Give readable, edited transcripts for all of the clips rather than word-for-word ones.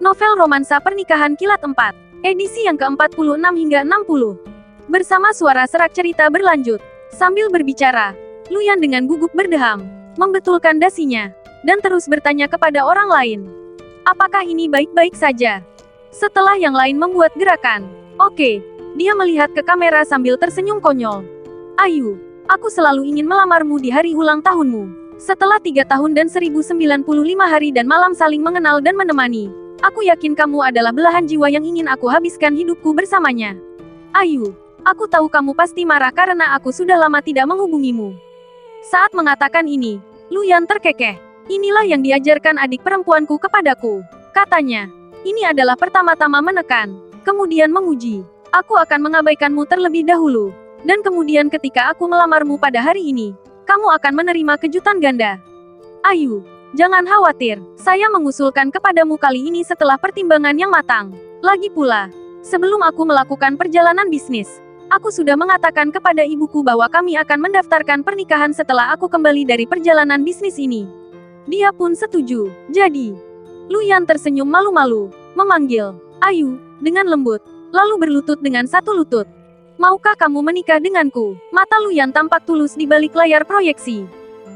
Novel romansa pernikahan Kilat 4, edisi yang ke-46 hingga 60. Bersama suara serak cerita berlanjut. Sambil berbicara, Luyan dengan gugup berdeham, membetulkan dasinya, dan terus bertanya kepada orang lain. Apakah ini baik-baik saja? Setelah yang lain membuat gerakan, oke, dia melihat ke kamera sambil tersenyum konyol. Ayu, aku selalu ingin melamarmu di hari ulang tahunmu. Setelah 3 tahun dan 1095 hari dan malam saling mengenal dan menemani, aku yakin kamu adalah belahan jiwa yang ingin aku habiskan hidupku bersamanya. Ayu, aku tahu kamu pasti marah karena aku sudah lama tidak menghubungimu. Saat mengatakan ini, Luyan terkekeh. Inilah yang diajarkan adik perempuanku kepadaku. Katanya, ini adalah pertama-tama menekan, kemudian menguji. Aku akan mengabaikanmu terlebih dahulu. Dan kemudian ketika aku melamarmu pada hari ini, kamu akan menerima kejutan ganda. Ayu, jangan khawatir, saya mengusulkan kepadamu kali ini setelah pertimbangan yang matang. Lagi pula, sebelum aku melakukan perjalanan bisnis, aku sudah mengatakan kepada ibuku bahwa kami akan mendaftarkan pernikahan setelah aku kembali dari perjalanan bisnis ini. Dia pun setuju. Jadi, Luyan tersenyum malu-malu, memanggil Ayu dengan lembut, lalu berlutut dengan satu lutut. Maukah kamu menikah denganku? Mata Luyan tampak tulus di balik layar proyeksi.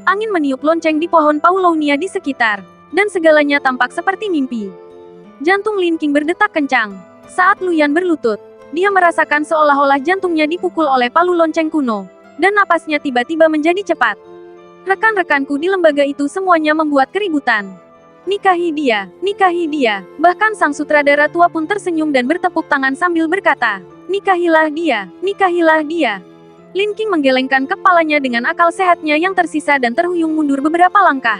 Angin meniup lonceng di pohon Paulownia di sekitar, dan segalanya tampak seperti mimpi. Jantung Lin Qing berdetak kencang. Saat Luyan berlutut, dia merasakan seolah-olah jantungnya dipukul oleh palu lonceng kuno, dan napasnya tiba-tiba menjadi cepat. Rekan-rekanku di lembaga itu semuanya membuat keributan. Nikahi dia. Bahkan sang sutradara tua pun tersenyum dan bertepuk tangan sambil berkata, nikahilah dia. Lin Qing menggelengkan kepalanya dengan akal sehatnya yang tersisa dan terhuyung mundur beberapa langkah.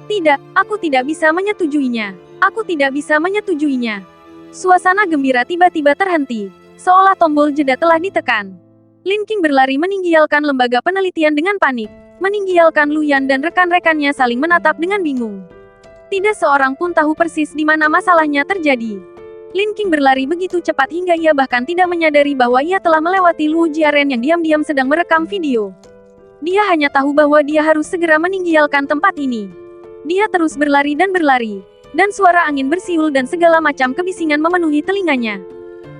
Tidak, aku tidak bisa menyetujuinya. Suasana gembira tiba-tiba terhenti, seolah tombol jeda telah ditekan. Lin Qing berlari meninggalkan lembaga penelitian dengan panik, meninggalkan Luyan dan rekan-rekannya saling menatap dengan bingung. Tidak seorang pun tahu persis di mana masalahnya terjadi. Lin Qing berlari begitu cepat hingga ia bahkan tidak menyadari bahwa ia telah melewati Luo Jiaren yang diam-diam sedang merekam video. Dia hanya tahu bahwa dia harus segera meninggalkan tempat ini. Dia terus berlari, dan suara angin bersiul dan segala macam kebisingan memenuhi telinganya.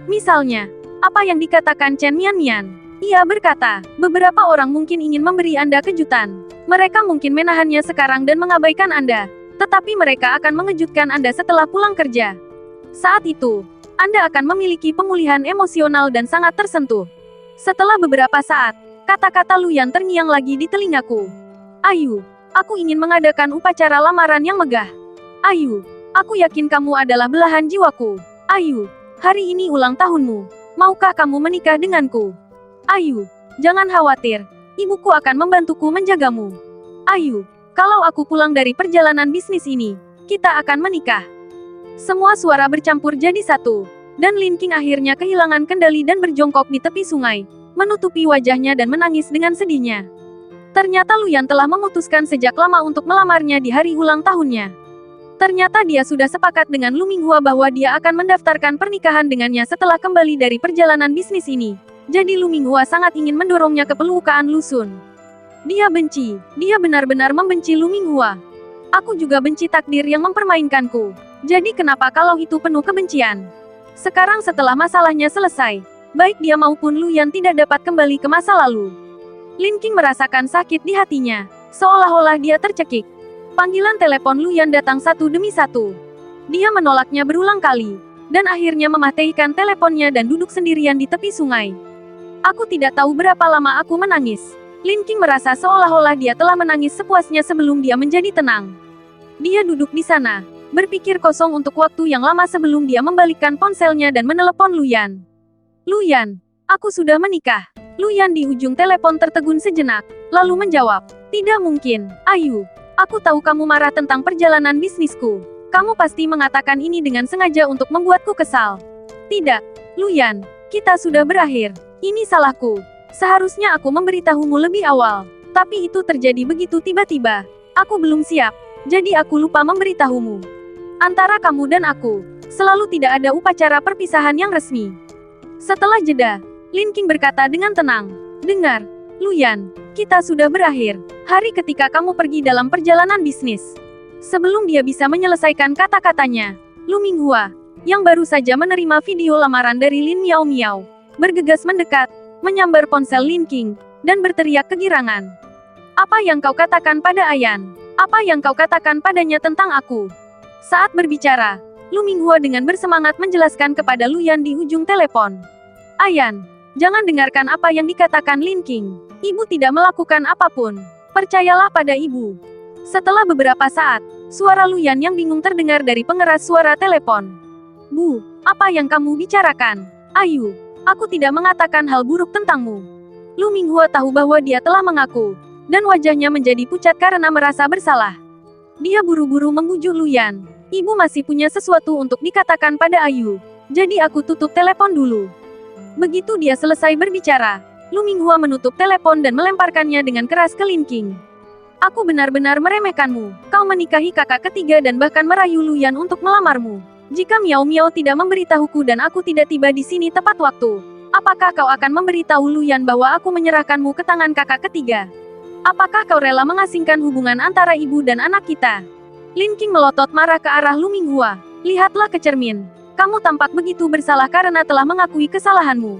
Misalnya, apa yang dikatakan Chen Mian. Ia berkata, beberapa orang mungkin ingin memberi Anda kejutan. Mereka mungkin menahannya sekarang dan mengabaikan Anda. Tetapi mereka akan mengejutkan Anda setelah pulang kerja. Saat itu, Anda akan memiliki pemulihan emosional dan sangat tersentuh. Setelah beberapa saat, kata-kata Luyan terngiang lagi di telingaku. Ayu, aku ingin mengadakan upacara lamaran yang megah. Ayu, aku yakin kamu adalah belahan jiwaku. Ayu, hari ini ulang tahunmu. Maukah kamu menikah denganku? Ayu, jangan khawatir. Ibuku akan membantuku menjagamu. Ayu, kalau aku pulang dari perjalanan bisnis ini, kita akan menikah. Semua suara bercampur jadi satu, dan Lin Qing akhirnya kehilangan kendali dan berjongkok di tepi sungai, menutupi wajahnya dan menangis dengan sedihnya. Ternyata Luyan telah memutuskan sejak lama untuk melamarnya di hari ulang tahunnya. Ternyata dia sudah sepakat dengan Lu Minghua bahwa dia akan mendaftarkan pernikahan dengannya setelah kembali dari perjalanan bisnis ini. Jadi Lu Minghua sangat ingin mendorongnya ke pelukaan Lu Sun. Dia benar-benar membenci Lu Minghua. Aku juga benci takdir yang mempermainkanku. Jadi kenapa kalau itu penuh kebencian? Sekarang setelah masalahnya selesai, baik dia maupun Luyan tidak dapat kembali ke masa lalu. Lin Qing merasakan sakit di hatinya, seolah-olah dia tercekik. Panggilan telepon Luyan datang satu demi satu. Dia menolaknya berulang kali, dan akhirnya mematikan teleponnya dan duduk sendirian di tepi sungai. Aku tidak tahu berapa lama aku menangis. Lin Qing merasa seolah-olah dia telah menangis sepuasnya sebelum dia menjadi tenang. Dia duduk di sana, berpikir kosong untuk waktu yang lama sebelum dia membalikkan ponselnya dan menelepon Luyan. Luyan, aku sudah menikah. Luyan di ujung telepon tertegun sejenak, lalu menjawab, tidak mungkin, Ayu. Aku tahu kamu marah tentang perjalanan bisnisku. Kamu pasti mengatakan ini dengan sengaja untuk membuatku kesal. Tidak, Luyan, kita sudah berakhir. Ini salahku. Seharusnya aku memberitahumu lebih awal. Tapi itu terjadi begitu tiba-tiba. Aku belum siap. Jadi aku lupa memberitahumu. Antara kamu dan aku, selalu tidak ada upacara perpisahan yang resmi. Setelah jeda, Lin Qing berkata dengan tenang, dengar, Luyan, kita sudah berakhir. Hari ketika kamu pergi dalam perjalanan bisnis. Sebelum dia bisa menyelesaikan kata-katanya, Lu Minghua, yang baru saja menerima video lamaran dari Lin Miao Miao, bergegas mendekat, menyambar ponsel Lin King, dan berteriak kegirangan. Apa yang kau katakan pada Ayan? Apa yang kau katakan padanya tentang aku? Saat berbicara, Lu Minghua dengan bersemangat menjelaskan kepada Lu Yan di ujung telepon. Ayan, jangan dengarkan apa yang dikatakan Lin King. Ibu tidak melakukan apapun. Percayalah pada ibu. Setelah beberapa saat, suara Lu Yan yang bingung terdengar dari pengeras suara telepon. Bu, apa yang kamu bicarakan? Ayu, aku tidak mengatakan hal buruk tentangmu. Lu Minghua tahu bahwa dia telah mengaku, dan wajahnya menjadi pucat karena merasa bersalah. Dia buru-buru membujuk Lu Yan. Ibu masih punya sesuatu untuk dikatakan pada Ayu, jadi aku tutup telepon dulu. Begitu dia selesai berbicara, Lu Minghua menutup telepon dan melemparkannya dengan keras ke Lin King. Aku benar-benar meremehkanmu. Kau menikahi kakak ketiga dan bahkan merayu Lu Yan untuk melamarmu. Jika Miao Miao tidak memberitahuku dan aku tidak tiba di sini tepat waktu, apakah kau akan memberitahu Lu Yan bahwa aku menyerahkanmu ke tangan kakak ketiga? Apakah kau rela mengasingkan hubungan antara ibu dan anak kita? Lin King melotot marah ke arah Lu Minghua. Lihatlah ke cermin. Kamu tampak begitu bersalah karena telah mengakui kesalahanmu.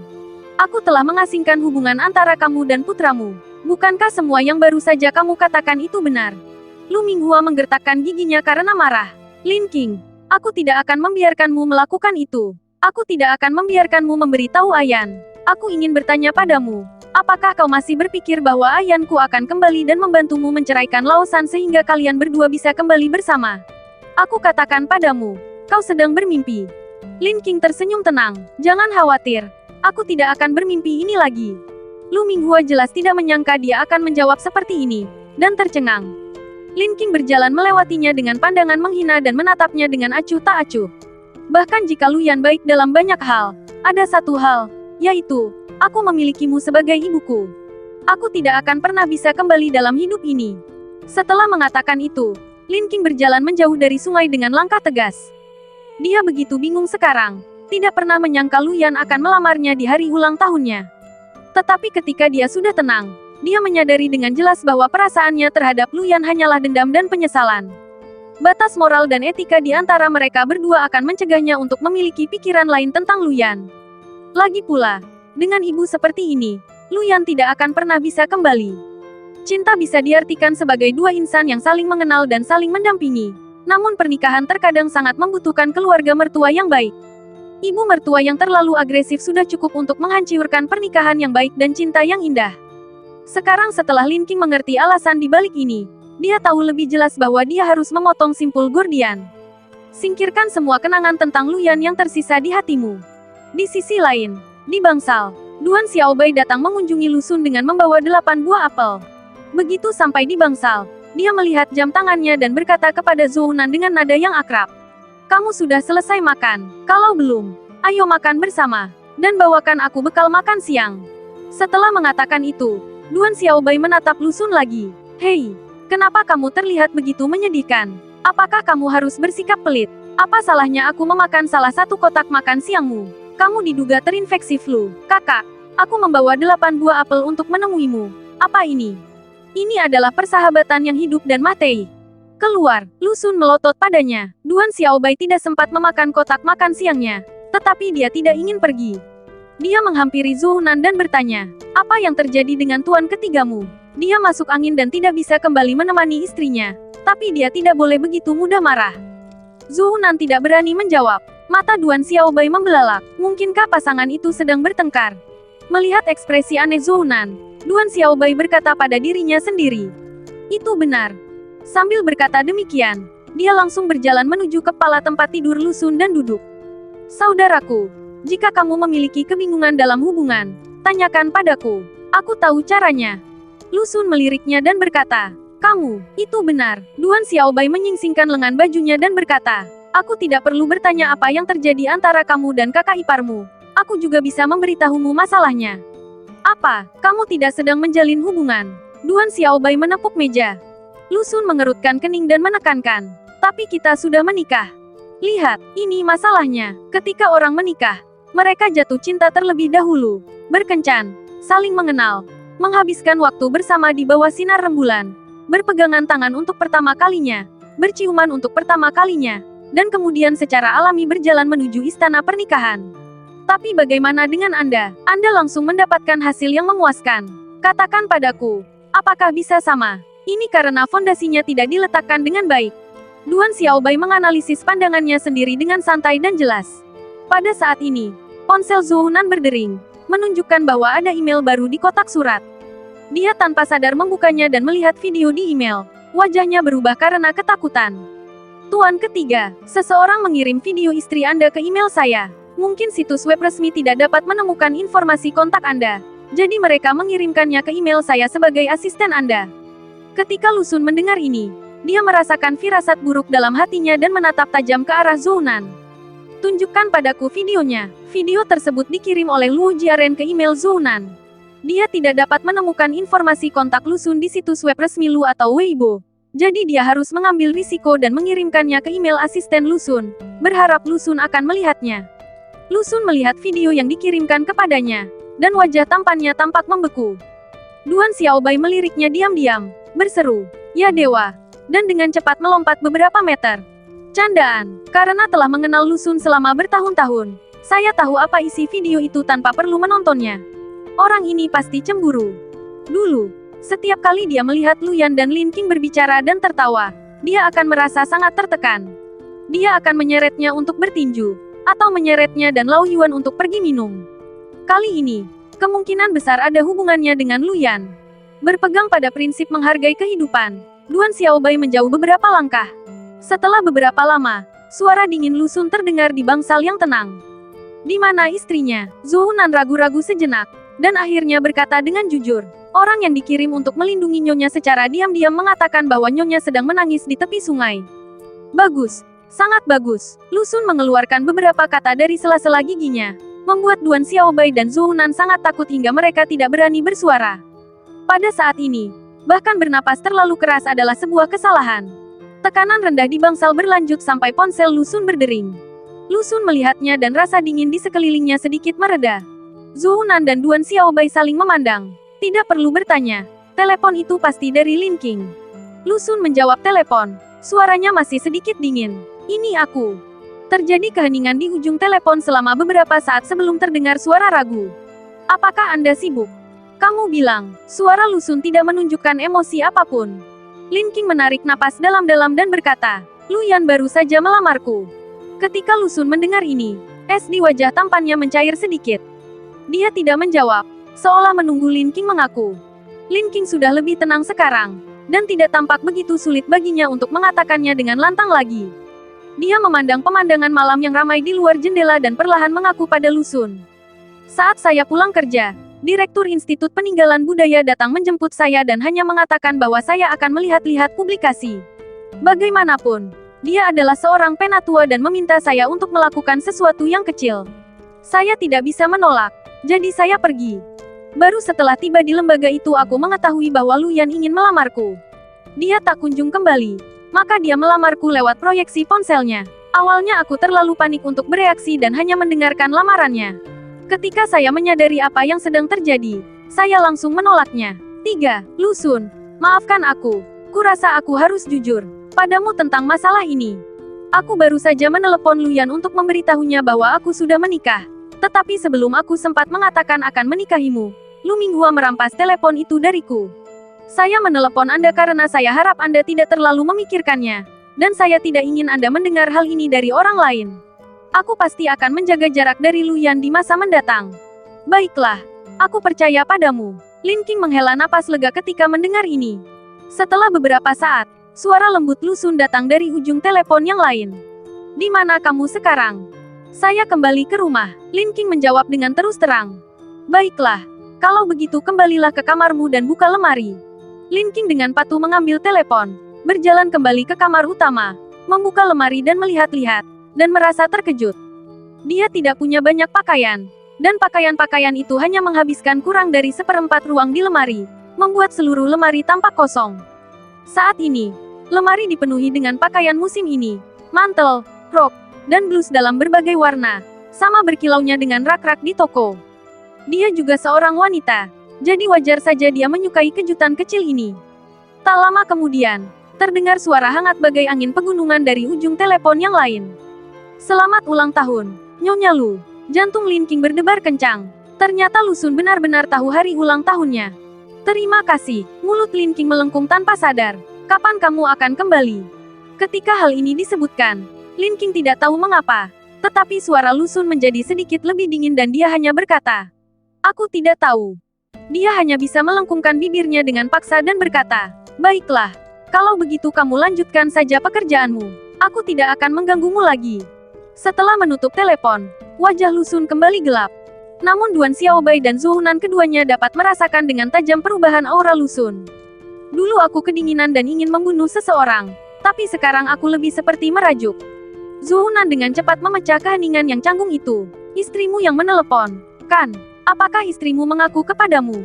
Aku telah mengasingkan hubungan antara kamu dan putramu. Bukankah semua yang baru saja kamu katakan itu benar? Lu Minghua menggertakkan giginya karena marah. Lin King, aku tidak akan membiarkanmu melakukan itu. Aku tidak akan membiarkanmu memberitahu Ayan. Aku ingin bertanya padamu. Apakah kau masih berpikir bahwa Ayanku akan kembali dan membantumu menceraikan Lao Shan sehingga kalian berdua bisa kembali bersama? Aku katakan padamu, kau sedang bermimpi. Lin King tersenyum tenang. Jangan khawatir. Aku tidak akan bermimpi ini lagi. Lu Minghua jelas tidak menyangka dia akan menjawab seperti ini, dan tercengang. Lin King berjalan melewatinya dengan pandangan menghina dan menatapnya dengan acuh tak acuh. Bahkan jika Lu Yan baik dalam banyak hal, ada satu hal, yaitu, aku memilikimu sebagai ibuku. Aku tidak akan pernah bisa kembali dalam hidup ini. Setelah mengatakan itu, Lin King berjalan menjauh dari sungai dengan langkah tegas. Dia begitu bingung sekarang, tidak pernah menyangka Lu Yan akan melamarnya di hari ulang tahunnya. Tetapi ketika dia sudah tenang, dia menyadari dengan jelas bahwa perasaannya terhadap Lu Yan hanyalah dendam dan penyesalan. Batas moral dan etika di antara mereka berdua akan mencegahnya untuk memiliki pikiran lain tentang Lu Yan. Lagi pula, dengan ibu seperti ini, Lu Yan tidak akan pernah bisa kembali. Cinta bisa diartikan sebagai dua insan yang saling mengenal dan saling mendampingi. Namun pernikahan terkadang sangat membutuhkan keluarga mertua yang baik. Ibu mertua yang terlalu agresif sudah cukup untuk menghancurkan pernikahan yang baik dan cinta yang indah. Sekarang setelah Lin King mengerti alasan di balik ini, dia tahu lebih jelas bahwa dia harus memotong simpul Gordian. Singkirkan semua kenangan tentang Lu Yan yang tersisa di hatimu. Di sisi lain, di bangsal, Duan Xiaobai datang mengunjungi Lu Xun dengan membawa 8 buah apel. Begitu sampai di bangsal, dia melihat jam tangannya dan berkata kepada Zhou Nan dengan nada yang akrab. Kamu sudah selesai makan? Kalau belum, ayo makan bersama, dan bawakan aku bekal makan siang. Setelah mengatakan itu, Duan Xiaobai menatap Lu Xun lagi. Hei, kenapa kamu terlihat begitu menyedihkan? Apakah kamu harus bersikap pelit? Apa salahnya aku memakan salah satu kotak makan siangmu? Kamu diduga terinfeksi flu. Kakak, aku membawa 8 buah apel untuk menemuimu. Apa ini? Ini adalah persahabatan yang hidup dan mati. Keluar, Lu Xun melotot padanya. Duan Xiaobai tidak sempat memakan kotak makan siangnya. Tetapi dia tidak ingin pergi. Dia menghampiri Zhou Nan dan bertanya, apa yang terjadi dengan tuan ketigamu? Dia masuk angin dan tidak bisa kembali menemani istrinya. Tapi dia tidak boleh begitu mudah marah. Zhou Nan tidak berani menjawab. Mata Duan Xiaobai membelalak. Mungkinkah pasangan itu sedang bertengkar? Melihat ekspresi aneh Zhou Nan, Duan Xiaobai berkata pada dirinya sendiri. Itu benar. Sambil berkata demikian, dia langsung berjalan menuju kepala tempat tidur Lu Xun dan duduk. Saudaraku, jika kamu memiliki kebingungan dalam hubungan, tanyakan padaku. Aku tahu caranya. Lu Xun meliriknya dan berkata, kamu, itu benar. Duan Xiaobai menyingsingkan lengan bajunya dan berkata, aku tidak perlu bertanya apa yang terjadi antara kamu dan kakak iparmu. Aku juga bisa memberitahumu masalahnya. Apa, kamu tidak sedang menjalin hubungan? Duan Xiaobai menepuk meja. Lu Xun mengerutkan kening dan menekankan. Tapi kita sudah menikah. Lihat, ini masalahnya. Ketika orang menikah, mereka jatuh cinta terlebih dahulu. Berkencan, saling mengenal, menghabiskan waktu bersama di bawah sinar rembulan. Berpegangan tangan untuk pertama kalinya. Berciuman untuk pertama kalinya. dan kemudian secara alami berjalan menuju istana pernikahan. Tapi bagaimana dengan Anda? Anda langsung mendapatkan hasil yang memuaskan. Katakan padaku, apakah bisa sama? Ini karena fondasinya tidak diletakkan dengan baik. Duan Xiaobai menganalisis pandangannya sendiri dengan santai dan jelas. Pada saat ini, ponsel Zhou Hunan berdering, menunjukkan bahwa ada email baru di kotak surat. Dia tanpa sadar membukanya dan melihat video di email. Wajahnya berubah karena ketakutan. Tuan ketiga, seseorang mengirim video istri Anda ke email saya. Mungkin situs web resmi tidak dapat menemukan informasi kontak Anda. Jadi mereka mengirimkannya ke email saya sebagai asisten Anda. Ketika Lu Xun mendengar ini, dia merasakan firasat buruk dalam hatinya dan menatap tajam ke arah Zhou Hunan. Tunjukkan padaku videonya. Video tersebut dikirim oleh Luo Jiaren ke email Zhou Hunan. Dia tidak dapat menemukan informasi kontak Lu Xun di situs web resmi Lu atau Weibo. Jadi dia harus mengambil risiko dan mengirimkannya ke email asisten Lu Xun, berharap Lu Xun akan melihatnya. Lu Xun melihat video yang dikirimkan kepadanya, dan wajah tampannya tampak membeku. Duan Xiaobai meliriknya diam-diam, berseru, "Ya dewa!" dan dengan cepat melompat beberapa meter. Candaan, karena telah mengenal Lu Xun selama bertahun-tahun, saya tahu apa isi video itu tanpa perlu menontonnya. Orang ini pasti cemburu. Dulu, setiap kali dia melihat Lu Yan dan Lin Qing berbicara dan tertawa, dia akan merasa sangat tertekan. Dia akan menyeretnya untuk bertinju, atau menyeretnya dan Lao Yuan untuk pergi minum. Kali ini, kemungkinan besar ada hubungannya dengan Lu Yan. Berpegang pada prinsip menghargai kehidupan, Duan Xiaobai menjauh beberapa langkah. Setelah beberapa lama, suara dingin Lu Xun terdengar di bangsal yang tenang. Di mana istrinya? Zhou Hunan ragu-ragu sejenak, dan akhirnya berkata dengan jujur. Orang yang dikirim untuk melindungi nyonya secara diam-diam mengatakan bahwa nyonya sedang menangis di tepi sungai. Bagus, sangat bagus. Lu Xun mengeluarkan beberapa kata dari sela-sela giginya, membuat Duan Xiaobai dan Zhou Hunan sangat takut hingga mereka tidak berani bersuara. Pada saat ini, bahkan bernapas terlalu keras adalah sebuah kesalahan. Tekanan rendah di bangsal berlanjut sampai ponsel Lu Xun berdering. Lu Xun melihatnya dan rasa dingin di sekelilingnya sedikit mereda. Zhou Hunan dan Duan Xiaobai saling memandang. Tidak perlu bertanya, telepon itu pasti dari Lin Qing. Lu Xun menjawab telepon. Suaranya masih sedikit dingin. Ini aku. Terjadi keheningan di ujung telepon selama beberapa saat sebelum terdengar suara ragu. Apakah Anda sibuk? Kamu bilang, suara Lu Xun tidak menunjukkan emosi apapun. Lin Qing menarik napas dalam-dalam dan berkata, Lu Yan baru saja melamarku. Ketika Lu Xun mendengar ini, es di wajah tampannya mencair sedikit. Dia tidak menjawab, seolah menunggu Lin Qing mengaku. Lin Qing sudah lebih tenang sekarang, dan tidak tampak begitu sulit baginya untuk mengatakannya dengan lantang lagi. Dia memandang pemandangan malam yang ramai di luar jendela dan perlahan mengaku pada Lu Xun. Saat saya pulang kerja, Direktur Institut Peninggalan Budaya datang menjemput saya dan hanya mengatakan bahwa saya akan melihat-lihat publikasi. Bagaimanapun, dia adalah seorang penatua dan meminta saya untuk melakukan sesuatu yang kecil. Saya tidak bisa menolak, jadi saya pergi. Baru setelah tiba di lembaga itu aku mengetahui bahwa Lu Yan ingin melamarku. Dia tak kunjung kembali, maka dia melamarku lewat proyeksi ponselnya. Awalnya aku terlalu panik untuk bereaksi dan hanya mendengarkan lamarannya. Ketika saya menyadari apa yang sedang terjadi, saya langsung menolaknya. 3. Lu Xun, maafkan aku. Kurasa aku harus jujur padamu tentang masalah ini. Aku baru saja menelepon Lu Yan untuk memberitahunya bahwa aku sudah menikah. Tetapi sebelum aku sempat mengatakan akan menikahimu, Lu Minghua merampas telepon itu dariku. Saya menelepon Anda karena saya harap Anda tidak terlalu memikirkannya. Dan saya tidak ingin Anda mendengar hal ini dari orang lain. Aku pasti akan menjaga jarak dari Lu Yan di masa mendatang. Baiklah, aku percaya padamu. Lin Qing menghela napas lega ketika mendengar ini. Setelah beberapa saat, suara lembut Lu Xun datang dari ujung telepon yang lain. Di mana kamu sekarang? Saya kembali ke rumah. Lin Qing menjawab dengan terus terang. Baiklah, kalau begitu kembalilah ke kamarmu dan buka lemari. Lin Qing dengan patuh mengambil telepon, berjalan kembali ke kamar utama, membuka lemari dan melihat-lihat, dan merasa terkejut. Dia tidak punya banyak pakaian, dan pakaian-pakaian itu hanya menghabiskan kurang dari seperempat ruang di lemari, membuat seluruh lemari tampak kosong. Saat ini, lemari dipenuhi dengan pakaian musim ini, mantel, rok, dan blus dalam berbagai warna, sama berkilaunya dengan rak-rak di toko. Dia juga seorang wanita, jadi wajar saja dia menyukai kejutan kecil ini. Tak lama kemudian, Terdengar suara hangat bagai angin pegunungan dari ujung telepon yang lain. Selamat ulang tahun, Nyonya Lu. Jantung Lin King berdebar kencang. Ternyata Lu Xun benar-benar tahu hari ulang tahunnya. Terima kasih. Mulut Lin King melengkung tanpa sadar. Kapan kamu akan kembali? Ketika hal ini disebutkan, Lin King tidak tahu mengapa. Tetapi suara Lu Xun menjadi sedikit lebih dingin dan dia hanya berkata, "Aku tidak tahu." Dia hanya bisa melengkungkan bibirnya dengan paksa dan berkata, "Baiklah. Kalau begitu kamu lanjutkan saja pekerjaanmu. Aku tidak akan mengganggumu lagi." Setelah menutup telepon, wajah Lu Xun kembali gelap. Namun Duan Xiaobai dan Zhou Hunan keduanya dapat merasakan dengan tajam perubahan aura Lu Xun. Dulu aku kedinginan dan ingin membunuh seseorang, tapi sekarang aku lebih seperti merajuk. Zhou Hunan dengan cepat memecah keheningan yang canggung itu. Istrimu yang menelepon, kan? Apakah istrimu mengaku kepadamu?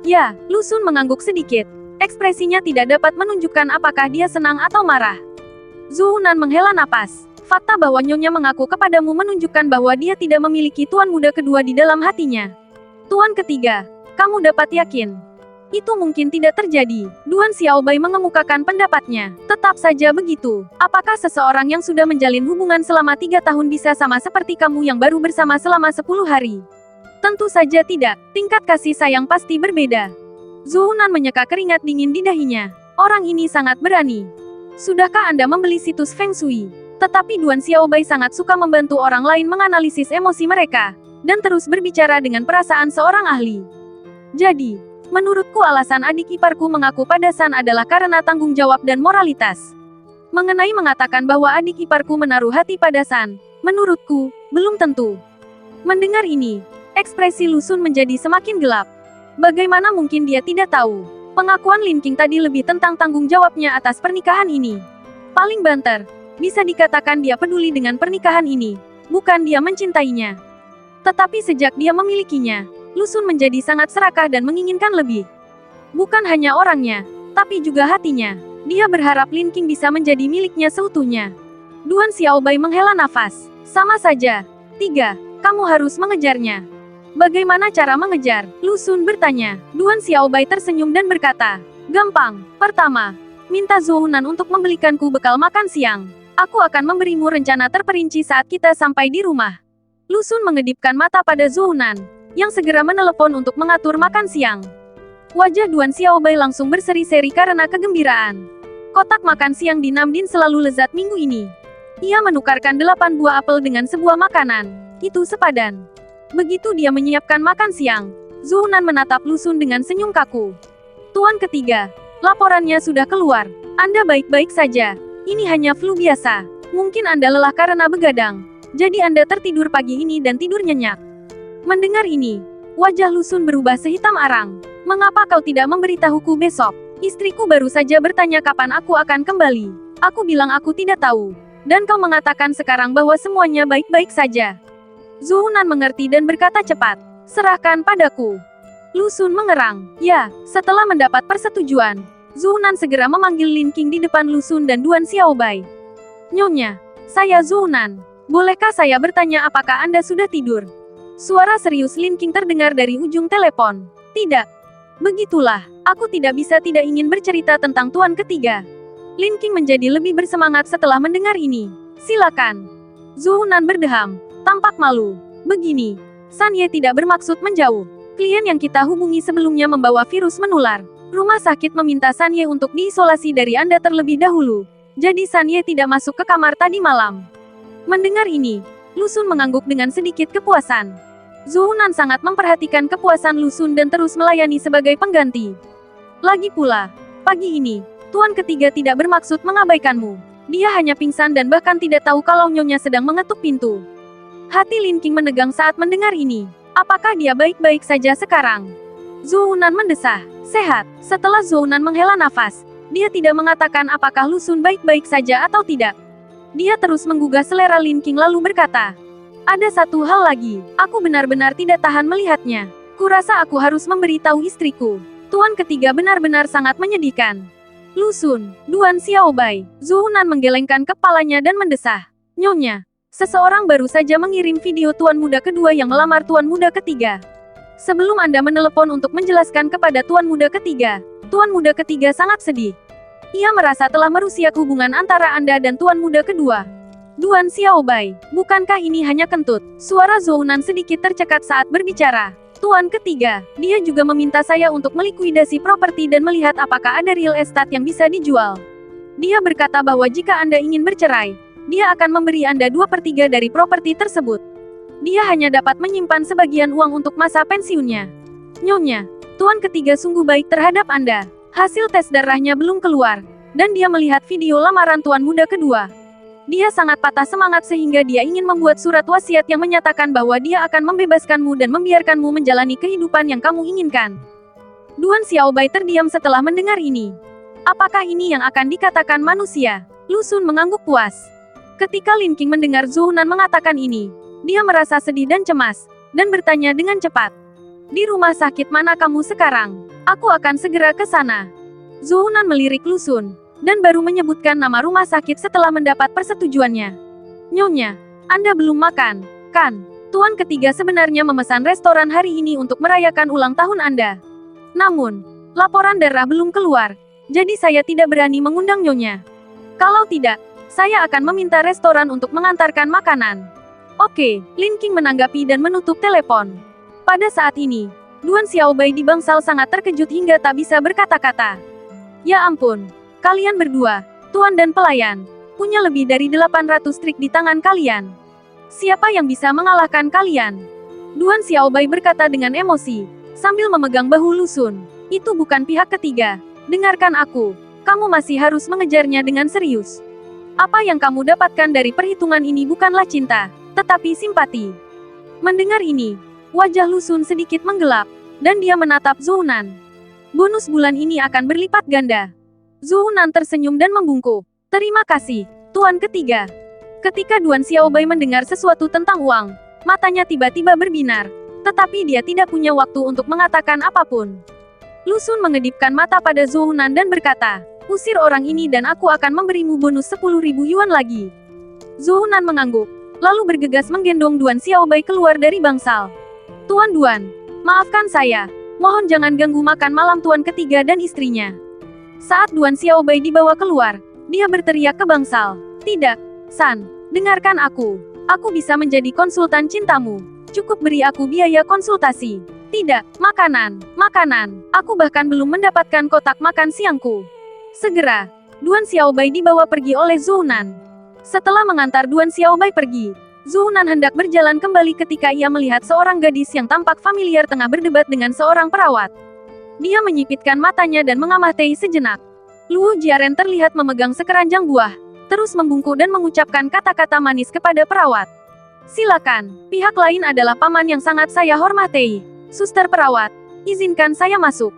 Ya, Lu Xun mengangguk sedikit. Ekspresinya tidak dapat menunjukkan apakah dia senang atau marah. Zhou Hunan menghela napas. Fakta bahwa Nyonya mengaku kepadamu menunjukkan bahwa dia tidak memiliki tuan muda kedua di dalam hatinya. Tuan ketiga, kamu dapat yakin? Itu mungkin tidak terjadi. Duan Xiaobai mengemukakan pendapatnya. Tetap saja begitu. Apakah seseorang yang sudah menjalin hubungan selama 3 tahun bisa sama seperti kamu yang baru bersama selama 10 hari? Tentu saja tidak. Tingkat kasih sayang pasti berbeda. Zhou Hunan menyeka keringat dingin di dahinya. Orang ini sangat berani. Sudahkah Anda membeli situs Feng Shui? Tetapi Duan Xiaobai sangat suka membantu orang lain menganalisis emosi mereka, dan terus berbicara dengan perasaan seorang ahli. Jadi, menurutku alasan adik iparku mengaku pada San adalah karena tanggung jawab dan moralitas. Mengenai mengatakan bahwa adik iparku menaruh hati pada San, menurutku, belum tentu. Mendengar ini, ekspresi Lu Xun menjadi semakin gelap. Bagaimana mungkin dia tidak tahu? Pengakuan Lin King tadi lebih tentang tanggung jawabnya atas pernikahan ini. Paling banter, bisa dikatakan dia peduli dengan pernikahan ini, bukan dia mencintainya. Tetapi sejak dia memilikinya, Lu Xun menjadi sangat serakah dan menginginkan lebih. Bukan hanya orangnya, tapi juga hatinya. Dia berharap Lin King bisa menjadi miliknya seutuhnya. Duan Xiaobai menghela nafas. Sama saja. 3. Kamu harus mengejarnya. Bagaimana cara mengejar? Lu Xun bertanya. Duan Xiaobai tersenyum dan berkata, "Gampang. Pertama, minta Zhou Hunan untuk membelikanku bekal makan siang. Aku akan memberimu rencana terperinci saat kita sampai di rumah." Lu Xun mengedipkan mata pada Zhou Hunan, yang segera menelepon untuk mengatur makan siang. Wajah Duan Xiaobai langsung berseri-seri karena kegembiraan. Kotak makan siang di Namdin selalu lezat minggu ini. Ia menukarkan 8 buah apel dengan sebuah makanan. Itu sepadan. Begitu dia menyiapkan makan siang, Zhou Hunan menatap Lu Xun dengan senyum kaku. "Tuan ketiga, laporannya sudah keluar. Anda baik-baik saja. Ini hanya flu biasa. Mungkin Anda lelah karena begadang. Jadi Anda tertidur pagi ini dan tidur nyenyak." Mendengar ini, wajah Lu Xun berubah sehitam arang. "Mengapa kau tidak memberitahuku besok? Istriku baru saja bertanya kapan aku akan kembali. Aku bilang aku tidak tahu. Dan kau mengatakan sekarang bahwa semuanya baik-baik saja." Zhou Hunan mengerti dan berkata cepat, "Serahkan padaku." Lu Xun mengerang. Ya, setelah mendapat persetujuan, Zhou Hunan segera memanggil Lin King di depan Lu Xun dan Duan Xiaobai. "Nyonya, saya Zhou Hunan. Bolehkah saya bertanya apakah Anda sudah tidur?" Suara serius Lin King terdengar dari ujung telepon. "Tidak. Begitulah, aku tidak bisa tidak ingin bercerita tentang tuan ketiga." Lin King menjadi lebih bersemangat setelah mendengar ini. "Silakan." Zhou Hunan berdeham, tampak malu. "Begini, San Ye tidak bermaksud menjauh. Klien yang kita hubungi sebelumnya membawa virus menular. Rumah sakit meminta San Ye untuk diisolasi dari Anda terlebih dahulu. Jadi San Ye tidak masuk ke kamar tadi malam." Mendengar ini, Lu Xun mengangguk dengan sedikit kepuasan. Zhou Hunan sangat memperhatikan kepuasan Lu Xun dan terus melayani sebagai pengganti. Lagi pula, pagi ini, tuan ketiga tidak bermaksud mengabaikanmu. Dia hanya pingsan dan bahkan tidak tahu kalau Nyonya sedang mengetuk pintu. Hati Lin King menegang saat mendengar ini. Apakah dia baik-baik saja sekarang? Zhou Hunan mendesah. "Sehat." Setelah Zhou Hunan menghela nafas, dia tidak mengatakan apakah Lu Xun baik-baik saja atau tidak. Dia terus menggugah selera Lin King lalu berkata, "Ada satu hal lagi, aku benar-benar tidak tahan melihatnya. Kurasa aku harus memberitahu istriku. Tuan ketiga benar-benar sangat menyedihkan." Lu Xun, Duan Xiaobai, Zhou Hunan menggelengkan kepalanya dan mendesah. "Nyonya, seseorang baru saja mengirim video tuan muda kedua yang melamar tuan muda ketiga. Sebelum Anda menelepon untuk menjelaskan kepada tuan muda ketiga sangat sedih." Ia merasa telah merusak hubungan antara Anda dan tuan muda kedua. Duan Xiaobai, bukankah ini hanya kentut? Suara Zhounan sedikit tercekat saat berbicara. Tuan ketiga, dia juga meminta saya untuk melikuidasi properti dan melihat apakah ada real estate yang bisa dijual. Dia berkata bahwa jika Anda ingin bercerai, dia akan memberi Anda 2/3 dari properti tersebut. Dia hanya dapat menyimpan sebagian uang untuk masa pensiunnya. Nyonya, tuan ketiga sungguh baik terhadap Anda. Hasil tes darahnya belum keluar, dan dia melihat video lamaran tuan muda kedua. Dia sangat patah semangat sehingga dia ingin membuat surat wasiat yang menyatakan bahwa dia akan membebaskanmu dan membiarkanmu menjalani kehidupan yang kamu inginkan. Duan Xiaobai terdiam setelah mendengar ini. Apakah ini yang akan dikatakan manusia? Lu Xun mengangguk puas. Ketika Lin Qing mendengar Zhounan mengatakan ini, dia merasa sedih dan cemas, dan bertanya dengan cepat. Di rumah sakit mana kamu sekarang? Aku akan segera ke sana. Zhounan melirik Lu Xun, dan baru menyebutkan nama rumah sakit setelah mendapat persetujuannya. Nyonya, Anda belum makan, kan? Tuan ketiga sebenarnya memesan restoran hari ini untuk merayakan ulang tahun Anda. Namun, laporan darah belum keluar, jadi saya tidak berani mengundang Nyonya. Kalau tidak, saya akan meminta restoran untuk mengantarkan makanan. Oke, Lin Qing menanggapi dan menutup telepon. Pada saat ini, Duan Xiaobai di bangsal sangat terkejut hingga tak bisa berkata-kata. Ya ampun. Kalian berdua, tuan dan pelayan, punya lebih dari 800 trik di tangan kalian. Siapa yang bisa mengalahkan kalian? Duan Xiaobai berkata dengan emosi, sambil memegang bahu Lu Xun. Itu bukan pihak ketiga. Dengarkan aku, kamu masih harus mengejarnya dengan serius. Apa yang kamu dapatkan dari perhitungan ini bukanlah cinta, tetapi simpati. Mendengar ini, wajah Lu Xun sedikit menggelap, dan dia menatap Zhounan. Bonus bulan ini akan berlipat ganda. Zhounan tersenyum dan membungkuk. Terima kasih, tuan ketiga. Ketika Duan Xiaobai mendengar sesuatu tentang uang, matanya tiba-tiba berbinar. Tetapi dia tidak punya waktu untuk mengatakan apapun. Lu Xun mengedipkan mata pada Zhounan dan berkata, usir orang ini dan aku akan memberimu bonus 10.000 yuan lagi. Zhounan mengangguk, lalu bergegas menggendong Duan Xiaobai keluar dari bangsal. Tuan Duan, maafkan saya. Mohon jangan ganggu makan malam tuan ketiga dan istrinya. Saat Duan Xiaobai dibawa keluar, dia berteriak ke bangsal. Tidak, San, dengarkan aku. Aku bisa menjadi konsultan cintamu. Cukup beri aku biaya konsultasi. Tidak, makanan. Aku bahkan belum mendapatkan kotak makan siangku. Segera, Duan Xiaobai dibawa pergi oleh Zhounan. Setelah mengantar Duan Xiaobai pergi, Zhounan hendak berjalan kembali ketika ia melihat seorang gadis yang tampak familiar tengah berdebat dengan seorang perawat. Dia menyipitkan matanya dan mengamati sejenak. Luo Jiaren terlihat memegang sekeranjang buah, terus membungkuk dan mengucapkan kata-kata manis kepada perawat. Silakan, pihak lain adalah paman yang sangat saya hormati. Suster perawat, izinkan saya masuk.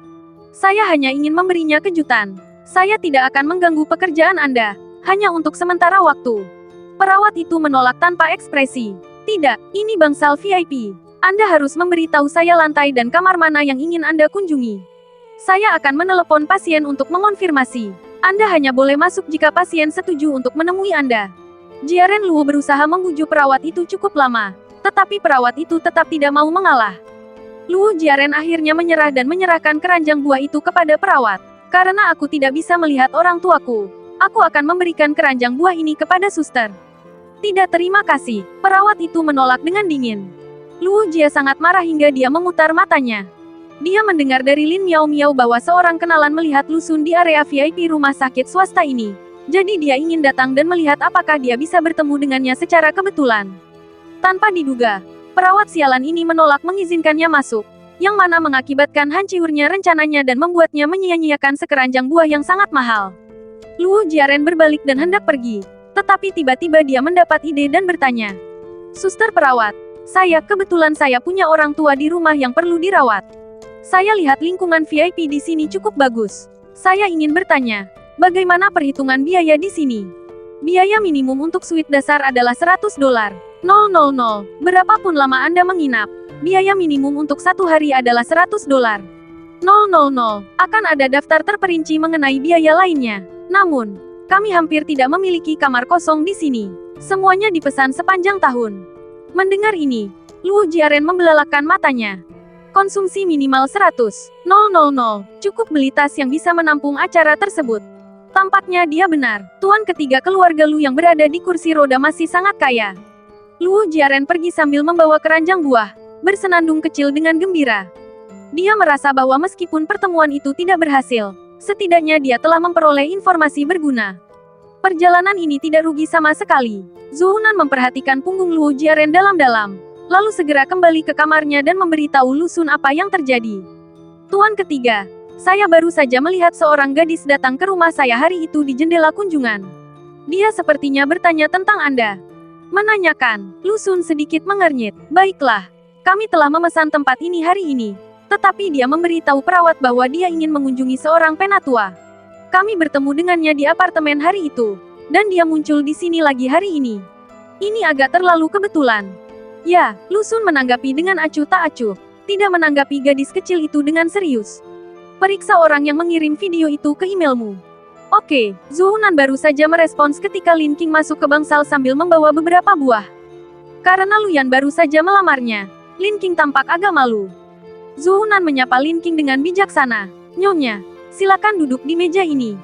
Saya hanya ingin memberinya kejutan. Saya tidak akan mengganggu pekerjaan Anda, hanya untuk sementara waktu. Perawat itu menolak tanpa ekspresi. Tidak, ini bangsal VIP. Anda harus memberitahu saya lantai dan kamar mana yang ingin Anda kunjungi. Saya akan menelepon pasien untuk mengonfirmasi. Anda hanya boleh masuk jika pasien setuju untuk menemui Anda. Jiaren Luo berusaha membujuk perawat itu cukup lama, tetapi perawat itu tetap tidak mau mengalah. Luo Jiaren akhirnya menyerah dan menyerahkan keranjang buah itu kepada perawat. Karena aku tidak bisa melihat orang tuaku, aku akan memberikan keranjang buah ini kepada suster. Tidak, terima kasih. Perawat itu menolak dengan dingin. Luo Jia sangat marah hingga dia memutar matanya. Dia mendengar dari Lin Miao Miao bahwa seorang kenalan melihat Lu Xun di area VIP rumah sakit swasta ini. Jadi dia ingin datang dan melihat apakah dia bisa bertemu dengannya secara kebetulan. Tanpa diduga, perawat sialan ini menolak mengizinkannya masuk, yang mana mengakibatkan hancurnya rencananya dan membuatnya menyia-nyiakan sekeranjang buah yang sangat mahal. Luo Jiaren berbalik dan hendak pergi, tetapi tiba-tiba dia mendapat ide dan bertanya. Suster perawat, kebetulan saya punya orang tua di rumah yang perlu dirawat. Saya lihat lingkungan VIP di sini cukup bagus. Saya ingin bertanya, bagaimana perhitungan biaya di sini? Biaya minimum untuk suite dasar adalah $100. Berapapun lama Anda menginap, biaya minimum untuk 1 hari adalah $100. Akan ada daftar terperinci mengenai biaya lainnya. Namun, kami hampir tidak memiliki kamar kosong di sini. Semuanya dipesan sepanjang tahun. Mendengar ini, Luo Jiaren membelalakkan matanya. Konsumsi minimal 100.000. Cukup beli tas yang bisa menampung acara tersebut. Tampaknya dia benar. Tuan ketiga keluarga Lu yang berada di kursi roda masih sangat kaya. Luo Jiaren pergi sambil membawa keranjang buah, bersenandung kecil dengan gembira. Dia merasa bahwa meskipun pertemuan itu tidak berhasil, setidaknya dia telah memperoleh informasi berguna. Perjalanan ini tidak rugi sama sekali. Zhou Hunan memperhatikan punggung Luo Jiaren dalam-dalam, lalu segera kembali ke kamarnya dan memberitahu Lu Xun apa yang terjadi. Tuan ketiga, saya baru saja melihat seorang gadis datang ke rumah saya hari itu di jendela kunjungan. Dia sepertinya bertanya tentang Anda. Menanyakan, Lu Xun sedikit mengernyit. Baiklah, kami telah memesan tempat ini hari ini. Tetapi dia memberitahu perawat bahwa dia ingin mengunjungi seorang penatua. Kami bertemu dengannya di apartemen hari itu, dan dia muncul di sini lagi hari ini. Ini agak terlalu kebetulan. Ya, Lu Xun menanggapi dengan acuh tak acuh, tidak menanggapi gadis kecil itu dengan serius. Periksa orang yang mengirim video itu ke emailmu. Oke, Zhou Hunan baru saja merespons ketika Lin Qing masuk ke bangsal sambil membawa beberapa buah. Karena Lu Yan baru saja melamarnya, Lin Qing tampak agak malu. Zhou Hunan menyapa Lin Qing dengan bijaksana. Nyonya, silakan duduk di meja ini.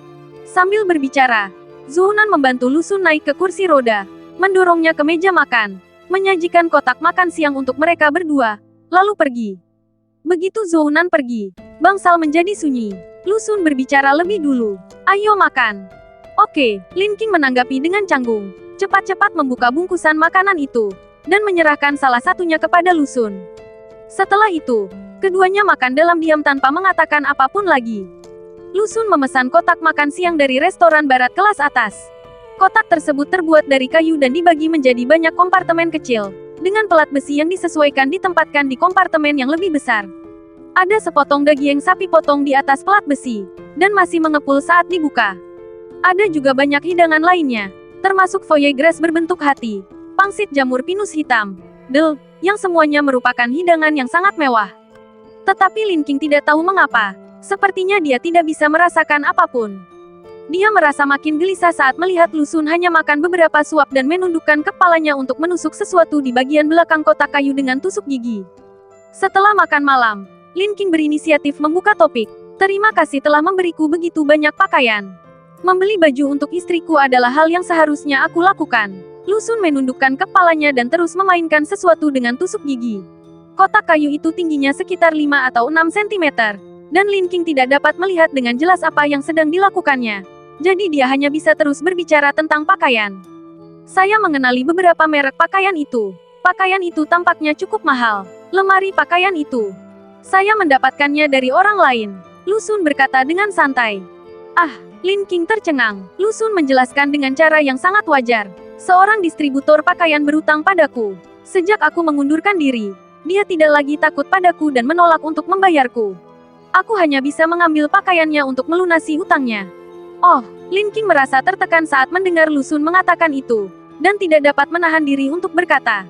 Sambil berbicara, Zhou Hunan membantu Lu Xun naik ke kursi roda, mendorongnya ke meja makan, menyajikan kotak makan siang untuk mereka berdua, lalu pergi. Begitu Zhou Hunan pergi, bangsal menjadi sunyi. Lu Xun berbicara lebih dulu. Ayo makan. Oke, Lin Qing menanggapi dengan canggung, cepat-cepat membuka bungkusan makanan itu, dan menyerahkan salah satunya kepada Lu Xun. Setelah itu, keduanya makan dalam diam tanpa mengatakan apapun lagi. Lu Xun memesan kotak makan siang dari restoran barat kelas atas. Kotak tersebut terbuat dari kayu dan dibagi menjadi banyak kompartemen kecil, dengan pelat besi yang disesuaikan ditempatkan di kompartemen yang lebih besar. Ada sepotong daging sapi potong di atas pelat besi, dan masih mengepul saat dibuka. Ada juga banyak hidangan lainnya, termasuk foie gras berbentuk hati, pangsit jamur pinus hitam, yang semuanya merupakan hidangan yang sangat mewah. Tetapi Lin Qing tidak tahu mengapa. Sepertinya dia tidak bisa merasakan apapun. Dia merasa makin gelisah saat melihat Lu Xun hanya makan beberapa suap dan menundukkan kepalanya untuk menusuk sesuatu di bagian belakang kotak kayu dengan tusuk gigi. Setelah makan malam, Lin Qing berinisiatif membuka topik. Terima kasih telah memberiku begitu banyak pakaian. Membeli baju untuk istriku adalah hal yang seharusnya aku lakukan. Lu Xun menundukkan kepalanya dan terus memainkan sesuatu dengan tusuk gigi. Kotak kayu itu tingginya sekitar 5 atau 6 cm. Dan Lin Qing tidak dapat melihat dengan jelas apa yang sedang dilakukannya. Jadi dia hanya bisa terus berbicara tentang pakaian. Saya mengenali beberapa merek pakaian itu. Pakaian itu tampaknya cukup mahal. Lemari pakaian itu, saya mendapatkannya dari orang lain. Lu Xun berkata dengan santai. Ah, Lin Qing tercengang. Lu Xun menjelaskan dengan cara yang sangat wajar. Seorang distributor pakaian berutang padaku. Sejak aku mengundurkan diri, dia tidak lagi takut padaku dan menolak untuk membayarku. Aku hanya bisa mengambil pakaiannya untuk melunasi hutangnya. Oh, Lin Qing merasa tertekan saat mendengar Lu Xun mengatakan itu, dan tidak dapat menahan diri untuk berkata,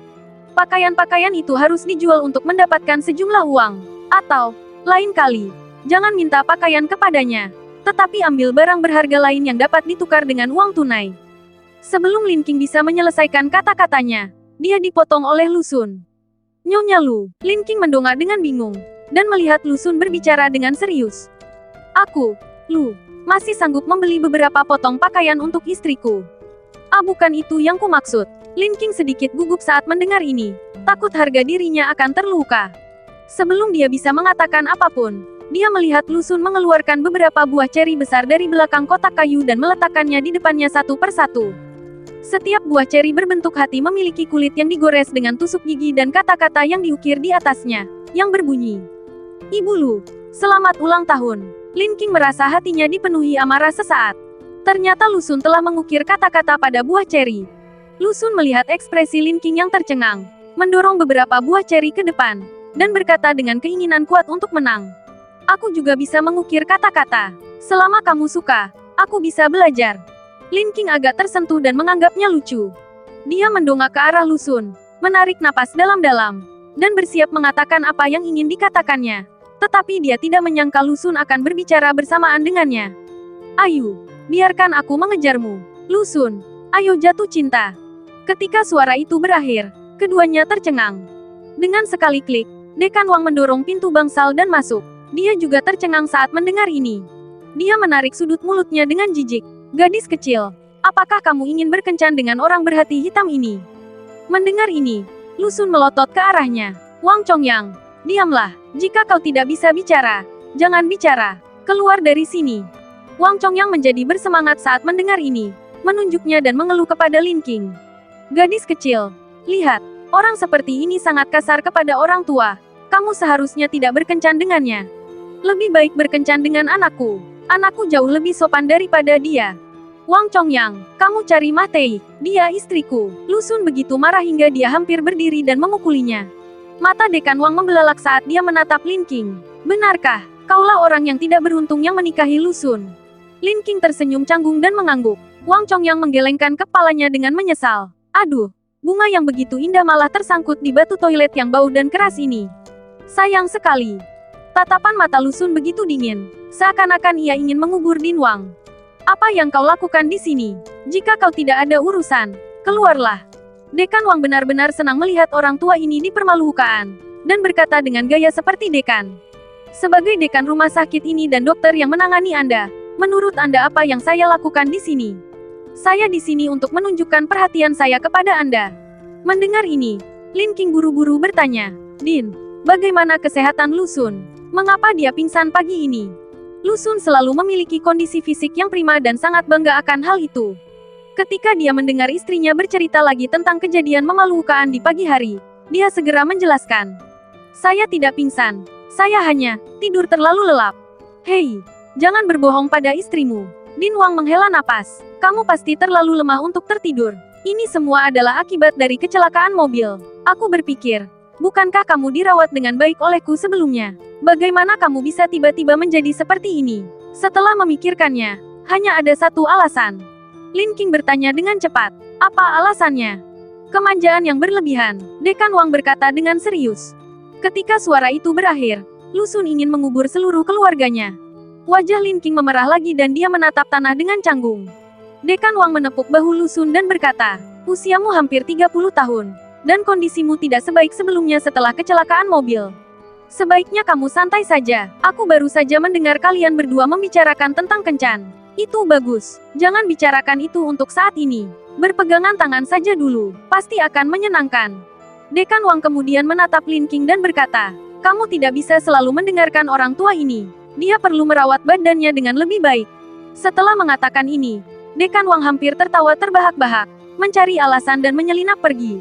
pakaian-pakaian itu harus dijual untuk mendapatkan sejumlah uang. Atau, lain kali, jangan minta pakaian kepadanya, tetapi ambil barang berharga lain yang dapat ditukar dengan uang tunai. Sebelum Lin Qing bisa menyelesaikan kata-katanya, dia dipotong oleh Lu Xun. Nyonya Lu, Lin Qing mendongak dengan bingung, dan melihat Lu Xun berbicara dengan serius. Aku, Lu, masih sanggup membeli beberapa potong pakaian untuk istriku. Ah, bukan itu yang kumaksud. Lin Qing sedikit gugup saat mendengar ini, takut harga dirinya akan terluka. Sebelum dia bisa mengatakan apapun, dia melihat Lu Xun mengeluarkan beberapa buah ceri besar dari belakang kotak kayu dan meletakkannya di depannya satu persatu. Setiap buah ceri berbentuk hati memiliki kulit yang digores dengan tusuk gigi dan kata-kata yang diukir di atasnya, yang berbunyi, Ibu Lu, selamat ulang tahun. Lin Qing merasa hatinya dipenuhi amarah sesaat. Ternyata Lu Xun telah mengukir kata-kata pada buah ceri. Lu Xun melihat ekspresi Lin Qing yang tercengang, mendorong beberapa buah ceri ke depan, dan berkata dengan keinginan kuat untuk menang. Aku juga bisa mengukir kata-kata. Selama kamu suka, aku bisa belajar. Lin Qing agak tersentuh dan menganggapnya lucu. Dia mendongak ke arah Lu Xun, menarik napas dalam-dalam, dan bersiap mengatakan apa yang ingin dikatakannya. Tetapi dia tidak menyangka Lu Xun akan berbicara bersamaan dengannya. Ayo, biarkan aku mengejarmu. Lu Xun, ayo jatuh cinta. Ketika suara itu berakhir, keduanya tercengang. Dengan sekali klik, Dekan Wang mendorong pintu bangsal dan masuk. Dia juga tercengang saat mendengar ini. Dia menarik sudut mulutnya dengan jijik. Gadis kecil, apakah kamu ingin berkencan dengan orang berhati hitam ini? Mendengar ini, Lu Xun melotot ke arahnya. Wang Chongyang, diamlah. Jika kau tidak bisa bicara, jangan bicara. Keluar dari sini. Wang Chongyang menjadi bersemangat saat mendengar ini, menunjuknya dan mengeluh kepada Lin Qing. Gadis kecil, lihat, orang seperti ini sangat kasar kepada orang tua. Kamu seharusnya tidak berkencan dengannya. Lebih baik berkencan dengan anakku. Anakku jauh lebih sopan daripada dia. Wang Chongyang, kamu cari Ma Tei, dia istriku. Lu Xun begitu marah hingga dia hampir berdiri dan memukulinya. Mata Dekan Wang membelalak saat dia menatap Lin Qing. Benarkah, kaulah orang yang tidak beruntung yang menikahi Lu Xun? Lin Qing tersenyum canggung dan mengangguk. Wang Chongyang menggelengkan kepalanya dengan menyesal. Aduh, bunga yang begitu indah malah tersangkut di batu toilet yang bau dan keras ini. Sayang sekali. Tatapan mata Lu Xun begitu dingin, seakan-akan ia ingin mengubur Din Wang. Apa yang kau lakukan di sini? Jika kau tidak ada urusan, keluarlah. Dekan Wang benar-benar senang melihat orang tua ini dipermalukan, dan berkata dengan gaya seperti dekan. Sebagai dekan rumah sakit ini dan dokter yang menangani Anda, menurut Anda apa yang saya lakukan di sini? Saya di sini untuk menunjukkan perhatian saya kepada Anda. Mendengar ini, Lin Qing buru-buru bertanya, Din, bagaimana kesehatan Lu Xun? Mengapa dia pingsan pagi ini? Lu Xun selalu memiliki kondisi fisik yang prima dan sangat bangga akan hal itu. Ketika dia mendengar istrinya bercerita lagi tentang kejadian memalukan di pagi hari, dia segera menjelaskan. Saya tidak pingsan, saya hanya tidur terlalu lelap. Hei, jangan berbohong pada istrimu. Din Wang menghela napas. Kamu pasti terlalu lemah untuk tertidur. Ini semua adalah akibat dari kecelakaan mobil. Aku berpikir, bukankah kamu dirawat dengan baik olehku sebelumnya? Bagaimana kamu bisa tiba-tiba menjadi seperti ini? Setelah memikirkannya, hanya ada satu alasan. Lin Qing bertanya dengan cepat. Apa alasannya? Kemanjaan yang berlebihan, Dekan Wang berkata dengan serius. Ketika suara itu berakhir, Lu Xun ingin mengubur seluruh keluarganya. Wajah Lin Qing memerah lagi dan dia menatap tanah dengan canggung. Dekan Wang menepuk bahu Lu Xun dan berkata, usiamu hampir 30 tahun, dan kondisimu tidak sebaik sebelumnya setelah kecelakaan mobil. Sebaiknya kamu santai saja, aku baru saja mendengar kalian berdua membicarakan tentang kencan. Itu bagus, jangan bicarakan itu untuk saat ini. Berpegangan tangan saja dulu, pasti akan menyenangkan. Dekan Wang kemudian menatap Lin Qing dan berkata, kamu tidak bisa selalu mendengarkan orang tua ini. Dia perlu merawat badannya dengan lebih baik. Setelah mengatakan ini, Dekan Wang hampir tertawa terbahak-bahak, mencari alasan dan menyelinap pergi.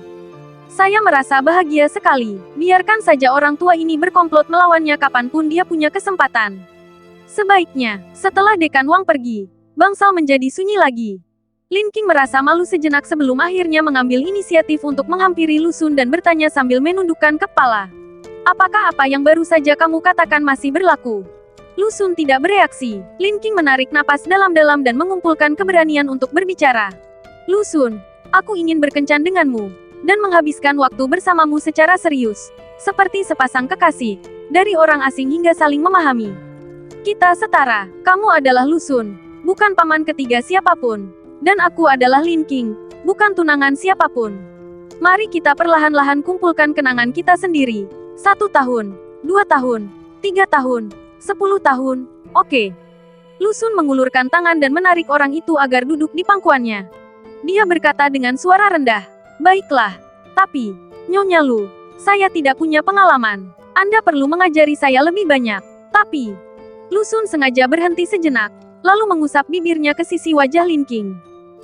Saya merasa bahagia sekali, biarkan saja orang tua ini berkomplot melawannya kapanpun dia punya kesempatan. Sebaiknya, setelah Dekan Wang pergi, bangsal menjadi sunyi lagi. Lin Qing merasa malu sejenak sebelum akhirnya mengambil inisiatif untuk menghampiri Lu Xun dan bertanya sambil menundukkan kepala. Apakah apa yang baru saja kamu katakan masih berlaku? Lu Xun tidak bereaksi. Lin Qing menarik napas dalam-dalam dan mengumpulkan keberanian untuk berbicara. Lu Xun, aku ingin berkencan denganmu dan menghabiskan waktu bersamamu secara serius, seperti sepasang kekasih, dari orang asing hingga saling memahami. Kita setara, kamu adalah Lu Xun, bukan paman ketiga siapapun, dan aku adalah Lin Qing, bukan tunangan siapapun. Mari kita perlahan-lahan kumpulkan kenangan kita sendiri. 1 tahun, 2 tahun, 3 tahun, 10 tahun, oke. Lu Xun mengulurkan tangan dan menarik orang itu agar duduk di pangkuannya. Dia berkata dengan suara rendah, baiklah, tapi, Nyonya Lu, saya tidak punya pengalaman. Anda perlu mengajari saya lebih banyak. Tapi, Lu Xun sengaja berhenti sejenak, lalu mengusap bibirnya ke sisi wajah Lin Qing.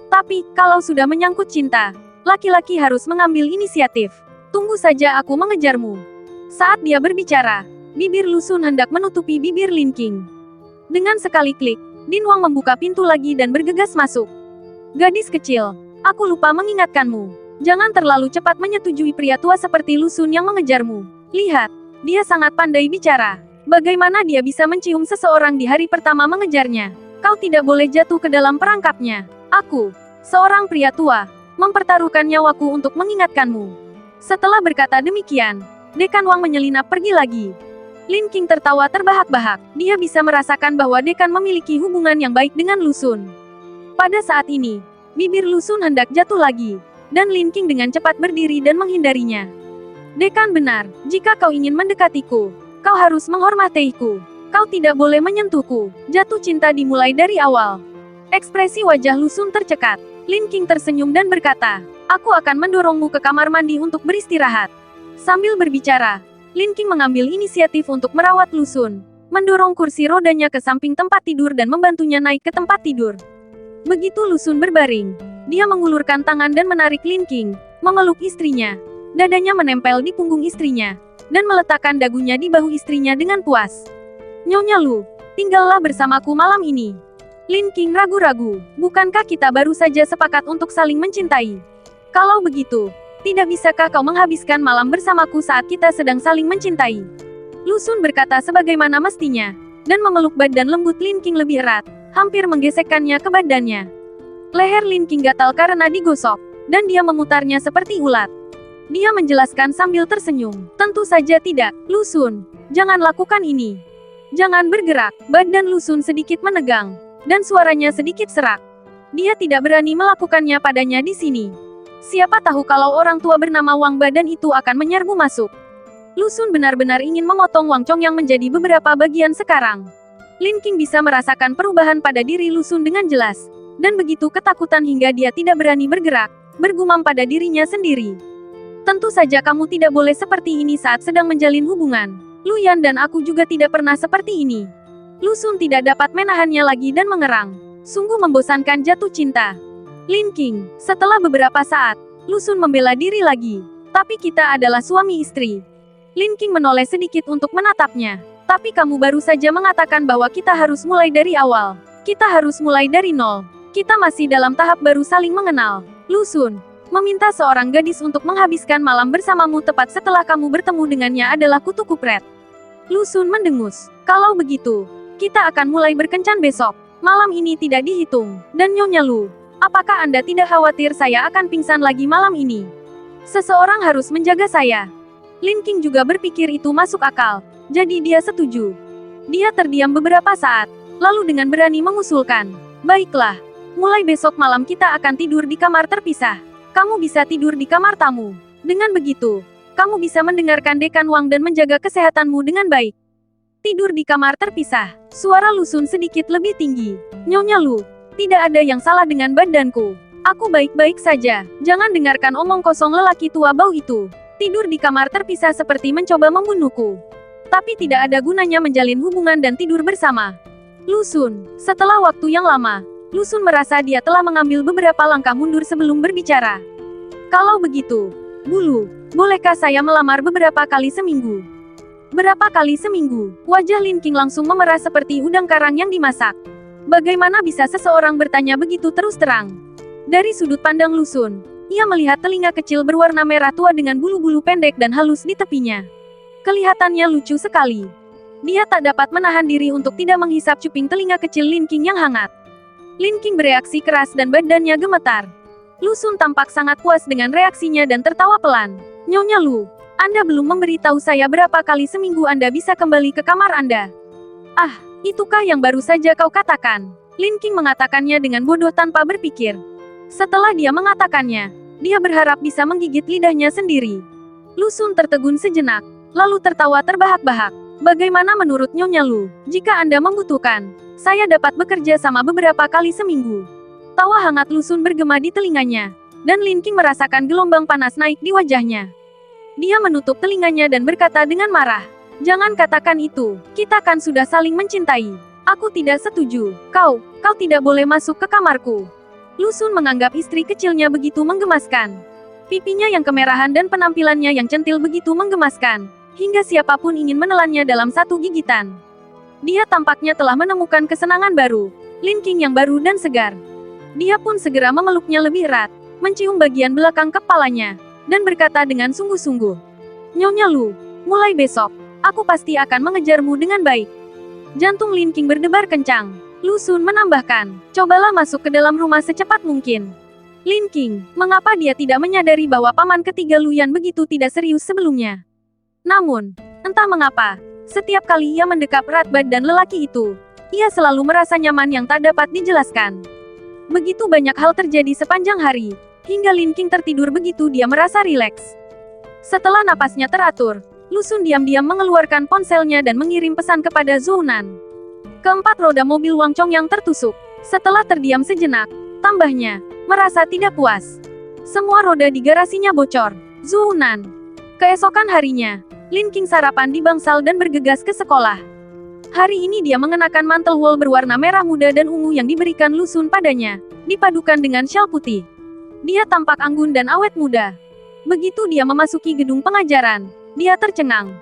Tapi, kalau sudah menyangkut cinta, laki-laki harus mengambil inisiatif. Tunggu saja aku mengejarmu. Saat dia berbicara, bibir Lu Xun hendak menutupi bibir Lin Qing. Dengan sekali klik, Din Wang membuka pintu lagi dan bergegas masuk. Gadis kecil, aku lupa mengingatkanmu. Jangan terlalu cepat menyetujui pria tua seperti Lu Xun yang mengejarmu. Lihat, dia sangat pandai bicara. Bagaimana dia bisa mencium seseorang di hari pertama mengejarnya? Kau tidak boleh jatuh ke dalam perangkapnya. Aku, seorang pria tua, mempertaruhkan nyawaku untuk mengingatkanmu. Setelah berkata demikian, Dekan Wang menyelinap pergi lagi. Lin Qing tertawa terbahak-bahak. Dia bisa merasakan bahwa Dekan memiliki hubungan yang baik dengan Lu Xun. Pada saat ini, bibir Lu Xun hendak jatuh lagi, dan Lin Qing dengan cepat berdiri dan menghindarinya. Dekan benar, jika kau ingin mendekatiku, kau harus menghormatiku. Kau tidak boleh menyentuhku. Jatuh cinta dimulai dari awal. Ekspresi wajah Lu Xun tercekat. Lin Qing tersenyum dan berkata, aku akan mendorongmu ke kamar mandi untuk beristirahat. Sambil berbicara, Lin Qing mengambil inisiatif untuk merawat Lu Xun, mendorong kursi rodanya ke samping tempat tidur dan membantunya naik ke tempat tidur. Begitu Lu Xun berbaring, dia mengulurkan tangan dan menarik Lin Qing, memeluk istrinya. Dadanya menempel di punggung istrinya, dan meletakkan dagunya di bahu istrinya dengan puas. Nyonya Lu, tinggallah bersamaku malam ini. Lin Qing ragu-ragu, bukankah kita baru saja sepakat untuk saling mencintai? Kalau begitu, tidak bisakah kau menghabiskan malam bersamaku saat kita sedang saling mencintai? Lu Xun berkata sebagaimana mestinya, dan memeluk badan lembut Lin Qing lebih erat, hampir menggesekkannya ke badannya. Leher Lin Qing gatal karena digosok, dan dia memutarnya seperti ulat. Dia menjelaskan sambil tersenyum, tentu saja tidak, Lu Xun, jangan lakukan ini. Jangan bergerak. Badan Lu Xun sedikit menegang, dan suaranya sedikit serak. Dia tidak berani melakukannya padanya di sini. Siapa tahu kalau orang tua bernama Wang Badan itu akan menyerbu masuk. Lu Xun benar-benar ingin memotong Wang Chong yang menjadi beberapa bagian sekarang. Lin Qing bisa merasakan perubahan pada diri Lu Xun dengan jelas, dan begitu ketakutan hingga dia tidak berani bergerak, bergumam pada dirinya sendiri. Tentu saja kamu tidak boleh seperti ini saat sedang menjalin hubungan. Lu Yan dan aku juga tidak pernah seperti ini. Lu Xun tidak dapat menahannya lagi dan mengerang. Sungguh membosankan jatuh cinta. Lin Qing, setelah beberapa saat, Lu Xun membela diri lagi. Tapi kita adalah suami istri. Lin Qing menoleh sedikit untuk menatapnya. Tapi kamu baru saja mengatakan bahwa kita harus mulai dari awal. Kita harus mulai dari nol. Kita masih dalam tahap baru saling mengenal. Lu Xun, meminta seorang gadis untuk menghabiskan malam bersamamu tepat setelah kamu bertemu dengannya adalah kutu kupret. Lu Xun mendengus. Kalau begitu, kita akan mulai berkencan besok. Malam ini tidak dihitung. Dan Nyonya Lu, apakah Anda tidak khawatir saya akan pingsan lagi malam ini? Seseorang harus menjaga saya. Lin Qing juga berpikir itu masuk akal. Jadi dia setuju. Dia terdiam beberapa saat, lalu dengan berani mengusulkan. Baiklah, mulai besok malam kita akan tidur di kamar terpisah. Kamu bisa tidur di kamar tamu. Dengan begitu, kamu bisa mendengarkan Dekan Wang dan menjaga kesehatanmu dengan baik. Tidur di kamar terpisah. Suara Lu Xun sedikit lebih tinggi. Nyonya Lu, tidak ada yang salah dengan badanku. Aku baik-baik saja. Jangan dengarkan omong kosong lelaki tua bau itu. Tidur di kamar terpisah seperti mencoba membunuhku. Tapi tidak ada gunanya menjalin hubungan dan tidur bersama. Lu Xun, setelah waktu yang lama, Lu Xun merasa dia telah mengambil beberapa langkah mundur sebelum berbicara. Kalau begitu, Bulu, bolehkah saya melamar beberapa kali seminggu? Berapa kali seminggu? Wajah Lin Qing langsung memerah seperti udang karang yang dimasak. Bagaimana bisa seseorang bertanya begitu terus terang? Dari sudut pandang Lu Xun, ia melihat telinga kecil berwarna merah tua dengan bulu-bulu pendek dan halus di tepinya. Kelihatannya lucu sekali. Dia tak dapat menahan diri untuk tidak menghisap cuping telinga kecil Lin Qing yang hangat. Lin Qing bereaksi keras dan badannya gemetar. Lu Xun tampak sangat puas dengan reaksinya dan tertawa pelan. Nyonya Lu, Anda belum memberitahu saya berapa kali seminggu Anda bisa kembali ke kamar Anda. Ah, itukah yang baru saja kau katakan? Lin Qing mengatakannya dengan bodoh tanpa berpikir. Setelah dia mengatakannya, dia berharap bisa menggigit lidahnya sendiri. Lu Xun tertegun sejenak, lalu tertawa terbahak-bahak. Bagaimana menurut Nyonya Lu? Jika Anda membutuhkan, saya dapat bekerja sama beberapa kali seminggu. Tawa hangat Lu Xun bergema di telinganya, dan Lin Qing merasakan gelombang panas naik di wajahnya. Dia menutup telinganya dan berkata dengan marah, "Jangan katakan itu, kita kan sudah saling mencintai. Aku tidak setuju. Kau tidak boleh masuk ke kamarku." Lu Xun menganggap istri kecilnya begitu menggemaskan. Pipinya yang kemerahan dan penampilannya yang centil begitu menggemaskan, hingga siapapun ingin menelannya dalam satu gigitan. Dia tampaknya telah menemukan kesenangan baru, Lin Qing yang baru dan segar. Dia pun segera memeluknya lebih erat, mencium bagian belakang kepalanya, dan berkata dengan sungguh-sungguh, "Nyonya Lu, mulai besok, aku pasti akan mengejarmu dengan baik." Jantung Lin Qing berdebar kencang. Lu Xun menambahkan, "Cobalah masuk ke dalam rumah secepat mungkin." Lin Qing, mengapa dia tidak menyadari bahwa paman ketiga Lu Yan begitu tidak serius sebelumnya? Namun, entah mengapa, setiap kali ia mendekap erat badan lelaki itu, ia selalu merasa nyaman yang tak dapat dijelaskan. Begitu banyak hal terjadi sepanjang hari, hingga Lin Qing tertidur begitu dia merasa rileks. Setelah napasnya teratur, Lu Xun diam-diam mengeluarkan ponselnya dan mengirim pesan kepada Zhou Nan. Keempat roda mobil Wang Chong yang tertusuk. Setelah terdiam sejenak, tambahnya, merasa tidak puas. Semua roda di garasinya bocor. Zhou Nan. Keesokan harinya, Lin Qing sarapan di bangsal dan bergegas ke sekolah. Hari ini dia mengenakan mantel wol berwarna merah muda dan ungu yang diberikan Lu Xun padanya, dipadukan dengan syal putih. Dia tampak anggun dan awet muda. Begitu dia memasuki gedung pengajaran, dia tercengang.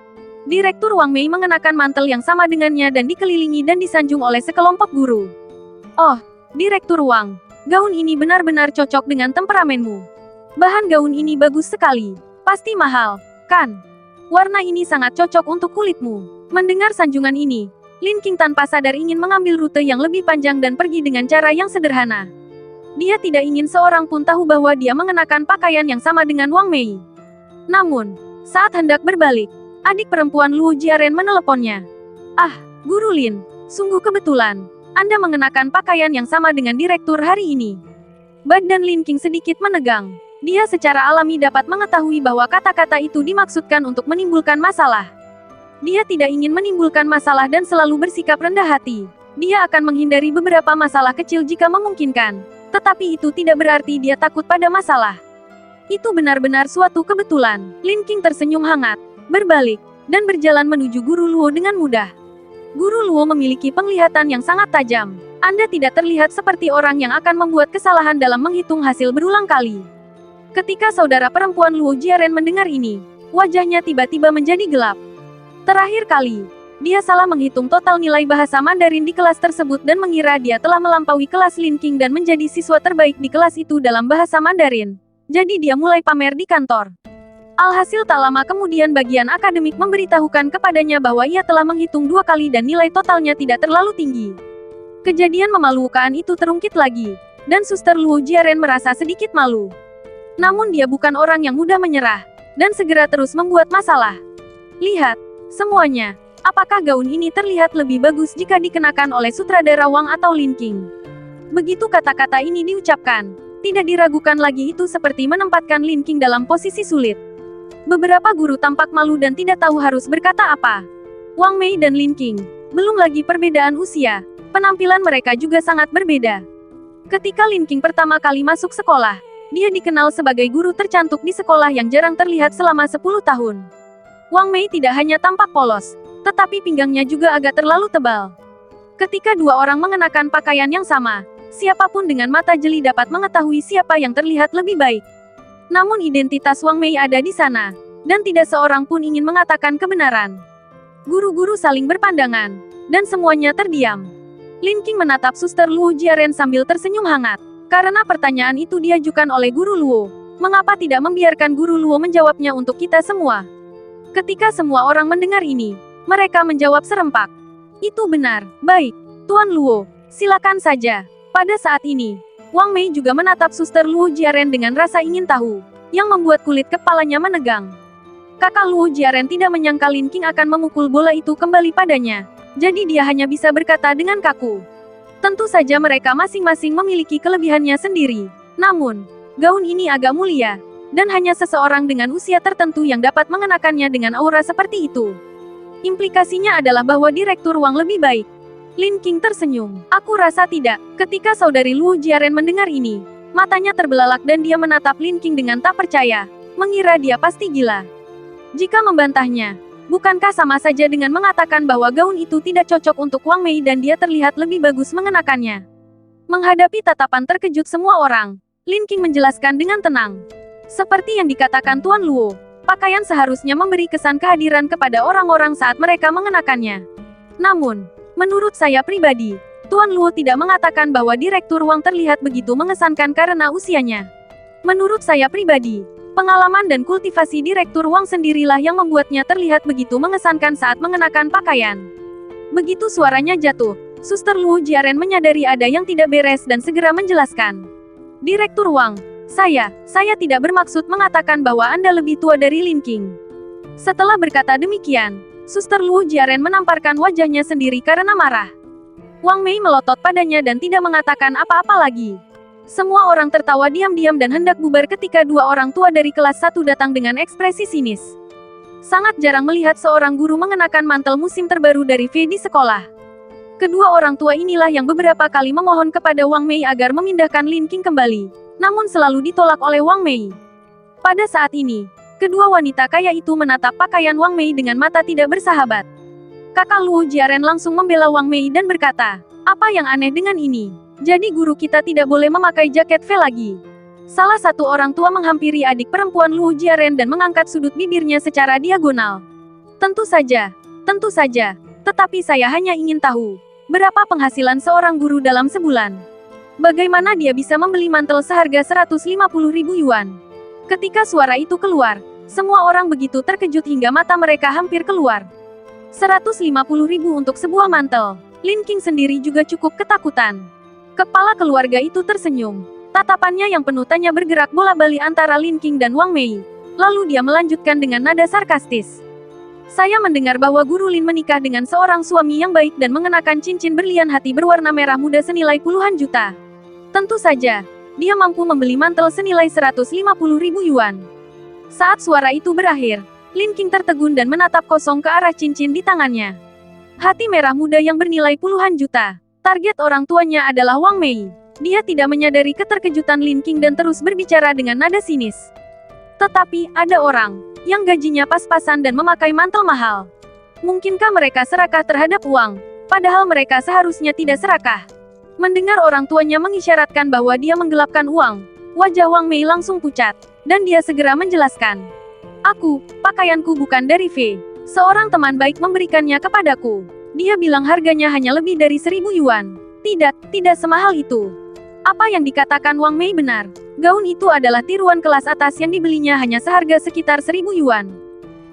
Direktur Wang Mei mengenakan mantel yang sama dengannya dan dikelilingi dan disanjung oleh sekelompok guru. Oh, Direktur Wang, gaun ini benar-benar cocok dengan temperamenmu. Bahan gaun ini bagus sekali. Pasti mahal, kan? Warna ini sangat cocok untuk kulitmu. Mendengar sanjungan ini, Lin Qing tanpa sadar ingin mengambil rute yang lebih panjang dan pergi dengan cara yang sederhana. Dia tidak ingin seorang pun tahu bahwa dia mengenakan pakaian yang sama dengan Wang Mei. Namun, saat hendak berbalik, adik perempuan Luo Jiaren meneleponnya. Ah, Guru Lin, sungguh kebetulan. Anda mengenakan pakaian yang sama dengan direktur hari ini. Badan Lin Qing sedikit menegang. Dia secara alami dapat mengetahui bahwa kata-kata itu dimaksudkan untuk menimbulkan masalah. Dia tidak ingin menimbulkan masalah dan selalu bersikap rendah hati. Dia akan menghindari beberapa masalah kecil jika memungkinkan. Tetapi itu tidak berarti dia takut pada masalah. Itu benar-benar suatu kebetulan. Lin Qing tersenyum hangat, berbalik, dan berjalan menuju Guru Luo dengan mudah. Guru Luo memiliki penglihatan yang sangat tajam. Anda tidak terlihat seperti orang yang akan membuat kesalahan dalam menghitung hasil berulang kali. Ketika saudara perempuan Luo Jiaren mendengar ini, wajahnya tiba-tiba menjadi gelap. Terakhir kali, dia salah menghitung total nilai bahasa Mandarin di kelas tersebut dan mengira dia telah melampaui kelas Lin Qing dan menjadi siswa terbaik di kelas itu dalam bahasa Mandarin. Jadi dia mulai pamer di kantor. Alhasil tak lama kemudian bagian akademik memberitahukan kepadanya bahwa ia telah menghitung 2 kali dan nilai totalnya tidak terlalu tinggi. Kejadian memalukan itu terungkit lagi, dan Suster Luo Jiaren merasa sedikit malu. Namun dia bukan orang yang mudah menyerah, dan segera terus membuat masalah. Lihat, semuanya, apakah gaun ini terlihat lebih bagus jika dikenakan oleh sutradara Wang atau Lin Qing? Begitu kata-kata ini diucapkan, tidak diragukan lagi itu seperti menempatkan Lin Qing dalam posisi sulit. Beberapa guru tampak malu dan tidak tahu harus berkata apa. Wang Mei dan Lin Qing, belum lagi perbedaan usia, penampilan mereka juga sangat berbeda. Ketika Lin Qing pertama kali masuk sekolah, dia dikenal sebagai guru tercantik di sekolah yang jarang terlihat selama 10 tahun. Wang Mei tidak hanya tampak polos, tetapi pinggangnya juga agak terlalu tebal. Ketika dua orang mengenakan pakaian yang sama, siapapun dengan mata jeli dapat mengetahui siapa yang terlihat lebih baik. Namun identitas Wang Mei ada di sana, dan tidak seorang pun ingin mengatakan kebenaran. Guru-guru saling berpandangan, dan semuanya terdiam. Lin Qing menatap Suster Luo Jiaren sambil tersenyum hangat. Karena pertanyaan itu diajukan oleh Guru Luo, mengapa tidak membiarkan Guru Luo menjawabnya untuk kita semua? Ketika semua orang mendengar ini, mereka menjawab serempak. Itu benar, baik, Tuan Luo, silakan saja. Pada saat ini, Wang Mei juga menatap Suster Luo Jiaren dengan rasa ingin tahu, yang membuat kulit kepalanya menegang. Kakak Luo Jiaren tidak menyangka Lin Qing akan memukul bola itu kembali padanya, jadi dia hanya bisa berkata dengan kaku. Tentu saja mereka masing-masing memiliki kelebihannya sendiri. Namun, gaun ini agak mulia, dan hanya seseorang dengan usia tertentu yang dapat mengenakannya dengan aura seperti itu. Implikasinya adalah bahwa Direktur Wang lebih baik. Lin Qing tersenyum. Aku rasa tidak. Ketika saudari Luo Jiaren mendengar ini, matanya terbelalak dan dia menatap Lin Qing dengan tak percaya, mengira dia pasti gila. Jika membantahnya, bukankah sama saja dengan mengatakan bahwa gaun itu tidak cocok untuk Wang Mei dan dia terlihat lebih bagus mengenakannya? Menghadapi tatapan terkejut semua orang, Lin Qing menjelaskan dengan tenang. Seperti yang dikatakan Tuan Luo, pakaian seharusnya memberi kesan kehadiran kepada orang-orang saat mereka mengenakannya. Namun, menurut saya pribadi, Tuan Luo tidak mengatakan bahwa Direktur Wang terlihat begitu mengesankan karena usianya. Menurut saya pribadi, pengalaman dan kultivasi Direktur Wang sendirilah yang membuatnya terlihat begitu mengesankan saat mengenakan pakaian. Begitu suaranya jatuh, Suster Luo Jiaren menyadari ada yang tidak beres dan segera menjelaskan. Direktur Wang, saya tidak bermaksud mengatakan bahwa Anda lebih tua dari Lin Qing. Setelah berkata demikian, Suster Luo Jiaren menamparkan wajahnya sendiri karena marah. Wang Mei melotot padanya dan tidak mengatakan apa-apa lagi. Semua orang tertawa diam-diam dan hendak bubar ketika dua orang tua dari kelas 1 datang dengan ekspresi sinis. Sangat jarang melihat seorang guru mengenakan mantel musim terbaru dari Fei di sekolah. Kedua orang tua inilah yang beberapa kali memohon kepada Wang Mei agar memindahkan Lin Qing kembali, namun selalu ditolak oleh Wang Mei. Pada saat ini, kedua wanita kaya itu menatap pakaian Wang Mei dengan mata tidak bersahabat. Kakak Luo Jiaren langsung membela Wang Mei dan berkata, "Apa yang aneh dengan ini? Jadi guru kita tidak boleh memakai jaket Fei lagi." Salah satu orang tua menghampiri adik perempuan Luo Jiaren dan mengangkat sudut bibirnya secara diagonal. Tentu saja, tetapi saya hanya ingin tahu, berapa penghasilan seorang guru dalam sebulan? Bagaimana dia bisa membeli mantel seharga 150.000 yuan? Ketika suara itu keluar, semua orang begitu terkejut hingga mata mereka hampir keluar. 150.000 untuk sebuah mantel. Lin Qing sendiri juga cukup ketakutan. Kepala keluarga itu tersenyum. Tatapannya yang penuh tanya bergerak bola-balik antara Lin Qing dan Wang Mei. Lalu dia melanjutkan dengan nada sarkastis. "Saya mendengar bahwa Guru Lin menikah dengan seorang suami yang baik dan mengenakan cincin berlian hati berwarna merah muda senilai puluhan juta. Tentu saja, dia mampu membeli mantel senilai 150.000 yuan." Saat suara itu berakhir, Lin Qing tertegun dan menatap kosong ke arah cincin di tangannya. Hati merah muda yang bernilai puluhan juta. Target orang tuanya adalah Wang Mei. Dia tidak menyadari keterkejutan Lin Qing dan terus berbicara dengan nada sinis. "Tetapi, ada orang yang gajinya pas-pasan dan memakai mantel mahal. Mungkinkah mereka serakah terhadap uang, padahal mereka seharusnya tidak serakah?" Mendengar orang tuanya mengisyaratkan bahwa dia menggelapkan uang, wajah Wang Mei langsung pucat, dan dia segera menjelaskan. Pakaianku bukan dari Fei. Seorang teman baik memberikannya kepadaku. Dia bilang harganya hanya lebih dari 1.000 yuan. Tidak semahal itu." Apa yang dikatakan Wang Mei benar. Gaun itu adalah tiruan kelas atas yang dibelinya hanya seharga sekitar 1.000 yuan.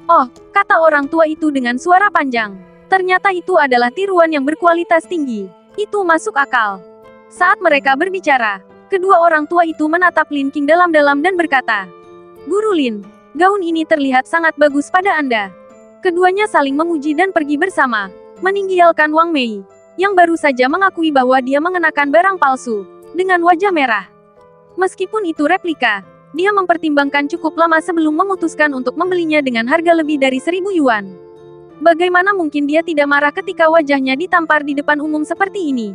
"Oh," kata orang tua itu dengan suara panjang. "Ternyata itu adalah tiruan yang berkualitas tinggi. Itu masuk akal." Saat mereka berbicara, kedua orang tua itu menatap Lin Qing dalam-dalam dan berkata, "Guru Lin, gaun ini terlihat sangat bagus pada Anda." Keduanya saling memuji dan pergi bersama, meninggalkan Wang Mei, yang baru saja mengakui bahwa dia mengenakan barang palsu, dengan wajah merah. Meskipun itu replika, dia mempertimbangkan cukup lama sebelum memutuskan untuk membelinya dengan harga lebih dari 1.000 yuan. Bagaimana mungkin dia tidak marah ketika wajahnya ditampar di depan umum seperti ini?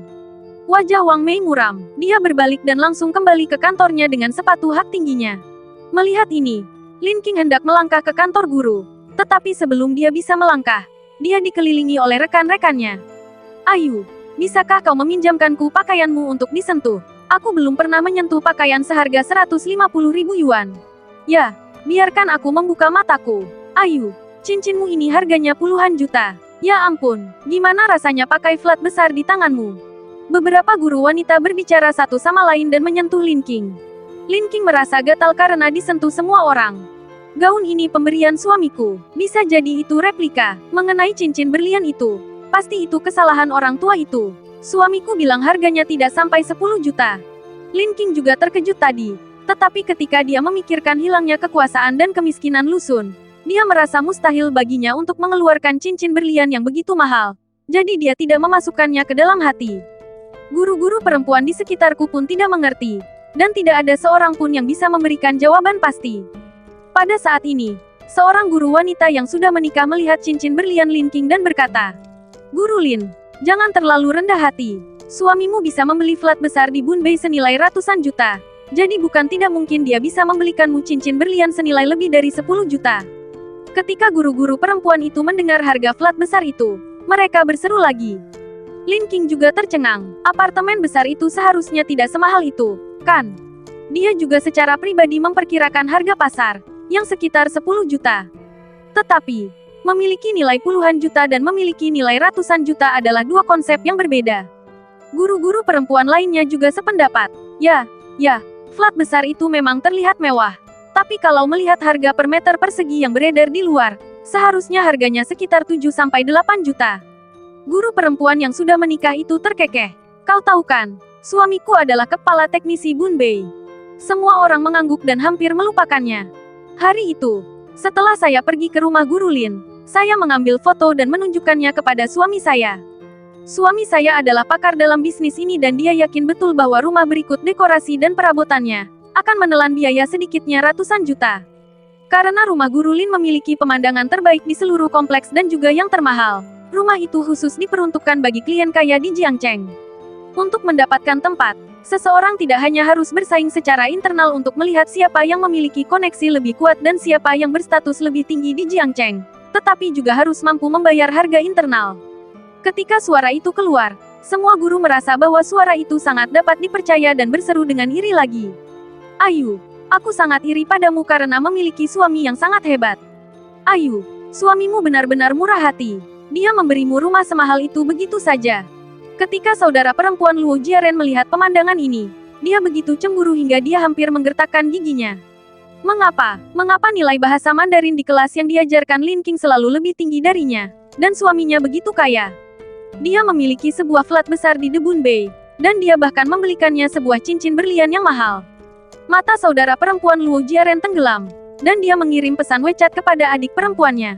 Wajah Wang Mei muram, dia berbalik dan langsung kembali ke kantornya dengan sepatu hak tingginya. Melihat ini, Lin Qing hendak melangkah ke kantor guru, tetapi sebelum dia bisa melangkah, dia dikelilingi oleh rekan-rekannya. "Ayu, bisakah kau meminjamkanku pakaianmu untuk disentuh? Aku belum pernah menyentuh pakaian seharga 150.000 yuan. Ya, biarkan aku membuka mataku. Ayu, cincinmu ini harganya puluhan juta. Ya ampun, gimana rasanya pakai flat besar di tanganmu?" Beberapa guru wanita berbicara satu sama lain dan menyentuh Lin Qing. Lin Qing merasa gatal karena disentuh semua orang. "Gaun ini pemberian suamiku. Bisa jadi itu replika. Mengenai cincin berlian itu, pasti itu kesalahan orang tua itu. Suamiku bilang harganya tidak sampai 10 juta. Lin Qing juga terkejut tadi. Tetapi ketika dia memikirkan hilangnya kekuasaan dan kemiskinan Lusun, dia merasa mustahil baginya untuk mengeluarkan cincin berlian yang begitu mahal. Jadi dia tidak memasukkannya ke dalam hati. Guru-guru perempuan di sekitarku pun tidak mengerti. Dan tidak ada seorang pun yang bisa memberikan jawaban pasti. Pada saat ini, seorang guru wanita yang sudah menikah melihat cincin berlian Lin Qing dan berkata, "Guru Lin, jangan terlalu rendah hati. Suamimu bisa membeli flat besar di Bunbei senilai ratusan juta. Jadi bukan tidak mungkin dia bisa membelikanmu cincin berlian senilai lebih dari 10 juta. Ketika guru-guru perempuan itu mendengar harga flat besar itu, mereka berseru lagi. Lin Qing juga tercengang. Apartemen besar itu seharusnya tidak semahal itu, kan? Dia juga secara pribadi memperkirakan harga pasar, yang sekitar 10 juta. Tetapi, memiliki nilai puluhan juta dan memiliki nilai ratusan juta adalah dua konsep yang berbeda. Guru-guru perempuan lainnya juga sependapat. Ya, flat besar itu memang terlihat mewah. Tapi kalau melihat harga per meter persegi yang beredar di luar, seharusnya harganya sekitar 7-8 juta. Guru perempuan yang sudah menikah itu terkekeh. Kau tahu kan, suamiku adalah kepala teknisi Bunbei. Semua orang mengangguk dan hampir melupakannya. Hari itu, setelah saya pergi ke rumah Guru Lin, saya mengambil foto dan menunjukkannya kepada suami saya. Suami saya adalah pakar dalam bisnis ini dan dia yakin betul bahwa rumah berikut dekorasi dan perabotannya akan menelan biaya sedikitnya ratusan juta. Karena rumah Guru Lin memiliki pemandangan terbaik di seluruh kompleks dan juga yang termahal. Rumah itu khusus diperuntukkan bagi klien kaya di Jiangcheng. Untuk mendapatkan tempat, seseorang tidak hanya harus bersaing secara internal untuk melihat siapa yang memiliki koneksi lebih kuat dan siapa yang berstatus lebih tinggi di Jiangcheng, tetapi juga harus mampu membayar harga internal. Ketika suara itu keluar, semua guru merasa bahwa suara itu sangat dapat dipercaya dan berseru dengan iri lagi. Ayu, aku sangat iri padamu karena memiliki suami yang sangat hebat. Ayu, suamimu benar-benar murah hati. Dia memberimu rumah semahal itu begitu saja. Ketika saudara perempuan Luo Jiaren melihat pemandangan ini, dia begitu cemburu hingga dia hampir menggertakkan giginya. Mengapa? Mengapa nilai bahasa Mandarin di kelas yang diajarkan Lin Qing selalu lebih tinggi darinya? Dan suaminya begitu kaya. Dia memiliki sebuah flat besar di Debun Bay, dan dia bahkan membelikannya sebuah cincin berlian yang mahal. Mata saudara perempuan Luo Jiaren tenggelam, dan dia mengirim pesan WeChat kepada adik perempuannya.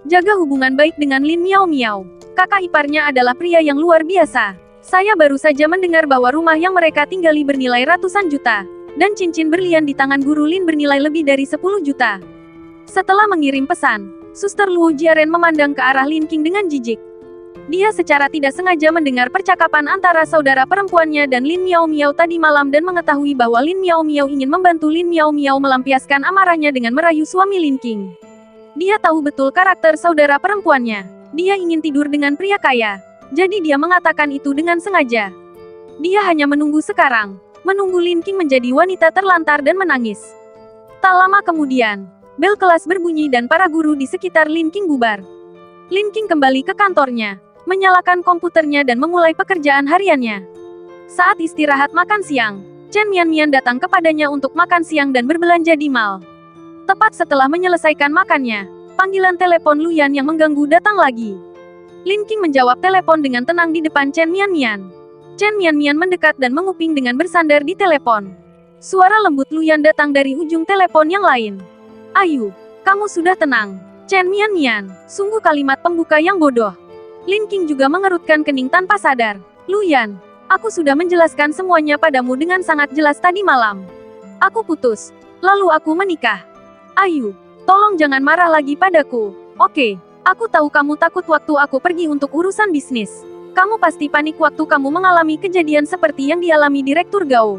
Jaga hubungan baik dengan Lin Miao Miao. Kakak iparnya adalah pria yang luar biasa. Saya baru saja mendengar bahwa rumah yang mereka tinggali bernilai ratusan juta, dan cincin berlian di tangan Guru Lin bernilai lebih dari 10 juta. Setelah mengirim pesan, Suster Luo Jiaren memandang ke arah Lin Qing dengan jijik. Dia secara tidak sengaja mendengar percakapan antara saudara perempuannya dan Lin Miao Miao tadi malam dan mengetahui bahwa Lin Miao Miao ingin membantu Lin Miao Miao melampiaskan amarahnya dengan merayu suami Lin Qing. Dia tahu betul karakter saudara perempuannya. Dia ingin tidur dengan pria kaya. Jadi dia mengatakan itu dengan sengaja. Dia hanya menunggu sekarang. Menunggu Lin Qing menjadi wanita terlantar dan menangis. Tak lama kemudian, bel kelas berbunyi dan para guru di sekitar Lin Qing bubar. Lin Qing kembali ke kantornya, menyalakan komputernya dan memulai pekerjaan hariannya. Saat istirahat makan siang, Chen Mian-mian datang kepadanya untuk makan siang dan berbelanja di mall. Tepat setelah menyelesaikan makannya, panggilan telepon Luyan yang mengganggu datang lagi. Lin Qing menjawab telepon dengan tenang di depan Chen Mian-mian. Chen Mian-mian mendekat dan menguping dengan bersandar di telepon. Suara lembut Luyan datang dari ujung telepon yang lain. Ayu, kamu sudah tenang. Chen Mian-mian, sungguh kalimat pembuka yang bodoh. Lin Qing juga mengerutkan kening tanpa sadar. Luyan, aku sudah menjelaskan semuanya padamu dengan sangat jelas tadi malam. Aku putus, lalu aku menikah. Ayu, tolong jangan marah lagi padaku. Oke, aku tahu kamu takut waktu aku pergi untuk urusan bisnis. Kamu pasti panik waktu kamu mengalami kejadian seperti yang dialami Direktur Gao.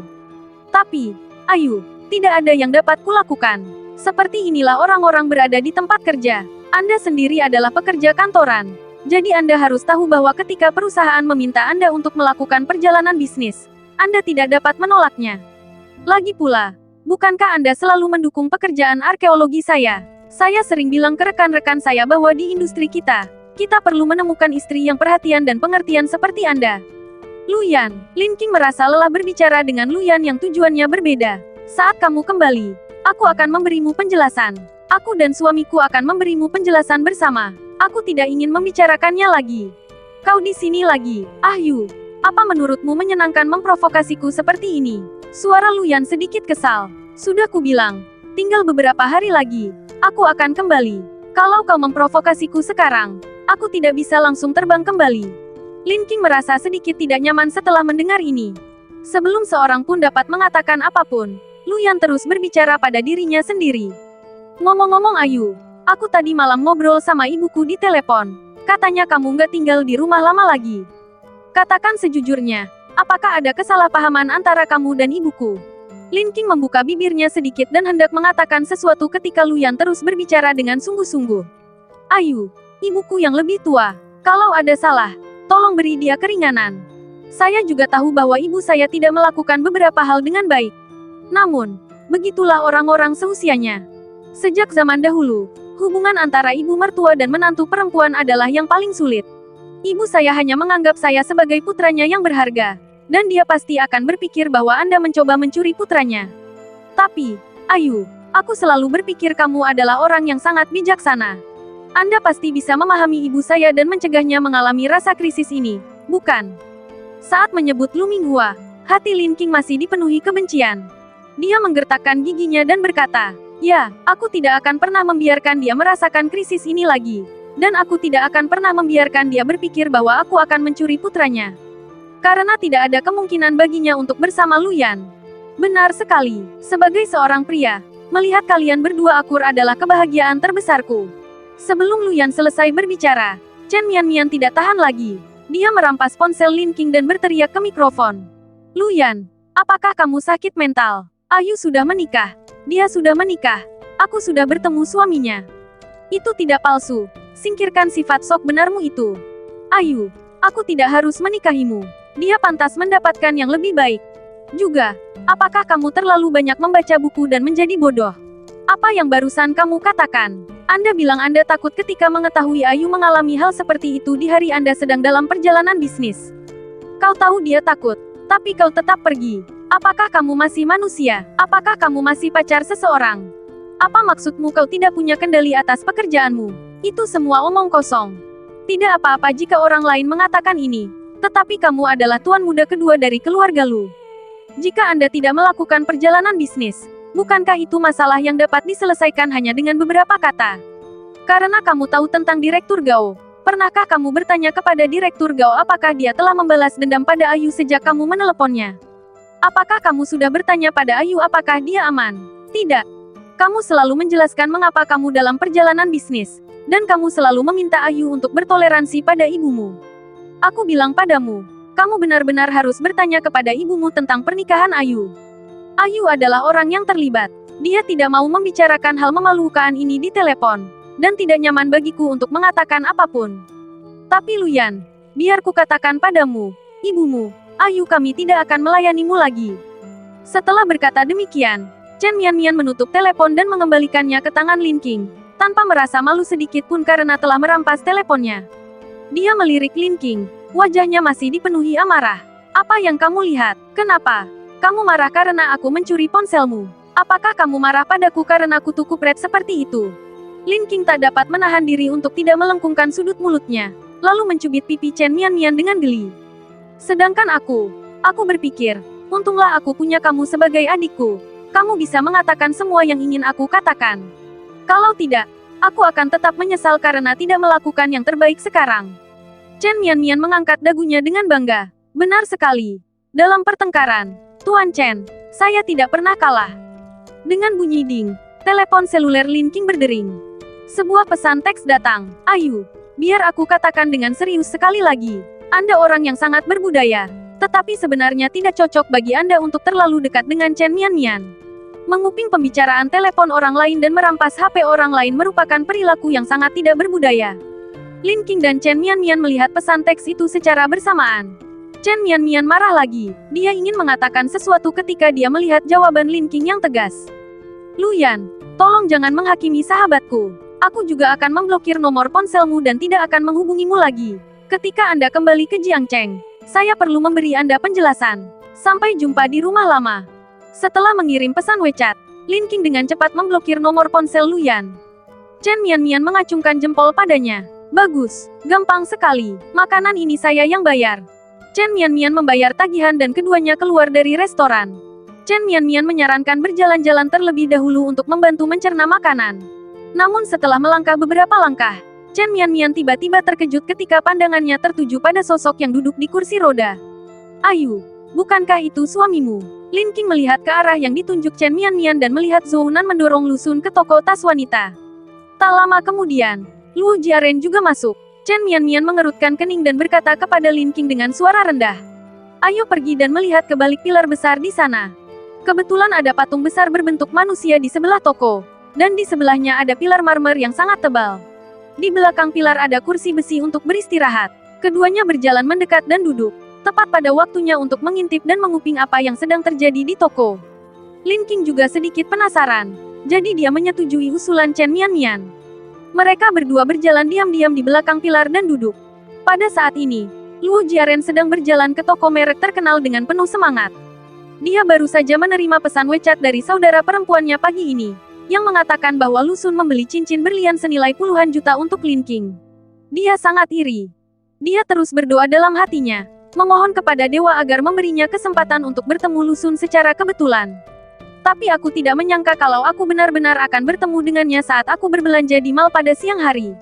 Tapi, Ayu, tidak ada yang dapat kulakukan. Seperti inilah orang-orang berada di tempat kerja. Anda sendiri adalah pekerja kantoran. Jadi Anda harus tahu bahwa ketika perusahaan meminta Anda untuk melakukan perjalanan bisnis, Anda tidak dapat menolaknya. Lagi pula, bukankah Anda selalu mendukung pekerjaan arkeologi saya? Saya sering bilang ke rekan-rekan saya bahwa di industri kita perlu menemukan istri yang perhatian dan pengertian seperti Anda. Luyan, Lin Qing merasa lelah berbicara dengan Luyan yang tujuannya berbeda. Saat kamu kembali, aku akan memberimu penjelasan. Aku dan suamiku akan memberimu penjelasan bersama. Aku tidak ingin membicarakannya lagi. Kau di sini lagi, Ahyu. Apa menurutmu menyenangkan memprovokasiku seperti ini? Suara Luyan sedikit kesal. Sudah kubilang, tinggal beberapa hari lagi. Aku akan kembali. Kalau kau memprovokasiku sekarang, aku tidak bisa langsung terbang kembali. Lin Qing merasa sedikit tidak nyaman setelah mendengar ini. Sebelum seorang pun dapat mengatakan apapun, Luyan terus berbicara pada dirinya sendiri. Ngomong-ngomong Ayu, aku tadi malam ngobrol sama ibuku di telepon. Katanya kamu nggak tinggal di rumah lama lagi. Katakan sejujurnya, apakah ada kesalahpahaman antara kamu dan ibuku? Lin Qing membuka bibirnya sedikit dan hendak mengatakan sesuatu ketika Luyan terus berbicara dengan sungguh-sungguh. Ayu, ibuku yang lebih tua. Kalau ada salah, tolong beri dia keringanan. Saya juga tahu bahwa ibu saya tidak melakukan beberapa hal dengan baik. Namun, begitulah orang-orang seusianya. Sejak zaman dahulu, hubungan antara ibu mertua dan menantu perempuan adalah yang paling sulit. Ibu saya hanya menganggap saya sebagai putranya yang berharga, dan dia pasti akan berpikir bahwa Anda mencoba mencuri putranya. Tapi, Ayu, aku selalu berpikir kamu adalah orang yang sangat bijaksana. Anda pasti bisa memahami ibu saya dan mencegahnya mengalami rasa krisis ini, bukan? Saat menyebut Lu Minghua, hati Lin Qing masih dipenuhi kebencian. Dia menggertakkan giginya dan berkata, ya, aku tidak akan pernah membiarkan dia merasakan krisis ini lagi. Dan aku tidak akan pernah membiarkan dia berpikir bahwa aku akan mencuri putranya. Karena tidak ada kemungkinan baginya untuk bersama Luyan. Benar sekali, sebagai seorang pria, Melihat kalian berdua akur adalah kebahagiaan terbesarku. Sebelum Luyan selesai berbicara, Chen Mian tidak tahan lagi. Dia merampas ponsel Lin Qing dan berteriak ke mikrofon. Luyan, apakah kamu sakit mental? Ayu sudah menikah. Dia sudah menikah. Aku sudah bertemu suaminya. Itu tidak palsu. Singkirkan sifat sok benarmu itu. Ayu, aku tidak harus menikahimu. Dia pantas mendapatkan yang lebih baik. Juga, apakah kamu terlalu banyak membaca buku dan menjadi bodoh? Apa yang barusan kamu katakan? Anda bilang Anda takut ketika mengetahui Ayu mengalami hal seperti itu di hari Anda sedang dalam perjalanan bisnis. Kau tahu dia takut, tapi kau tetap pergi. Apakah kamu masih manusia? Apakah kamu masih pacar seseorang? Apa maksudmu kau tidak punya kendali atas pekerjaanmu? Itu semua omong kosong. Tidak apa-apa jika orang lain mengatakan ini. Tetapi kamu adalah tuan muda kedua dari keluarga Lu. Jika Anda tidak melakukan perjalanan bisnis, bukankah itu masalah yang dapat diselesaikan hanya dengan beberapa kata? Karena kamu tahu tentang Direktur Gao. Pernahkah kamu bertanya kepada Direktur Gao apakah dia telah membalas dendam pada Ayu sejak kamu meneleponnya? Apakah kamu sudah bertanya pada Ayu apakah dia aman? Tidak. Kamu selalu menjelaskan mengapa kamu dalam perjalanan bisnis, dan kamu selalu meminta Ayu untuk bertoleransi pada ibumu. Aku bilang padamu, kamu benar-benar harus bertanya kepada ibumu tentang pernikahan Ayu. Ayu adalah orang yang terlibat. Dia tidak mau membicarakan hal memalukan ini di telepon, dan tidak nyaman bagiku untuk mengatakan apapun. Tapi Luyan, biar ku katakan padamu, ibumu, Ayu kami tidak akan melayanimu lagi. Setelah berkata demikian, Chen Mian menutup telepon dan mengembalikannya ke tangan Lin Qing, tanpa merasa malu sedikit pun karena telah merampas teleponnya. Dia melirik Lin Qing, wajahnya masih dipenuhi amarah. Apa yang kamu lihat? Kenapa? Kamu marah karena aku mencuri ponselmu? Apakah kamu marah padaku karena kutu kupret seperti itu? Lin Qing tak dapat menahan diri untuk tidak melengkungkan sudut mulutnya, lalu mencubit pipi Chen Mian dengan geli. Sedangkan aku berpikir, untunglah aku punya kamu sebagai adikku. Kamu bisa mengatakan semua yang ingin aku katakan. Kalau tidak, aku akan tetap menyesal karena tidak melakukan yang terbaik sekarang. Chen Mian mengangkat dagunya dengan bangga. Benar sekali. Dalam pertengkaran, Tuan Chen, saya tidak pernah kalah. Dengan bunyi ding, telepon seluler Lin Qing berdering. Sebuah pesan teks datang. Ayu, biar aku katakan dengan serius sekali lagi. Anda orang yang sangat berbudaya, tetapi sebenarnya tidak cocok bagi Anda untuk terlalu dekat dengan Chen Mian. Menguping pembicaraan telepon orang lain dan merampas HP orang lain merupakan perilaku yang sangat tidak berbudaya. Lin Qing dan Chen Mian melihat pesan teks itu secara bersamaan. Chen Mian marah lagi. Dia ingin mengatakan sesuatu ketika dia melihat jawaban Lin Qing yang tegas. Luyan, tolong jangan menghakimi sahabatku. Aku juga akan memblokir nomor ponselmu dan tidak akan menghubungimu lagi. Ketika Anda kembali ke Jiangcheng, saya perlu memberi Anda penjelasan. Sampai jumpa di rumah lama. Setelah mengirim pesan WeChat, Lin Qing dengan cepat memblokir nomor ponsel Luyan. Chen Mian mengacungkan jempol padanya. Bagus, gampang sekali. Makanan ini saya yang bayar. Chen Mian membayar tagihan dan keduanya keluar dari restoran. Chen Mian menyarankan berjalan-jalan terlebih dahulu untuk membantu mencerna makanan. Namun setelah melangkah beberapa langkah, Chen Mian tiba-tiba terkejut ketika pandangannya tertuju pada sosok yang duduk di kursi roda. Ayu, bukankah itu suamimu? Lin Qing melihat ke arah yang ditunjuk Chen Mian dan melihat Zhou Nan mendorong Lu Sun ke toko tas wanita. Tak lama kemudian, Luo Jiaren juga masuk. Chen Mian mengerutkan kening dan berkata kepada Lin Qing dengan suara rendah. Ayo pergi dan melihat ke balik pilar besar di sana. Kebetulan ada patung besar berbentuk manusia di sebelah toko, dan di sebelahnya ada pilar marmer yang sangat tebal. Di belakang pilar ada kursi besi untuk beristirahat. Keduanya berjalan mendekat dan duduk, tepat pada waktunya untuk mengintip dan menguping apa yang sedang terjadi di toko. Lin Qing juga sedikit penasaran, jadi dia menyetujui usulan Chen Mian. Mereka berdua berjalan diam-diam di belakang pilar dan duduk. Pada saat ini, Luo Jiaren sedang berjalan ke toko merek terkenal dengan penuh semangat. Dia baru saja menerima pesan WeChat dari saudara perempuannya pagi ini, yang mengatakan bahwa Lu Sun membeli cincin berlian senilai puluhan juta untuk Lin Qing. Dia sangat iri. Dia terus berdoa dalam hatinya, memohon kepada dewa agar memberinya kesempatan untuk bertemu Lu Sun secara kebetulan. Tapi aku tidak menyangka kalau aku benar-benar akan bertemu dengannya saat aku berbelanja di mall pada siang hari.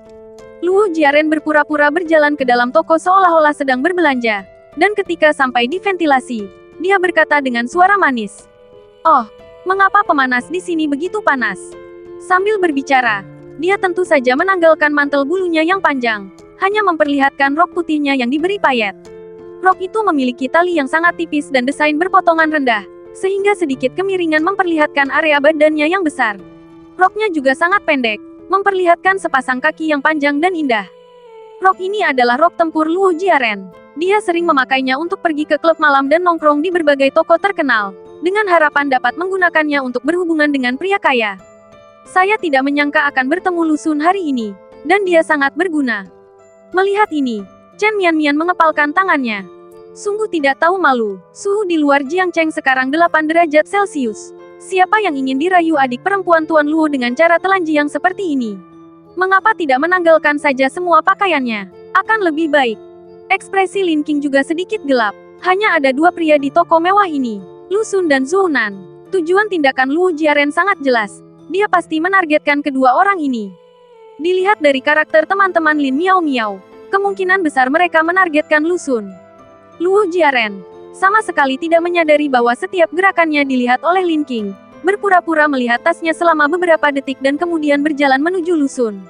Luo Jiaren berpura-pura berjalan ke dalam toko seolah-olah sedang berbelanja, dan ketika sampai di ventilasi, dia berkata dengan suara manis. Oh, Mengapa pemanas di sini begitu panas? Sambil berbicara, dia tentu saja menanggalkan mantel bulunya yang panjang, hanya memperlihatkan rok putihnya yang diberi payet. Rok itu memiliki tali yang sangat tipis dan desain berpotongan rendah, sehingga sedikit kemiringan memperlihatkan area badannya yang besar. Roknya juga sangat pendek, memperlihatkan sepasang kaki yang panjang dan indah. Rok ini adalah rok tempur Luo Jiaren. Dia sering memakainya untuk pergi ke klub malam dan nongkrong di berbagai toko terkenal, dengan harapan dapat menggunakannya untuk berhubungan dengan pria kaya. Saya tidak menyangka akan bertemu Lu Xun hari ini, dan dia sangat berguna. Melihat ini, Chen Mianmian mengepalkan tangannya. Sungguh tidak tahu malu, suhu di luar Jiangcheng sekarang 8 derajat Celcius. Siapa yang ingin dirayu adik perempuan Tuan Luo dengan cara telanjang seperti ini? Mengapa tidak menanggalkan saja semua pakaiannya? Akan lebih baik. Ekspresi Lin Qing juga sedikit gelap. Hanya ada dua pria di toko mewah ini, Lu Xun dan Zhou Nan. Tujuan tindakan Luo Jiaren sangat jelas. Dia pasti menargetkan kedua orang ini. Dilihat dari karakter teman-teman Lin Miao Miao, kemungkinan besar mereka menargetkan Lu Xun. Luo Jiaren sama sekali tidak menyadari bahwa setiap gerakannya dilihat oleh Lin Qing. Berpura-pura melihat tasnya selama beberapa detik dan kemudian berjalan menuju Lu Xun.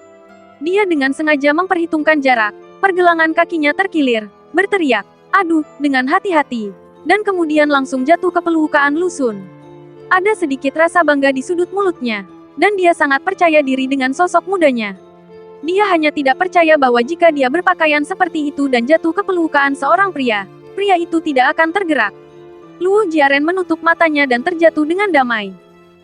Dia dengan sengaja memperhitungkan jarak, pergelangan kakinya terkilir, berteriak, "Aduh," dengan hati-hati, dan kemudian langsung jatuh ke pelukaan Lu Xun. Ada sedikit rasa bangga di sudut mulutnya, dan dia sangat percaya diri dengan sosok mudanya. Dia hanya tidak percaya bahwa jika dia berpakaian seperti itu dan jatuh ke pelukaan seorang pria, pria itu tidak akan tergerak. Luo Jiaren menutup matanya dan terjatuh dengan damai.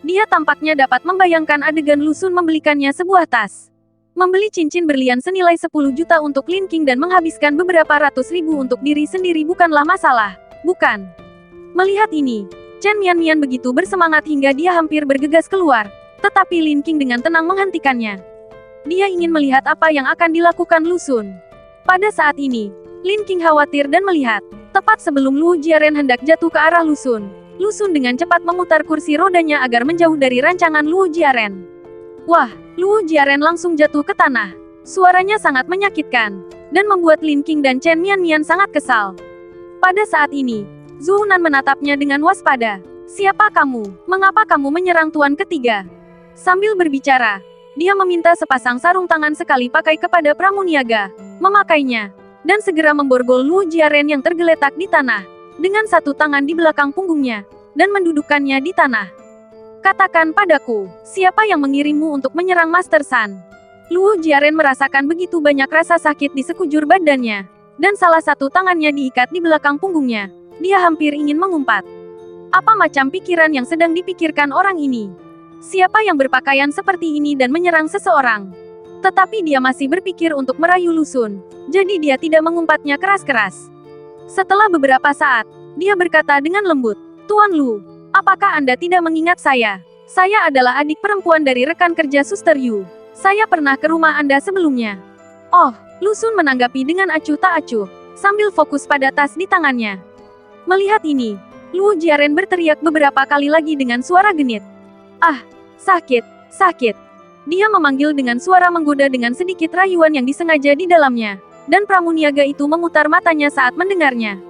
Dia tampaknya dapat membayangkan adegan Lu Xun membelikannya sebuah tas. Membeli cincin berlian senilai 10 juta untuk Lin Qing dan menghabiskan beberapa ratus ribu untuk diri sendiri bukanlah masalah, bukan? Melihat ini, Chen Mianmian begitu bersemangat hingga dia hampir bergegas keluar, tetapi Lin Qing dengan tenang menghentikannya. Dia ingin melihat apa yang akan dilakukan Lu Xun. Pada saat ini, Lin Qing khawatir dan melihat. Tepat sebelum Luo Jiaren hendak jatuh ke arah Lu Xun, Lu Xun dengan cepat memutar kursi rodanya agar menjauh dari rancangan Luo Jiaren. Wah, Luo Jiaren langsung jatuh ke tanah. Suaranya sangat menyakitkan, dan membuat Lin Qing dan Chen Mianmian sangat kesal. Pada saat ini, Zhou Nan menatapnya dengan waspada. "Siapa kamu? Mengapa kamu menyerang tuan ketiga?" Sambil berbicara, dia meminta sepasang sarung tangan sekali pakai kepada pramuniaga, memakainya, dan segera memborgol Luo Jiaren yang tergeletak di tanah, dengan satu tangan di belakang punggungnya, dan mendudukkannya di tanah. "Katakan padaku, siapa yang mengirimmu untuk menyerang Master San?" Luo Jiaren merasakan begitu banyak rasa sakit di sekujur badannya, dan salah satu tangannya diikat di belakang punggungnya. Dia hampir ingin mengumpat. Apa macam pikiran yang sedang dipikirkan orang ini? Siapa yang berpakaian seperti ini dan menyerang seseorang? Tetapi dia masih berpikir untuk merayu Lu Xun, jadi dia tidak mengumpatnya keras-keras. Setelah beberapa saat, dia berkata dengan lembut, "Tuan Lu, apakah Anda tidak mengingat saya? Saya adalah adik perempuan dari rekan kerja Suster Yu. Saya pernah ke rumah Anda sebelumnya." "Oh," Lu Xun menanggapi dengan acuh tak acuh, sambil fokus pada tas di tangannya. Melihat ini, Luo Jiaren berteriak beberapa kali lagi dengan suara genit. "Ah, sakit, sakit." Dia memanggil dengan suara menggoda dengan sedikit rayuan yang disengaja di dalamnya, dan pramuniaga itu memutar matanya saat mendengarnya.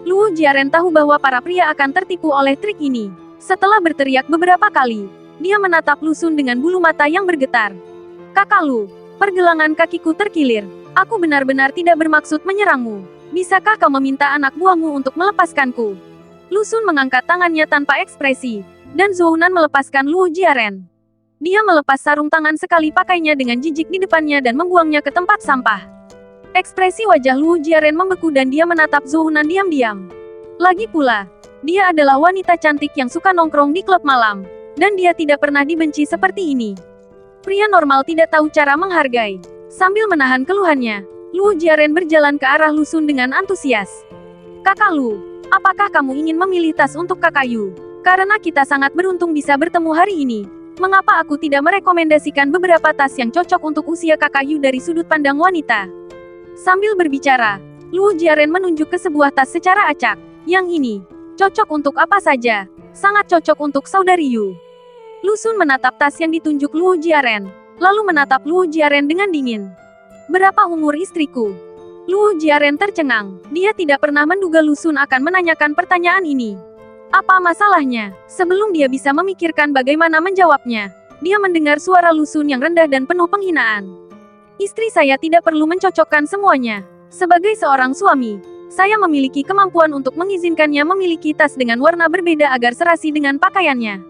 Luo Jiaren tahu bahwa para pria akan tertipu oleh trik ini. Setelah berteriak beberapa kali, dia menatap Lu Xun dengan bulu mata yang bergetar. "Kakak Lu, pergelangan kakiku terkilir. Aku benar-benar tidak bermaksud menyerangmu. Bisakah kau meminta anak buahmu untuk melepaskanku?" Lu Xun mengangkat tangannya tanpa ekspresi, dan Zhou Nan melepaskan Luo Jiaren. Dia melepas sarung tangan sekali pakainya dengan jijik di depannya dan membuangnya ke tempat sampah. Ekspresi wajah Luo Jiaren membeku dan dia menatap Zhou Nan diam-diam. Lagi pula, dia adalah wanita cantik yang suka nongkrong di klub malam, dan dia tidak pernah dibenci seperti ini. Pria normal tidak tahu cara menghargai. Sambil menahan keluhannya, Luo Jiaren berjalan ke arah Lu Xun dengan antusias. "Kakak Lu, apakah kamu ingin memilih tas untuk Kakak Yu? Karena kita sangat beruntung bisa bertemu hari ini. Mengapa aku tidak merekomendasikan beberapa tas yang cocok untuk usia Kakak Yu dari sudut pandang wanita?" Sambil berbicara, Luo Jiaren menunjuk ke sebuah tas secara acak. "Yang ini, cocok untuk apa saja. Sangat cocok untuk saudari Yu." Lu Xun menatap tas yang ditunjuk Luo Jiaren, lalu menatap Luo Jiaren dengan dingin. "Berapa umur istriku?" Luo Jiaren tercengang. Dia tidak pernah menduga Lu Xun akan menanyakan pertanyaan ini. Apa masalahnya? Sebelum dia bisa memikirkan bagaimana menjawabnya, dia mendengar suara Lu Xun yang rendah dan penuh penghinaan. Istri saya tidak perlu mencocokkan semuanya. Sebagai seorang suami, saya memiliki kemampuan untuk mengizinkannya memiliki tas dengan warna berbeda agar serasi dengan pakaiannya.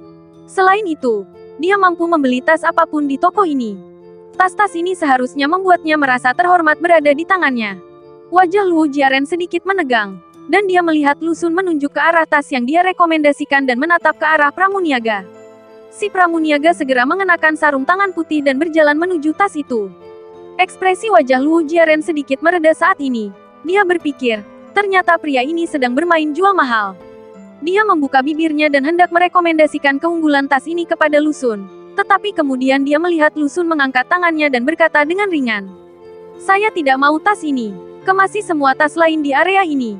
Selain itu, dia mampu membeli tas apapun di toko ini. Tas-tas ini seharusnya membuatnya merasa terhormat berada di tangannya. Wajah Luo Jiaren sedikit menegang, dan dia melihat Lu Xun menunjuk ke arah tas yang dia rekomendasikan dan menatap ke arah pramuniaga. Si pramuniaga segera mengenakan sarung tangan putih dan berjalan menuju tas itu. Ekspresi wajah Luo Jiaren sedikit mereda saat ini. Dia berpikir, ternyata pria ini sedang bermain jual mahal. Dia membuka bibirnya dan hendak merekomendasikan keunggulan tas ini kepada Lu Xun. Tetapi kemudian dia melihat Lu Xun mengangkat tangannya dan berkata dengan ringan, "Saya tidak mau tas ini. Kemasi semua tas lain di area ini."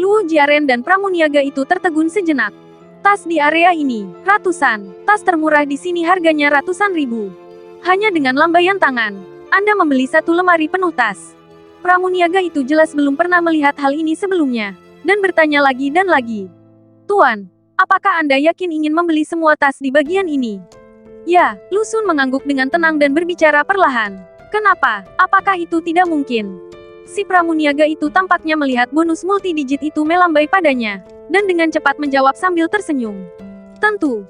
Luo Jiaren dan pramuniaga itu tertegun sejenak. Tas di area ini, ratusan. Tas termurah di sini harganya ratusan ribu. Hanya dengan lambaian tangan, Anda membeli satu lemari penuh tas. Pramuniaga itu jelas belum pernah melihat hal ini sebelumnya, dan bertanya lagi dan lagi. "Tuan, apakah Anda yakin ingin membeli semua tas di bagian ini?" "Ya," Lu Xun mengangguk dengan tenang dan berbicara perlahan. "Kenapa? Apakah itu tidak mungkin?" Si pramuniaga itu tampaknya melihat bonus multidigit itu melambai padanya, dan dengan cepat menjawab sambil tersenyum. Tentu.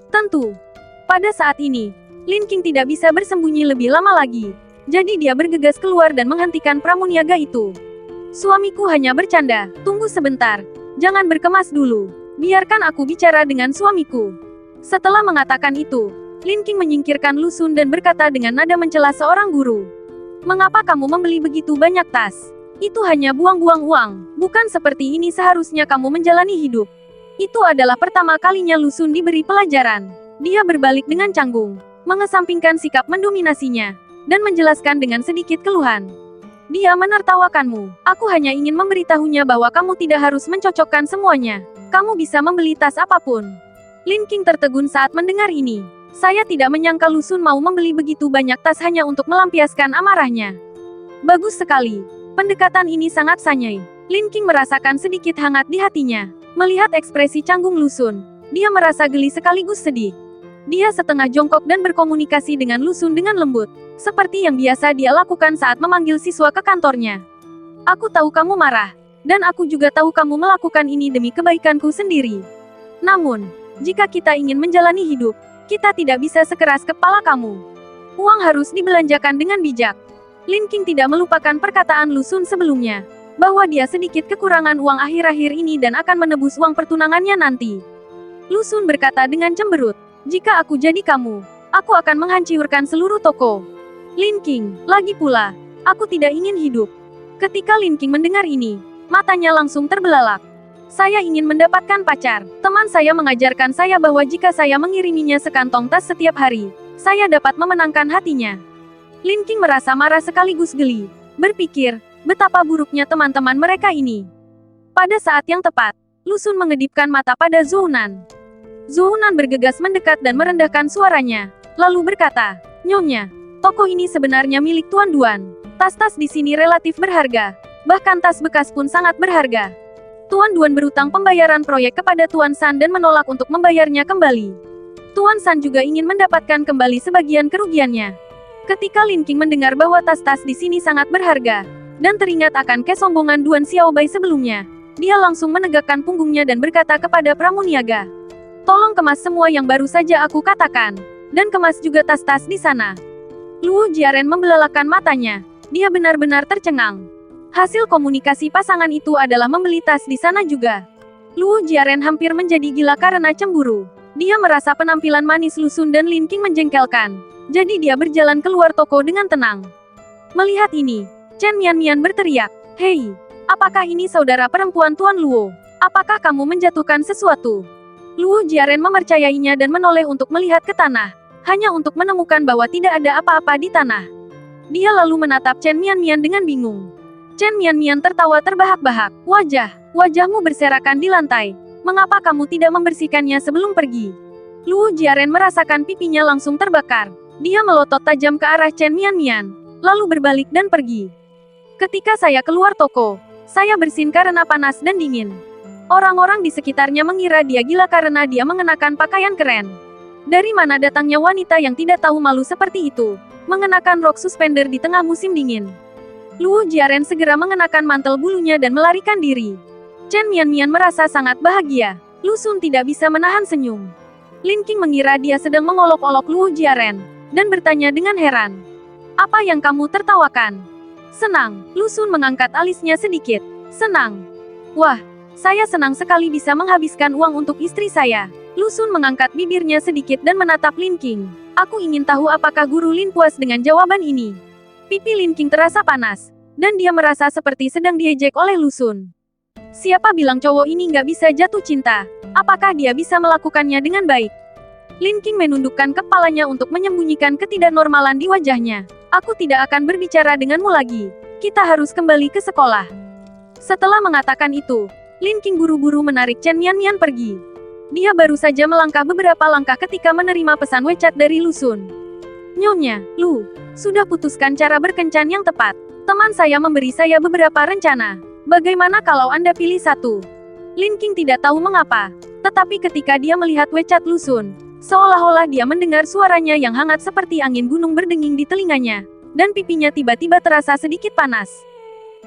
Pada saat ini, Lin Qing tidak bisa bersembunyi lebih lama lagi. Jadi dia bergegas keluar dan menghentikan pramuniaga itu. "Suamiku hanya bercanda, tunggu sebentar. Jangan berkemas dulu. Biarkan aku bicara dengan suamiku." Setelah mengatakan itu, Lin Qing menyingkirkan Lu Xun dan berkata dengan nada mencela seorang guru. "Mengapa kamu membeli begitu banyak tas? Itu hanya buang-buang uang. Bukan seperti ini seharusnya kamu menjalani hidup." Itu adalah pertama kalinya Lu Xun diberi pelajaran. Dia berbalik dengan canggung, mengesampingkan sikap mendominasinya, dan menjelaskan dengan sedikit keluhan. "Dia menertawakanmu. Aku hanya ingin memberitahunya bahwa kamu tidak harus mencocokkan semuanya. Kamu bisa membeli tas apapun." Lin Qing tertegun saat mendengar ini. Saya tidak menyangka Lu Xun mau membeli begitu banyak tas hanya untuk melampiaskan amarahnya. Bagus sekali. Pendekatan ini sangat sanyai. Lin Qing merasakan sedikit hangat di hatinya. Melihat ekspresi canggung Lu Xun, dia merasa geli sekaligus sedih. Dia setengah jongkok dan berkomunikasi dengan Lu Xun dengan lembut, seperti yang biasa dia lakukan saat memanggil siswa ke kantornya. "Aku tahu kamu marah, dan aku juga tahu kamu melakukan ini demi kebaikanku sendiri. Namun, jika kita ingin menjalani hidup, kita tidak bisa sekeras kepala kamu. Uang harus dibelanjakan dengan bijak." Lin Qing tidak melupakan perkataan Lu Xun sebelumnya, bahwa dia sedikit kekurangan uang akhir-akhir ini dan akan menebus uang pertunangannya nanti. Lu Xun berkata dengan cemberut, "Jika aku jadi kamu, aku akan menghancurkan seluruh toko." "Lin Qing, lagi pula, aku tidak ingin hidup." Ketika Lin Qing mendengar ini, matanya langsung terbelalak. "Saya ingin mendapatkan pacar. Teman saya mengajarkan saya bahwa jika saya mengiriminya sekantong tas setiap hari, saya dapat memenangkan hatinya." Lin Qing merasa marah sekaligus geli, berpikir, betapa buruknya teman-teman mereka ini. Pada saat yang tepat, Lu Xun mengedipkan mata pada Zhou Nan. Zhou Nan bergegas mendekat dan merendahkan suaranya, lalu berkata, "Nyonya, toko ini sebenarnya milik Tuan Duan. Tas-tas di sini relatif berharga, bahkan tas bekas pun sangat berharga. Tuan Duan berutang pembayaran proyek kepada Tuan San dan menolak untuk membayarnya kembali. Tuan San juga ingin mendapatkan kembali sebagian kerugiannya." Ketika Lin Qing mendengar bahwa tas-tas di sini sangat berharga, dan teringat akan kesombongan Duan Xiaobai sebelumnya, dia langsung menegakkan punggungnya dan berkata kepada pramuniaga, "Tolong kemas semua yang baru saja aku katakan, dan kemas juga tas-tas di sana." Luo Jiaren membelalakan matanya. Dia benar-benar tercengang. Hasil komunikasi pasangan itu adalah membeli tas di sana juga. Luo Jiaren hampir menjadi gila karena cemburu. Dia merasa penampilan manis Lu Xun dan Lin Qing menjengkelkan, jadi dia berjalan keluar toko dengan tenang. Melihat ini, Chen Mian berteriak, "Hei, apakah ini saudara perempuan Tuan Luo? Apakah kamu menjatuhkan sesuatu?" Luo Jiaren mempercayainya dan menoleh untuk melihat ke tanah, hanya untuk menemukan bahwa tidak ada apa-apa di tanah. Dia lalu menatap Chen Mian dengan bingung. Chen Mian tertawa terbahak-bahak, "Wajahmu berserakan di lantai. Mengapa kamu tidak membersihkannya sebelum pergi?" Luo Jiaren merasakan pipinya langsung terbakar. Dia melotot tajam ke arah Chen Mian, lalu berbalik dan pergi. "Ketika saya keluar toko, saya bersin karena panas dan dingin. Orang-orang di sekitarnya mengira dia gila karena dia mengenakan pakaian keren. Dari mana datangnya wanita yang tidak tahu malu seperti itu, mengenakan rok suspender di tengah musim dingin? Luo Jiaren segera mengenakan mantel bulunya dan melarikan diri. Chen Mian merasa sangat bahagia. Lu Sun tidak bisa menahan senyum. Lin Qing mengira dia sedang mengolok-olok Luo Jiaren, dan bertanya dengan heran. Apa yang kamu tertawakan? Senang. Lu Sun mengangkat alisnya sedikit. Senang. Wah, saya senang sekali bisa menghabiskan uang untuk istri saya. Lu Sun mengangkat bibirnya sedikit dan menatap Lin Qing. Aku ingin tahu apakah Guru Lin puas dengan jawaban ini. Pipi Lin Qing terasa panas, dan dia merasa seperti sedang diejek oleh Lu Sun. Siapa bilang cowok ini nggak bisa jatuh cinta? Apakah dia bisa melakukannya dengan baik? Lin Qing menundukkan kepalanya untuk menyembunyikan ketidaknormalan di wajahnya. Aku tidak akan berbicara denganmu lagi. Kita harus kembali ke sekolah. Setelah mengatakan itu, Lin Qing buru-buru menarik Chen Mian pergi. Dia baru saja melangkah beberapa langkah ketika menerima pesan WeChat dari Lu Sun. Nyonya, Lu, sudah putuskan cara berkencan yang tepat. Teman saya memberi saya beberapa rencana. Bagaimana kalau Anda pilih satu? Lin Qing tidak tahu mengapa, tetapi ketika dia melihat WeChat Lu Sun, seolah-olah dia mendengar suaranya yang hangat seperti angin gunung berdenging di telinganya, dan pipinya tiba-tiba terasa sedikit panas.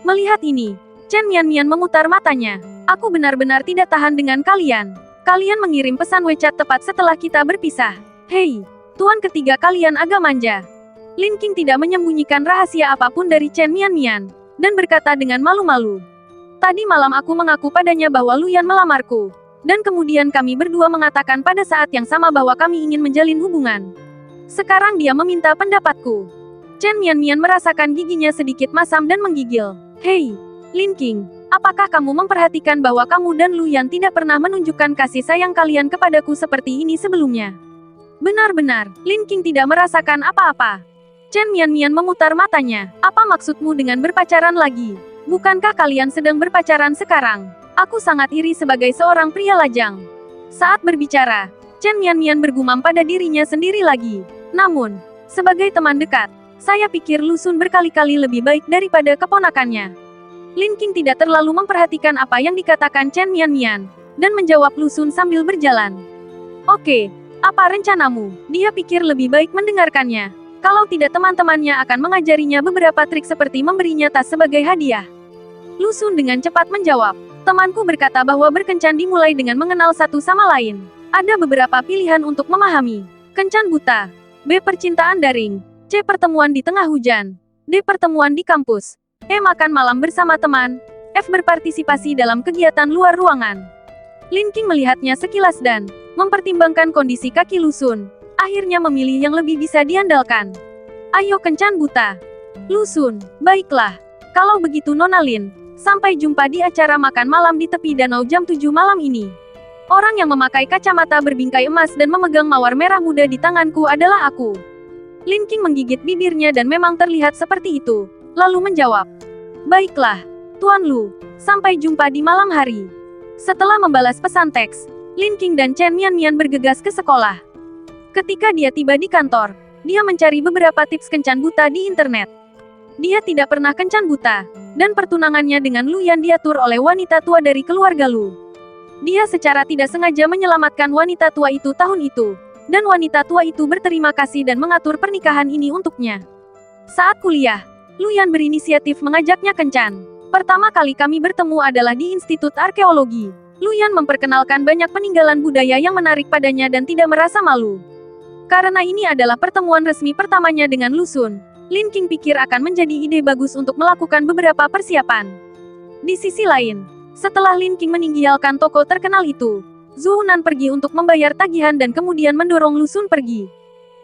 Melihat ini, Chen Mian memutar matanya. Aku benar-benar tidak tahan dengan kalian. Kalian mengirim pesan WeChat tepat setelah kita berpisah. Hei, tuan ketiga kalian agak manja. Lin Qing tidak menyembunyikan rahasia apapun dari Chen Mian, dan berkata dengan malu-malu. Tadi malam aku mengaku padanya bahwa Luyan melamarku. Dan kemudian kami berdua mengatakan pada saat yang sama bahwa kami ingin menjalin hubungan. Sekarang dia meminta pendapatku. Chen Mian merasakan giginya sedikit masam dan menggigil. Hei, Lin Qing, apakah kamu memperhatikan bahwa kamu dan Luyan tidak pernah menunjukkan kasih sayang kalian kepadaku seperti ini sebelumnya? Benar-benar, Lin Qing tidak merasakan apa-apa. Chen Mian memutar matanya. Apa maksudmu dengan berpacaran lagi? Bukankah kalian sedang berpacaran sekarang? Aku sangat iri sebagai seorang pria lajang. Saat berbicara, Chen Mian bergumam pada dirinya sendiri lagi. Namun, sebagai teman dekat, saya pikir Lu Sun berkali-kali lebih baik daripada keponakannya. Lin Qing tidak terlalu memperhatikan apa yang dikatakan Chen Mian, dan menjawab Lu Sun sambil berjalan. Oke, apa rencanamu? Dia pikir lebih baik mendengarkannya. Kalau tidak teman-temannya akan mengajarinya beberapa trik seperti memberinya tas sebagai hadiah. Lu Sun dengan cepat menjawab. Temanku berkata bahwa berkencan dimulai dengan mengenal satu sama lain. Ada beberapa pilihan untuk memahami. Kencan buta. B. Percintaan daring. C. Pertemuan di tengah hujan. D. Pertemuan di kampus. E. Makan malam bersama teman. F. Berpartisipasi dalam kegiatan luar ruangan. Lin Qing melihatnya sekilas dan mempertimbangkan kondisi kaki Lu Sun. Akhirnya memilih yang lebih bisa diandalkan. Ayo kencan buta. Lu Sun, baiklah. Kalau begitu Nona Lin, sampai jumpa di acara makan malam di tepi danau jam 7 malam ini. Orang yang memakai kacamata berbingkai emas dan memegang mawar merah muda di tanganku adalah aku. Lin Qing menggigit bibirnya dan memang terlihat seperti itu, lalu menjawab. Baiklah, Tuan Lu, sampai jumpa di malam hari. Setelah membalas pesan teks, Lin Qing dan Chen Mian bergegas ke sekolah. Ketika dia tiba di kantor, dia mencari beberapa tips kencan buta di internet. Dia tidak pernah kencan buta, dan pertunangannya dengan Luyan diatur oleh wanita tua dari keluarga Lu. Dia secara tidak sengaja menyelamatkan wanita tua itu tahun itu, dan wanita tua itu berterima kasih dan mengatur pernikahan ini untuknya. Saat kuliah, Luyan berinisiatif mengajaknya kencan. Pertama kali kami bertemu adalah di Institut Arkeologi. Luyan memperkenalkan banyak peninggalan budaya yang menarik padanya dan tidak merasa malu. Karena ini adalah pertemuan resmi pertamanya dengan Lu Sun, Lin Qing pikir akan menjadi ide bagus untuk melakukan beberapa persiapan. Di sisi lain, setelah Lin Qing meninggalkan toko terkenal itu, Zhu Hunan pergi untuk membayar tagihan dan kemudian mendorong Lu Sun pergi.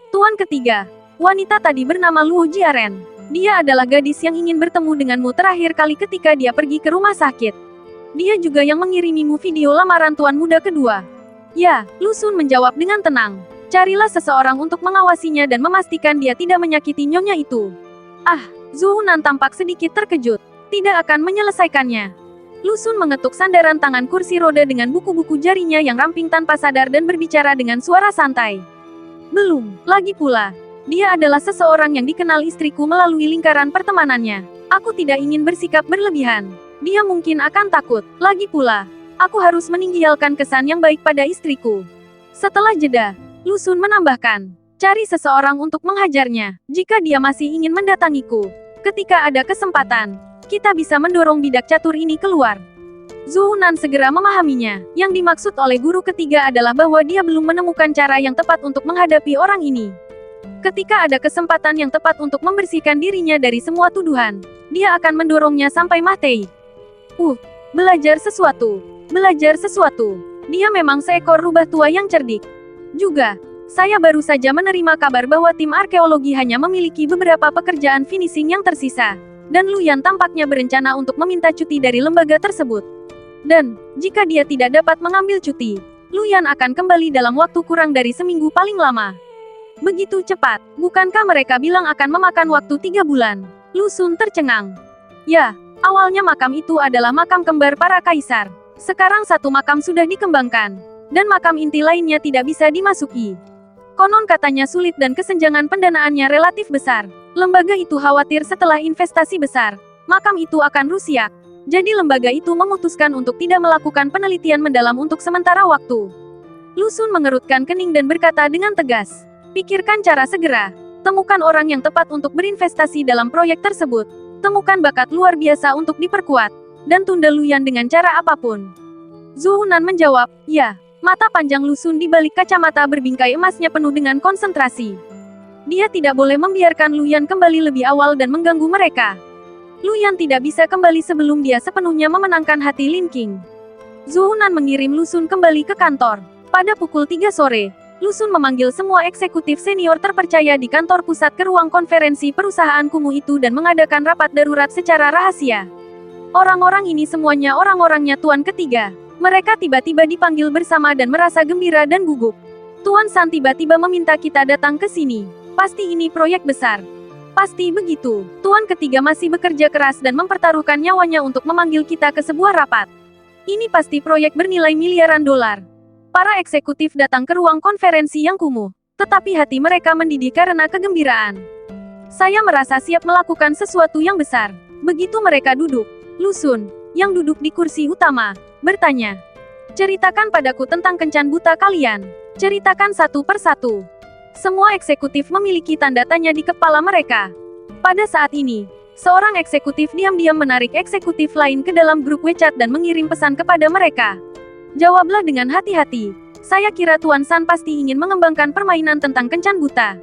Tuan ketiga, wanita tadi bernama Luo Jiaren. Dia adalah gadis yang ingin bertemu denganmu terakhir kali ketika dia pergi ke rumah sakit. Dia juga yang mengirimimu video lamaran tuan muda kedua. Ya, Lu Sun menjawab dengan tenang. Carilah seseorang untuk mengawasinya dan memastikan dia tidak menyakiti nyonya itu. Ah, Zhu Hunan tampak sedikit terkejut. Tidak akan menyelesaikannya. Lu Sun mengetuk sandaran tangan kursi roda dengan buku-buku jarinya yang ramping tanpa sadar dan berbicara dengan suara santai. Belum, lagi pula. Dia adalah seseorang yang dikenal istriku melalui lingkaran pertemanannya. Aku tidak ingin bersikap berlebihan. Dia mungkin akan takut. Lagi pula, Aku harus meninggalkan kesan yang baik pada istriku. Setelah jeda, Lu Xun menambahkan, cari seseorang untuk menghajarnya, jika dia masih ingin mendatangiku. Ketika ada kesempatan, kita bisa mendorong bidak catur ini keluar. Zhu Hunan segera memahaminya. Yang dimaksud oleh guru ketiga adalah bahwa dia belum menemukan cara yang tepat untuk menghadapi orang ini. Ketika ada kesempatan yang tepat untuk membersihkan dirinya dari semua tuduhan, dia akan mendorongnya sampai mati. Belajar sesuatu. Belajar sesuatu. Dia memang seekor rubah tua yang cerdik. Juga, saya baru saja menerima kabar bahwa tim arkeologi hanya memiliki beberapa pekerjaan finishing yang tersisa. Dan Luyan tampaknya berencana untuk meminta cuti dari lembaga tersebut. Dan, jika dia tidak dapat mengambil cuti, Luyan akan kembali dalam waktu kurang dari seminggu paling lama. Begitu cepat, bukankah mereka bilang akan memakan waktu 3 bulan? Lu Xun tercengang. Ya, awalnya makam itu adalah makam kembar para kaisar. Sekarang satu makam sudah dikembangkan. Dan makam inti lainnya tidak bisa dimasuki. Konon katanya sulit dan kesenjangan pendanaannya relatif besar. Lembaga itu khawatir setelah investasi besar, makam itu akan rusak. Jadi lembaga itu memutuskan untuk tidak melakukan penelitian mendalam untuk sementara waktu. Lu Xun mengerutkan kening dan berkata dengan tegas, pikirkan cara segera. Temukan orang yang tepat untuk berinvestasi dalam proyek tersebut. Temukan bakat luar biasa untuk diperkuat. Dan tunda Luyan dengan cara apapun. Zhu Hunan menjawab, ya. Mata panjang Lu Xun di balik kacamata berbingkai emasnya penuh dengan konsentrasi. Dia tidak boleh membiarkan Luyan kembali lebih awal dan mengganggu mereka. Luyan tidak bisa kembali sebelum dia sepenuhnya memenangkan hati Lin Qing. Zhu Hunan mengirim Lu Xun kembali ke kantor. Pada pukul 3 sore, Lu Xun memanggil semua eksekutif senior terpercaya di kantor pusat ke ruang konferensi perusahaan kumuh itu dan mengadakan rapat darurat secara rahasia. Orang-orang ini semuanya orang-orangnya Tuan Ketiga. Mereka tiba-tiba dipanggil bersama dan merasa gembira dan gugup. Tuan San tiba-tiba meminta kita datang ke sini. Pasti ini proyek besar. Pasti begitu. Tuan Ketiga masih bekerja keras dan mempertaruhkan nyawanya untuk memanggil kita ke sebuah rapat. Ini pasti proyek bernilai miliaran dolar. Para eksekutif datang ke ruang konferensi yang kumuh. Tetapi hati mereka mendidih karena kegembiraan. Saya merasa siap melakukan sesuatu yang besar. Begitu mereka duduk, Lu Xun, yang duduk di kursi utama, bertanya, ceritakan padaku tentang kencan buta kalian. Ceritakan satu persatu. Semua eksekutif memiliki tanda tanya di kepala mereka. Pada saat ini, seorang eksekutif diam-diam menarik eksekutif lain ke dalam grup WeChat dan mengirim pesan kepada mereka. Jawablah dengan hati-hati. Saya kira Tuan San pasti ingin mengembangkan permainan tentang kencan buta.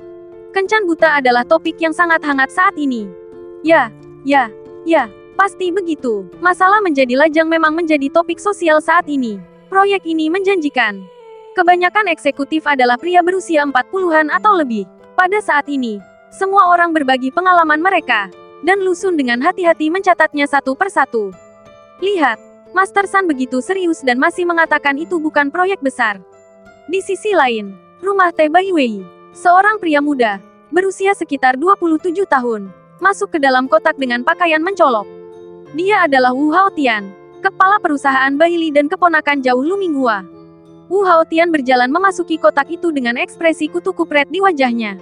Kencan buta adalah topik yang sangat hangat saat ini. Ya. Pasti begitu. Masalah menjadi lajang memang menjadi topik sosial saat ini. Proyek ini menjanjikan. Kebanyakan eksekutif adalah pria berusia 40-an atau lebih. Pada saat ini, semua orang berbagi pengalaman mereka. Dan Lu Xun dengan hati-hati mencatatnya satu persatu. Lihat, Master San begitu serius dan masih mengatakan itu bukan proyek besar. Di sisi lain, rumah Teh Bai Wei, seorang pria muda, berusia sekitar 27 tahun, masuk ke dalam kotak dengan pakaian mencolok. Dia adalah Wu Haotian, kepala perusahaan Baili dan keponakan jauh Lu Minghua. Wu Haotian berjalan memasuki kotak itu dengan ekspresi kutu kupret di wajahnya.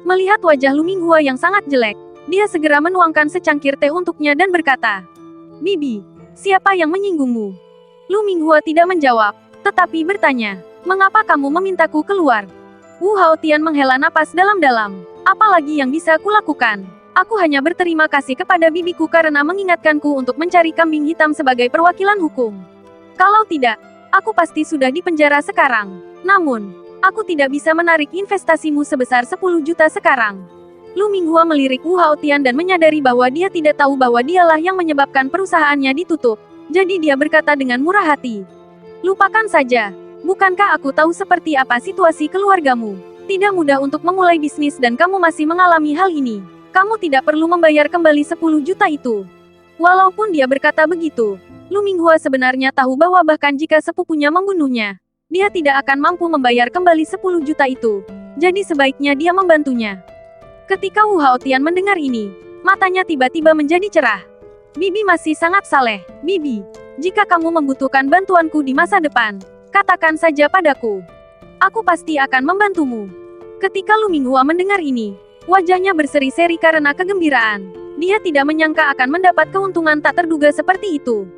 Melihat wajah Lu Minghua yang sangat jelek, dia segera menuangkan secangkir teh untuknya dan berkata, Bibi, siapa yang menyinggungmu? Lu Minghua tidak menjawab, tetapi bertanya, mengapa kamu memintaku keluar? Wu Haotian menghela napas dalam-dalam. Apalagi yang bisa kulakukan? Aku hanya berterima kasih kepada bibiku karena mengingatkanku untuk mencari kambing hitam sebagai perwakilan hukum. Kalau tidak, aku pasti sudah dipenjara sekarang. Namun, aku tidak bisa menarik investasimu sebesar 10 juta sekarang. Lu Minghua melirik Wu Haotian dan menyadari bahwa dia tidak tahu bahwa dialah yang menyebabkan perusahaannya ditutup. Jadi dia berkata dengan murah hati. Lupakan saja. Bukankah aku tahu seperti apa situasi keluargamu? Tidak mudah untuk memulai bisnis dan kamu masih mengalami hal ini. Kamu tidak perlu membayar kembali 10 juta itu. Walaupun dia berkata begitu, Lu Minghua sebenarnya tahu bahwa bahkan jika sepupunya membunuhnya, dia tidak akan mampu membayar kembali 10 juta itu. Jadi sebaiknya dia membantunya. Ketika Wu Haotian mendengar ini, matanya tiba-tiba menjadi cerah. Bibi masih sangat saleh. Bibi, jika kamu membutuhkan bantuanku di masa depan, katakan saja padaku. Aku pasti akan membantumu. Ketika Lu Minghua mendengar ini, wajahnya berseri-seri karena kegembiraan. Dia tidak menyangka akan mendapat keuntungan tak terduga seperti itu.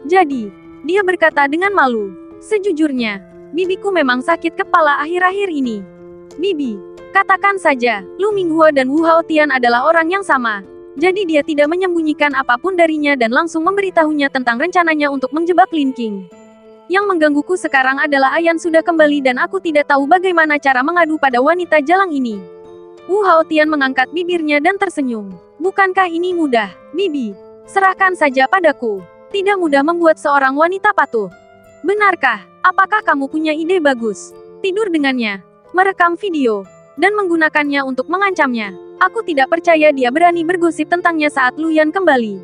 Jadi, Dia berkata dengan malu. Sejujurnya, bibiku memang sakit kepala akhir-akhir ini. Bibi, katakan saja, Lu Minghua dan Wu Haotian adalah orang yang sama. Jadi dia tidak menyembunyikan apapun darinya dan langsung memberitahunya tentang rencananya untuk menjebak Lin King. Yang menggangguku sekarang adalah Ayan sudah kembali dan aku tidak tahu bagaimana cara mengadu pada wanita jalang ini. Wu Haotian mengangkat bibirnya dan tersenyum. Bukankah ini mudah, Bibi? Serahkan saja padaku. Tidak mudah membuat seorang wanita patuh. Benarkah? Apakah kamu punya ide bagus? Tidur dengannya, merekam video, dan menggunakannya untuk mengancamnya. Aku tidak percaya dia berani bergosip tentangnya saat Luyan kembali.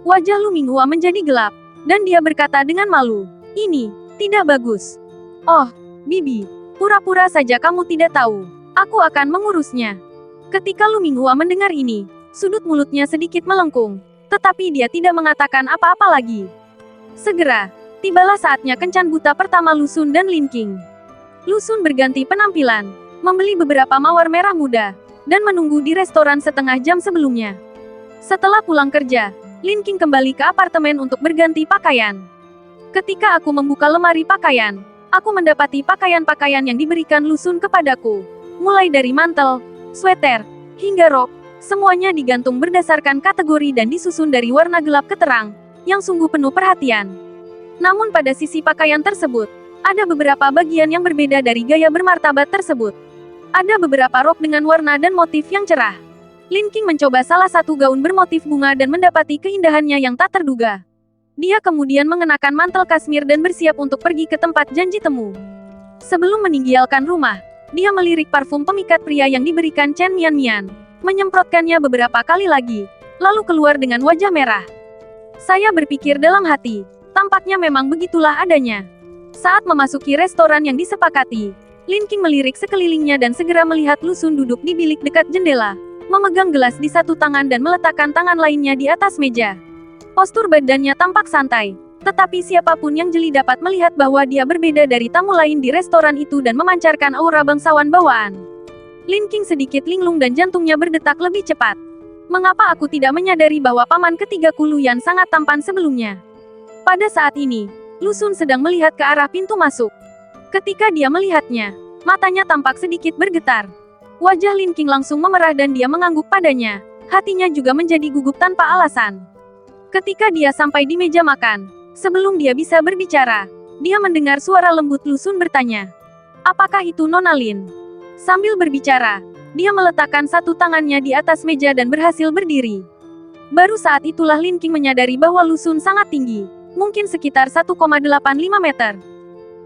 Wajah Lu Minghua menjadi gelap, dan dia berkata dengan malu, ini tidak bagus. Oh, Bibi, pura-pura saja kamu tidak tahu. Aku akan mengurusnya. Ketika Lu Minghua mendengar ini, sudut mulutnya sedikit melengkung, tetapi dia tidak mengatakan apa-apa lagi. Segera, tibalah saatnya kencan buta pertama Lu Xun dan Lin King. Lu Xun berganti penampilan, membeli beberapa mawar merah muda, dan menunggu di restoran setengah jam sebelumnya. Setelah pulang kerja, Lin King kembali ke apartemen untuk berganti pakaian. Ketika aku membuka lemari pakaian, aku mendapati pakaian-pakaian yang diberikan Lu Xun kepadaku. Mulai dari mantel, sweater, hingga rok, semuanya digantung berdasarkan kategori dan disusun dari warna gelap ke terang, yang sungguh penuh perhatian. Namun pada sisi pakaian tersebut, ada beberapa bagian yang berbeda dari gaya bermartabat tersebut. Ada beberapa rok dengan warna dan motif yang cerah. Lin King mencoba salah satu gaun bermotif bunga dan mendapati keindahannya yang tak terduga. Dia kemudian mengenakan mantel kasmir dan bersiap untuk pergi ke tempat janji temu. Sebelum meninggalkan rumah, dia melirik parfum pemikat pria yang diberikan Chen Mian, menyemprotkannya beberapa kali lagi, lalu keluar dengan wajah merah. Saya berpikir dalam hati, tampaknya memang begitulah adanya. Saat memasuki restoran yang disepakati, Lin King melirik sekelilingnya dan segera melihat Lu Xun duduk di bilik dekat jendela, memegang gelas di satu tangan dan meletakkan tangan lainnya di atas meja. Postur badannya tampak santai, tetapi siapapun yang jeli dapat melihat bahwa dia berbeda dari tamu lain di restoran itu dan memancarkan aura bangsawan bawaan. Lin King sedikit linglung dan jantungnya berdetak lebih cepat. Mengapa aku tidak menyadari bahwa paman ketigaku Luyan sangat tampan sebelumnya? Pada saat ini, Lu Xun sedang melihat ke arah pintu masuk. Ketika dia melihatnya, matanya tampak sedikit bergetar. Wajah Lin King langsung memerah dan dia mengangguk padanya. Hatinya juga menjadi gugup tanpa alasan. Ketika dia sampai di meja makan, sebelum dia bisa berbicara, dia mendengar suara lembut Lu Xun bertanya, "Apakah itu Nona Lin?" Sambil berbicara, dia meletakkan satu tangannya di atas meja dan berhasil berdiri. Baru saat itulah Lin King menyadari bahwa Lu Xun sangat tinggi, mungkin sekitar 1,85 meter.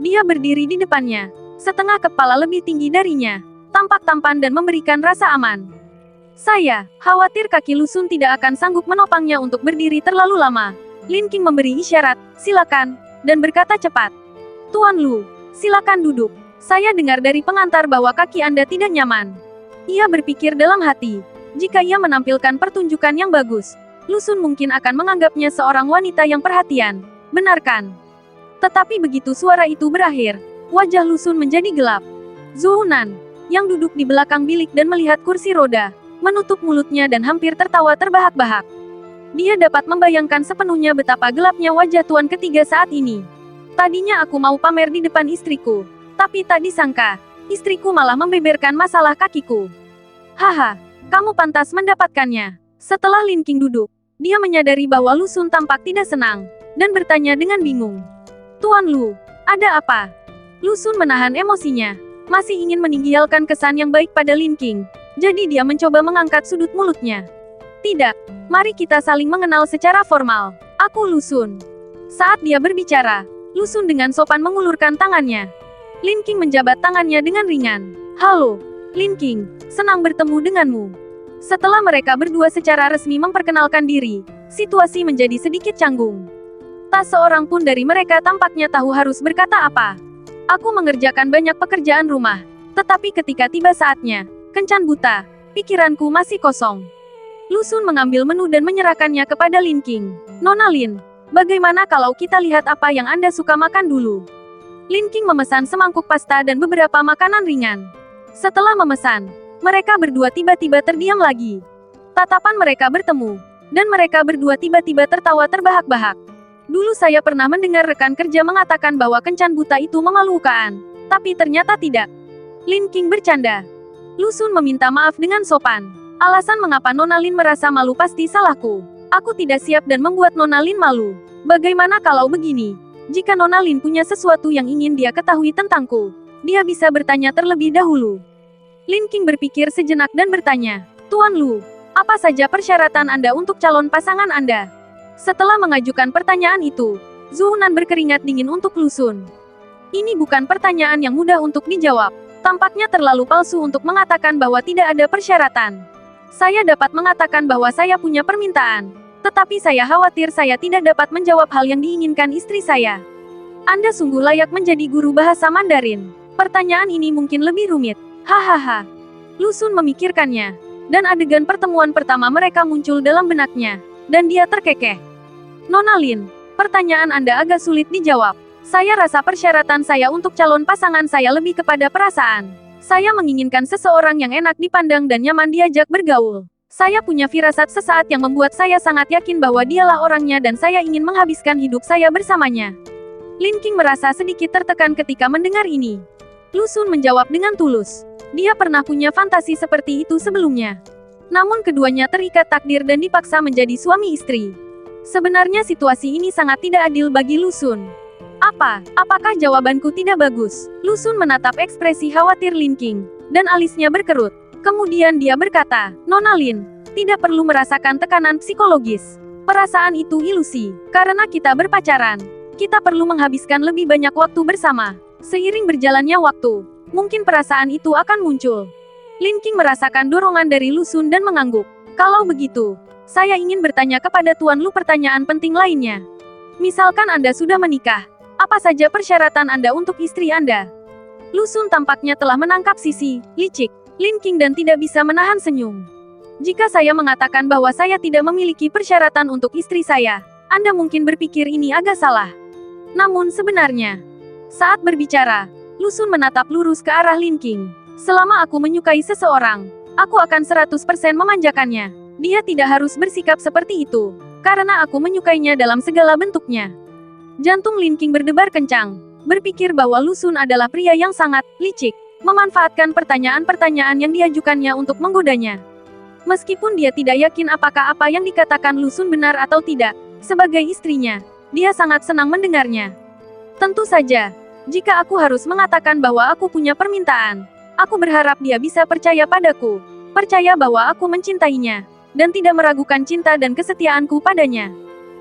Dia berdiri di depannya, setengah kepala lebih tinggi darinya, tampak tampan dan memberikan rasa aman. Saya khawatir kaki Lu Xun tidak akan sanggup menopangnya untuk berdiri terlalu lama. Lin King memberi isyarat, silakan, dan berkata cepat. Tuan Lu, silakan duduk. Saya dengar dari pengantar bahwa kaki Anda tidak nyaman. Ia berpikir dalam hati, jika ia menampilkan pertunjukan yang bagus, Lu Xun mungkin akan menganggapnya seorang wanita yang perhatian. Benar kan? Tetapi begitu suara itu berakhir, wajah Lu Xun menjadi gelap. Zhou Nan, yang duduk di belakang bilik dan melihat kursi roda, menutup mulutnya dan hampir tertawa terbahak-bahak. Dia dapat membayangkan sepenuhnya betapa gelapnya wajah tuan ketiga saat ini. Tadinya aku mau pamer di depan istriku, tapi tak disangka, istriku malah membeberkan masalah kakiku. Haha, kamu pantas mendapatkannya. Setelah Lin King duduk, dia menyadari bahwa Lu Xun tampak tidak senang, dan bertanya dengan bingung. Tuan Lu, ada apa? Lu Xun menahan emosinya, masih ingin meninggalkan kesan yang baik pada Lin King, jadi dia mencoba mengangkat sudut mulutnya. Tidak, mari kita saling mengenal secara formal. Aku Lu Xun. Saat dia berbicara, Lu Xun dengan sopan mengulurkan tangannya. Lin King menjabat tangannya dengan ringan. Halo, Lin King, senang bertemu denganmu. Setelah mereka berdua secara resmi memperkenalkan diri, situasi menjadi sedikit canggung. Tak seorang pun dari mereka tampaknya tahu harus berkata apa. Aku mengerjakan banyak pekerjaan rumah, tetapi ketika tiba saatnya, kencan buta, pikiranku masih kosong. Lu Xun mengambil menu dan menyerahkannya kepada Lin King. Nona Lin, bagaimana kalau kita lihat apa yang Anda suka makan dulu? Lin King memesan semangkuk pasta dan beberapa makanan ringan. Setelah memesan, mereka berdua tiba-tiba terdiam lagi. Tatapan mereka bertemu, dan mereka berdua tiba-tiba tertawa terbahak-bahak. Dulu saya pernah mendengar rekan kerja mengatakan bahwa kencan buta itu memalukan. Tapi ternyata tidak. Lin Qing bercanda. Lu Xun meminta maaf dengan sopan. Alasan mengapa Nona Lin merasa malu pasti salahku. Aku tidak siap dan membuat Nona Lin malu. Bagaimana kalau begini? Jika Nona Lin punya sesuatu yang ingin dia ketahui tentangku, dia bisa bertanya terlebih dahulu. Lin Qing berpikir sejenak dan bertanya, Tuan Lu, apa saja persyaratan Anda untuk calon pasangan Anda? Setelah mengajukan pertanyaan itu, Zhu Hunan berkeringat dingin untuk Lu Xun. Ini bukan pertanyaan yang mudah untuk dijawab. Tampaknya terlalu palsu untuk mengatakan bahwa tidak ada persyaratan. Saya dapat mengatakan bahwa saya punya permintaan, tetapi saya khawatir saya tidak dapat menjawab hal yang diinginkan istri saya. Anda sungguh layak menjadi guru bahasa Mandarin. Pertanyaan ini mungkin lebih rumit. Hahaha. Lu Xun memikirkannya, dan adegan pertemuan pertama mereka muncul dalam benaknya, dan dia terkekeh. Nona Lin, pertanyaan Anda agak sulit dijawab. Saya rasa persyaratan saya untuk calon pasangan saya lebih kepada perasaan. Saya menginginkan seseorang yang enak dipandang dan nyaman diajak bergaul. Saya punya firasat sesaat yang membuat saya sangat yakin bahwa dialah orangnya dan saya ingin menghabiskan hidup saya bersamanya. Lin Qing merasa sedikit tertekan ketika mendengar ini. Lu Xun menjawab dengan tulus. Dia pernah punya fantasi seperti itu sebelumnya. Namun keduanya terikat takdir dan dipaksa menjadi suami istri. Sebenarnya situasi ini sangat tidak adil bagi Lu Xun. Apakah jawabanku tidak bagus? Lu Xun menatap ekspresi khawatir Lin Qing, dan alisnya berkerut. Kemudian dia berkata, Nona Lin, tidak perlu merasakan tekanan psikologis. Perasaan itu ilusi. Karena kita berpacaran, kita perlu menghabiskan lebih banyak waktu bersama. Seiring berjalannya waktu, mungkin perasaan itu akan muncul. Lin Qing merasakan dorongan dari Lu Xun dan mengangguk. Kalau begitu, saya ingin bertanya kepada Tuan Lu pertanyaan penting lainnya. Misalkan Anda sudah menikah, apa saja persyaratan Anda untuk istri Anda? Lu Xun tampaknya telah menangkap sisi licik Lin Qing dan tidak bisa menahan senyum. Jika saya mengatakan bahwa saya tidak memiliki persyaratan untuk istri saya, Anda mungkin berpikir ini agak salah. Namun sebenarnya, saat berbicara, Lu Xun menatap lurus ke arah Lin Qing. Selama aku menyukai seseorang, aku akan 100% memanjakannya. Dia tidak harus bersikap seperti itu, karena aku menyukainya dalam segala bentuknya. Jantung Lin Qing berdebar kencang, berpikir bahwa Lu Xun adalah pria yang sangat licik, memanfaatkan pertanyaan-pertanyaan yang diajukannya untuk menggodanya. Meskipun dia tidak yakin apakah apa yang dikatakan Lu Xun benar atau tidak, sebagai istrinya, dia sangat senang mendengarnya. Tentu saja, jika aku harus mengatakan bahwa aku punya permintaan, aku berharap dia bisa percaya padaku, percaya bahwa aku mencintainya, dan tidak meragukan cinta dan kesetiaanku padanya.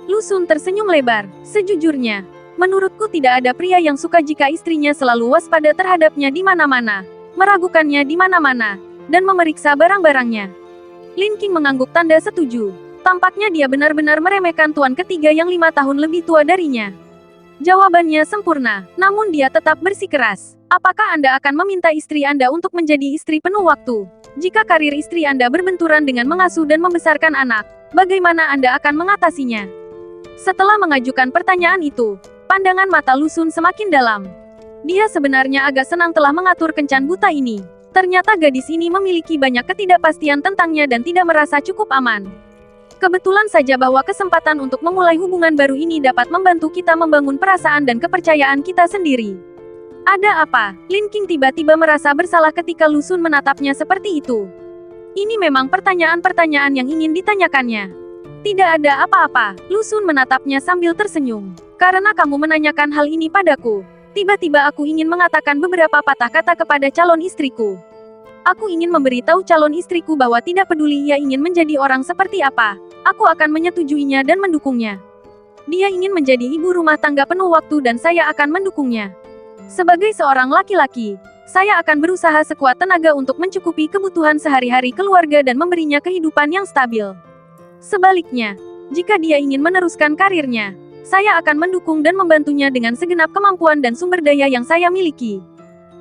Lu Xun tersenyum lebar. Sejujurnya, menurutku tidak ada pria yang suka jika istrinya selalu waspada terhadapnya di mana-mana, meragukannya di mana-mana, dan memeriksa barang-barangnya. Lin Qing mengangguk tanda setuju. Tampaknya dia benar-benar meremehkan tuan ketiga yang 5 tahun lebih tua darinya. Jawabannya sempurna, namun dia tetap bersikeras. Apakah Anda akan meminta istri Anda untuk menjadi istri penuh waktu? Jika karir istri Anda berbenturan dengan mengasuh dan membesarkan anak, bagaimana Anda akan mengatasinya? Setelah mengajukan pertanyaan itu, pandangan mata Lu Xun semakin dalam. Dia sebenarnya agak senang telah mengatur kencan buta ini. Ternyata gadis ini memiliki banyak ketidakpastian tentangnya dan tidak merasa cukup aman. Kebetulan saja bahwa kesempatan untuk memulai hubungan baru ini dapat membantu kita membangun perasaan dan kepercayaan kita sendiri. Ada apa? Lin Qing tiba-tiba merasa bersalah ketika Lu Xun menatapnya seperti itu. Ini memang pertanyaan-pertanyaan yang ingin ditanyakannya. Tidak ada apa-apa, Lu Xun menatapnya sambil tersenyum. Karena kamu menanyakan hal ini padaku, tiba-tiba aku ingin mengatakan beberapa patah kata kepada calon istriku. Aku ingin memberitahu calon istriku bahwa tidak peduli ia ingin menjadi orang seperti apa, aku akan menyetujuinya dan mendukungnya. Dia ingin menjadi ibu rumah tangga penuh waktu dan saya akan mendukungnya. Sebagai seorang laki-laki, saya akan berusaha sekuat tenaga untuk mencukupi kebutuhan sehari-hari keluarga dan memberinya kehidupan yang stabil. Sebaliknya, jika dia ingin meneruskan karirnya, saya akan mendukung dan membantunya dengan segenap kemampuan dan sumber daya yang saya miliki.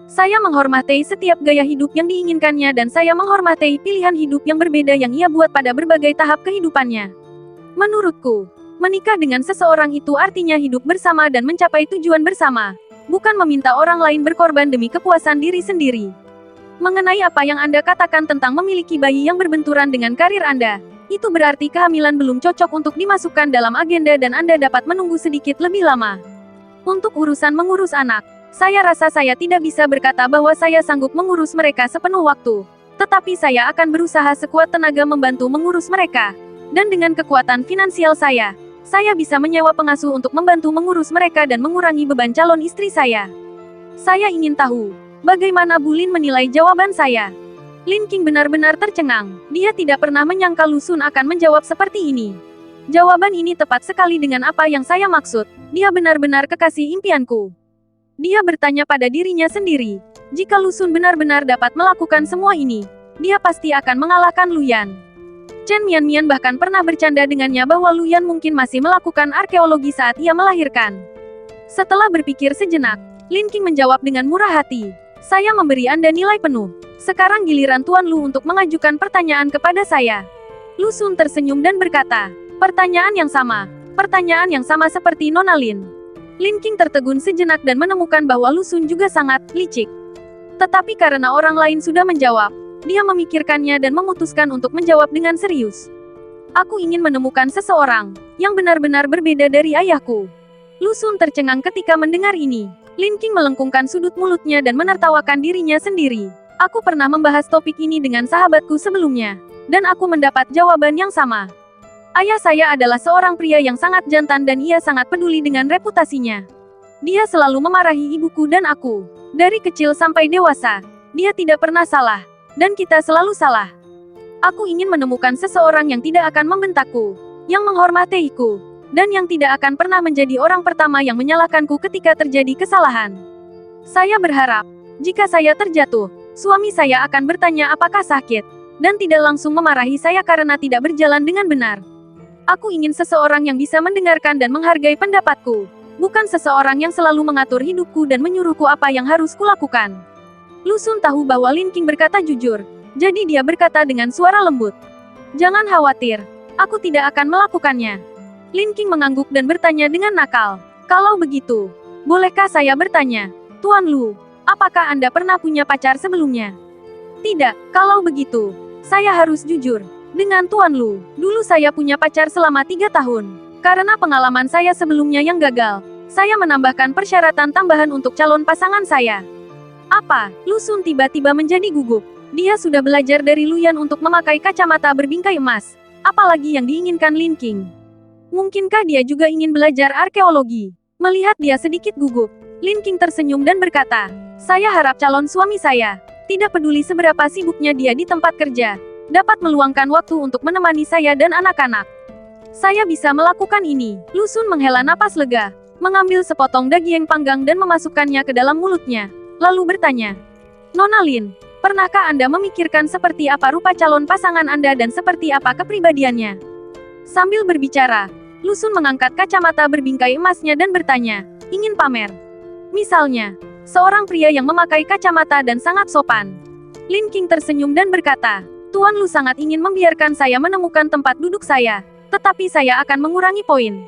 Saya menghormati setiap gaya hidup yang diinginkannya dan saya menghormati pilihan hidup yang berbeda yang ia buat pada berbagai tahap kehidupannya. Menurutku, menikah dengan seseorang itu artinya hidup bersama dan mencapai tujuan bersama, bukan meminta orang lain berkorban demi kepuasan diri sendiri. Mengenai apa yang Anda katakan tentang memiliki bayi yang berbenturan dengan karir Anda, Itu berarti kehamilan belum cocok untuk dimasukkan dalam agenda dan Anda dapat menunggu sedikit lebih lama. Untuk urusan mengurus anak, saya rasa saya tidak bisa berkata bahwa saya sanggup mengurus mereka sepenuh waktu. Tetapi saya akan berusaha sekuat tenaga membantu mengurus mereka. Dan dengan kekuatan finansial saya bisa menyewa pengasuh untuk membantu mengurus mereka dan mengurangi beban calon istri saya. Saya ingin tahu, bagaimana Bu Lin menilai jawaban saya? Lin Qing benar-benar tercengang. Dia tidak pernah menyangka Lu Xun akan menjawab seperti ini. Jawaban ini tepat sekali dengan apa yang saya maksud. Dia benar-benar kekasih impianku. Dia bertanya pada dirinya sendiri, jika Lu Xun benar-benar dapat melakukan semua ini, dia pasti akan mengalahkan Lu Yan. Chen Mianmian bahkan pernah bercanda dengannya bahwa Lu Yan mungkin masih melakukan arkeologi saat ia melahirkan. Setelah berpikir sejenak, Lin Qing menjawab dengan murah hati, "Saya memberi Anda nilai penuh. Sekarang giliran Tuan Lu untuk mengajukan pertanyaan kepada saya." Lu Xun tersenyum dan berkata, "Pertanyaan yang sama. Pertanyaan yang sama seperti Nona Lin." Lin Qing tertegun sejenak dan menemukan bahwa Lu Xun juga sangat licik. Tetapi karena orang lain sudah menjawab, dia memikirkannya dan memutuskan untuk menjawab dengan serius. "Aku ingin menemukan seseorang yang benar-benar berbeda dari ayahku." Lu Xun tercengang ketika mendengar ini. Lin Qing melengkungkan sudut mulutnya dan menertawakan dirinya sendiri. "Aku pernah membahas topik ini dengan sahabatku sebelumnya, dan aku mendapat jawaban yang sama. Ayah saya adalah seorang pria yang sangat jantan dan ia sangat peduli dengan reputasinya. Dia selalu memarahi ibuku dan aku. Dari kecil sampai dewasa, dia tidak pernah salah. Dan kita selalu salah. Aku ingin menemukan seseorang yang tidak akan membentakku, yang menghormatiku, dan yang tidak akan pernah menjadi orang pertama yang menyalahkanku ketika terjadi kesalahan. Saya berharap, jika saya terjatuh, suami saya akan bertanya apakah sakit, dan tidak langsung memarahi saya karena tidak berjalan dengan benar. Aku ingin seseorang yang bisa mendengarkan dan menghargai pendapatku, bukan seseorang yang selalu mengatur hidupku dan menyuruhku apa yang harus kulakukan." Lu Xun tahu bahwa Lin Qing berkata jujur, jadi dia berkata dengan suara lembut, "Jangan khawatir, aku tidak akan melakukannya." Lin Qing mengangguk dan bertanya dengan nakal, "Kalau begitu, bolehkah saya bertanya, Tuan Lu, apakah Anda pernah punya pacar sebelumnya?" "Tidak, kalau begitu, saya harus jujur. Dengan Tuan Lu, dulu saya punya pacar selama 3 tahun. Karena pengalaman saya sebelumnya yang gagal, saya menambahkan persyaratan tambahan untuk calon pasangan saya." "Apa?" Lu Xun tiba-tiba menjadi gugup. Dia sudah belajar dari Lu Yan untuk memakai kacamata berbingkai emas. Apalagi yang diinginkan Lin Qing? Mungkinkah dia juga ingin belajar arkeologi? Melihat dia sedikit gugup, Lin Qing tersenyum dan berkata, "Saya harap calon suami saya, tidak peduli seberapa sibuknya dia di tempat kerja, dapat meluangkan waktu untuk menemani saya dan anak-anak. Saya bisa melakukan ini." Lu Xun menghela napas lega, mengambil sepotong daging panggang dan memasukkannya ke dalam mulutnya. Lalu bertanya, "Nona Lin, pernahkah Anda memikirkan seperti apa rupa calon pasangan Anda dan seperti apa kepribadiannya?" Sambil berbicara, Lu Xun mengangkat kacamata berbingkai emasnya dan bertanya, "Ingin pamer? Misalnya, seorang pria yang memakai kacamata dan sangat sopan." Lin Qing tersenyum dan berkata, "Tuan Lu sangat ingin membiarkan saya menemukan tempat duduk saya, tetapi saya akan mengurangi poin."